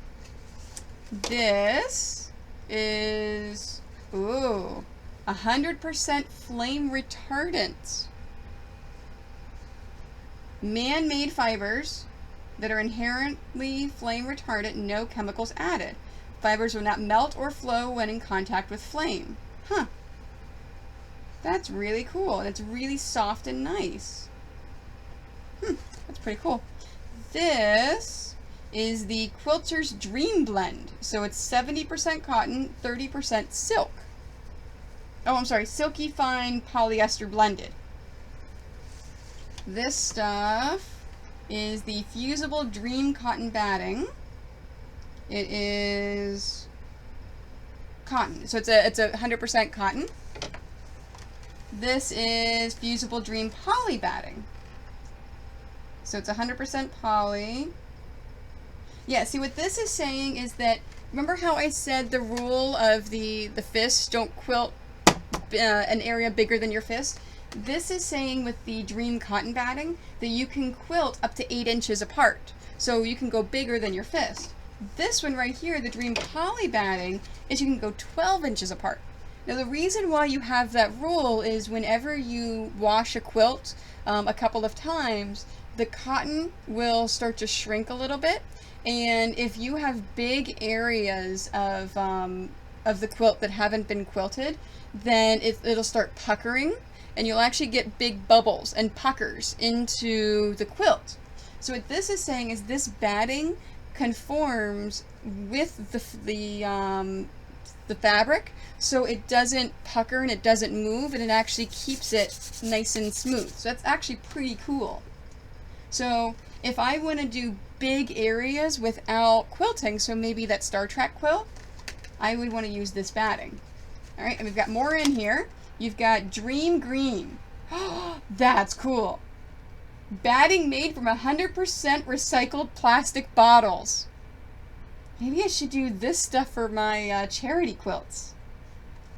Speaker 1: This is, ooh, 100% flame retardant. Man-made fibers that are inherently flame retardant, no chemicals added. Fibers will not melt or flow when in contact with flame. Huh. That's really cool. And it's really soft and nice. That's pretty cool. This is the Quilter's Dream Blend. So it's 70% cotton, 30% silk. Oh, I'm sorry, silky fine polyester blended. This stuff is the Fusible Dream Cotton Batting. It is cotton, so it's a 100% cotton. This is Fusible Dream Poly Batting. So it's 100% poly. Yeah, see what this is saying is that, remember how I said the rule of the fist, don't quilt an area bigger than your fist? This is saying with the Dream Cotton Batting that you can quilt up to 8 inches apart. So you can go bigger than your fist. This one right here, the Dream Poly Batting, is you can go 12 inches apart. Now the reason why you have that rule is whenever you wash a quilt a couple of times, the cotton will start to shrink a little bit. And if you have big areas of the quilt that haven't been quilted, then it'll start puckering, and you'll actually get big bubbles and puckers into the quilt. So what this is saying is this batting conforms with the fabric, so it doesn't pucker and it doesn't move, and it actually keeps it nice and smooth. So that's actually pretty cool. So if I want to do big areas without quilting, so maybe that Star Trek quilt, I would want to use this batting. All right, and we've got more in here. You've got Dream Green. That's cool. Batting made from 100% recycled plastic bottles. Maybe I should do this stuff for my charity quilts.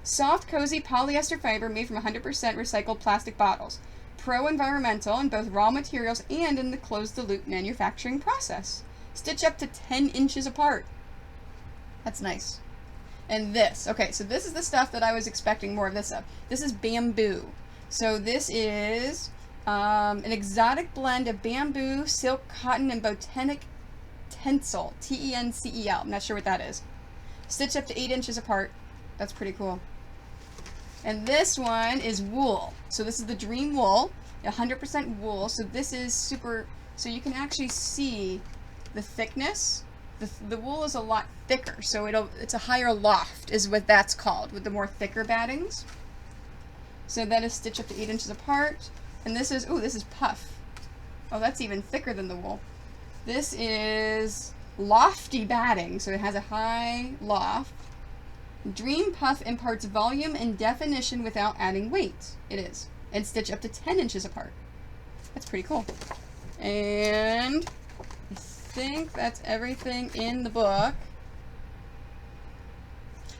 Speaker 1: Soft, cozy polyester fiber made from 100% recycled plastic bottles. Pro-environmental in both raw materials and in the closed-the-loop manufacturing process. Stitch up to 10 inches apart. That's nice. And this, okay, so this is the stuff that I was expecting more of this of. This is bamboo. So this is an exotic blend of bamboo, silk, cotton, and botanic tencel. T-E-N-C-E-L. I'm not sure what that is. Stitch up to 8 inches apart. That's pretty cool. And this one is wool. So this is the Dream Wool, 100% wool. So this is super, so you can actually see the thickness. The wool is a lot thicker, so it's a higher loft is what that's called, with the more thicker battings. So that is stitched up to 8 inches apart. And this is, ooh, this is puff. Oh, that's even thicker than the wool. This is lofty batting, so it has a high loft. Dream Puff imparts volume and definition without adding weight. It is. And stitch up to 10 inches apart. That's pretty cool. And I think that's everything in the book.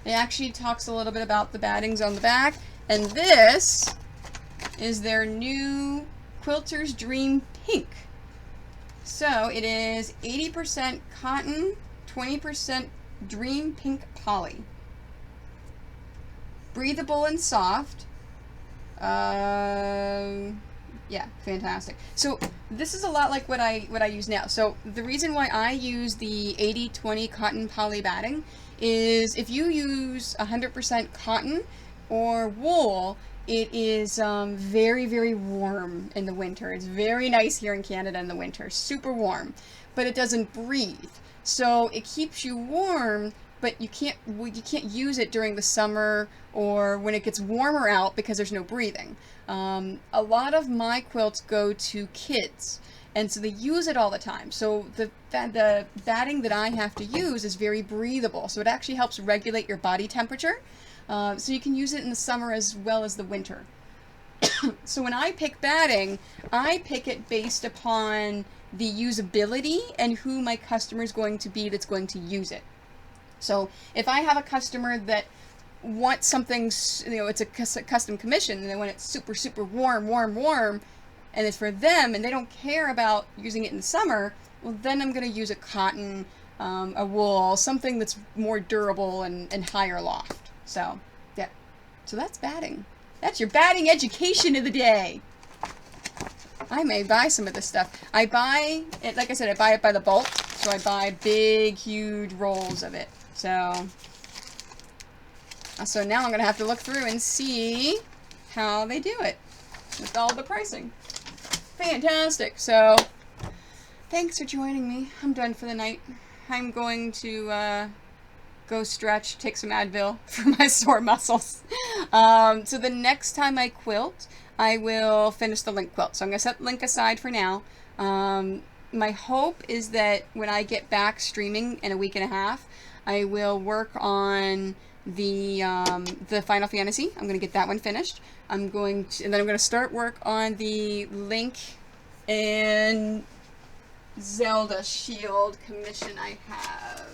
Speaker 1: It actually talks a little bit about the battings on the back. And this is their new Quilter's Dream Pink. So it is 80% cotton, 20% Dream Pink poly. breathable and soft. Yeah, fantastic. So this is a lot like what I use now. So the reason why I use the 80-20 cotton poly batting is if you use 100% cotton or wool, it is very, very warm in the winter. It's very nice here in Canada in the winter, super warm, but it doesn't breathe. So it keeps you warm, but you can't use it during the summer or when it gets warmer out because there's no breathing. A lot of my quilts go to kids, and so they use it all the time. So the batting that I have to use is very breathable, so it actually helps regulate your body temperature. So you can use it in the summer as well as the winter. So when I pick batting, I pick it based upon the usability and who my customer is going to be that's going to use it. So if I have a customer that wants something, it's a custom commission, and they want it super, super warm, and it's for them, and they don't care about using it in the summer, well, then I'm going to use a cotton, a wool, something that's more durable and higher loft. So, yeah. So that's batting. That's your batting education of the day. I may buy some of this stuff. I buy it, like I said, I buy it by the bulk, so I buy big, huge rolls of it. So now I'm going to have to look through and see how they do it with all the pricing. Fantastic. So thanks for joining me. I'm done for the night. I'm going to go stretch, take some Advil for my sore muscles. So the next time I quilt, I will finish the link quilt. So I'm going to set the link aside for now. My hope is that when I get back streaming in a week and a half, I will work on the Final Fantasy. I'm going to get that one finished. And then I'm going to start work on the Link and Zelda Shield commission I have,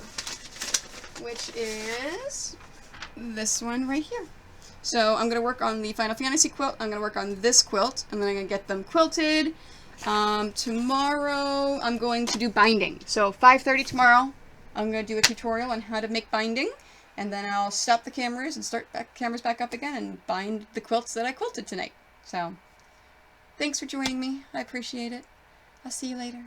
Speaker 1: which is this one right here. So I'm going to work on the Final Fantasy quilt. I'm going to work on this quilt, and then I'm going to get them quilted. Tomorrow I'm going to do binding. So 5:30 tomorrow, I'm going to do a tutorial on how to make binding, and then I'll stop the cameras and start cameras back up again and bind the quilts that I quilted tonight. So thanks for joining me. I appreciate it. I'll see you later.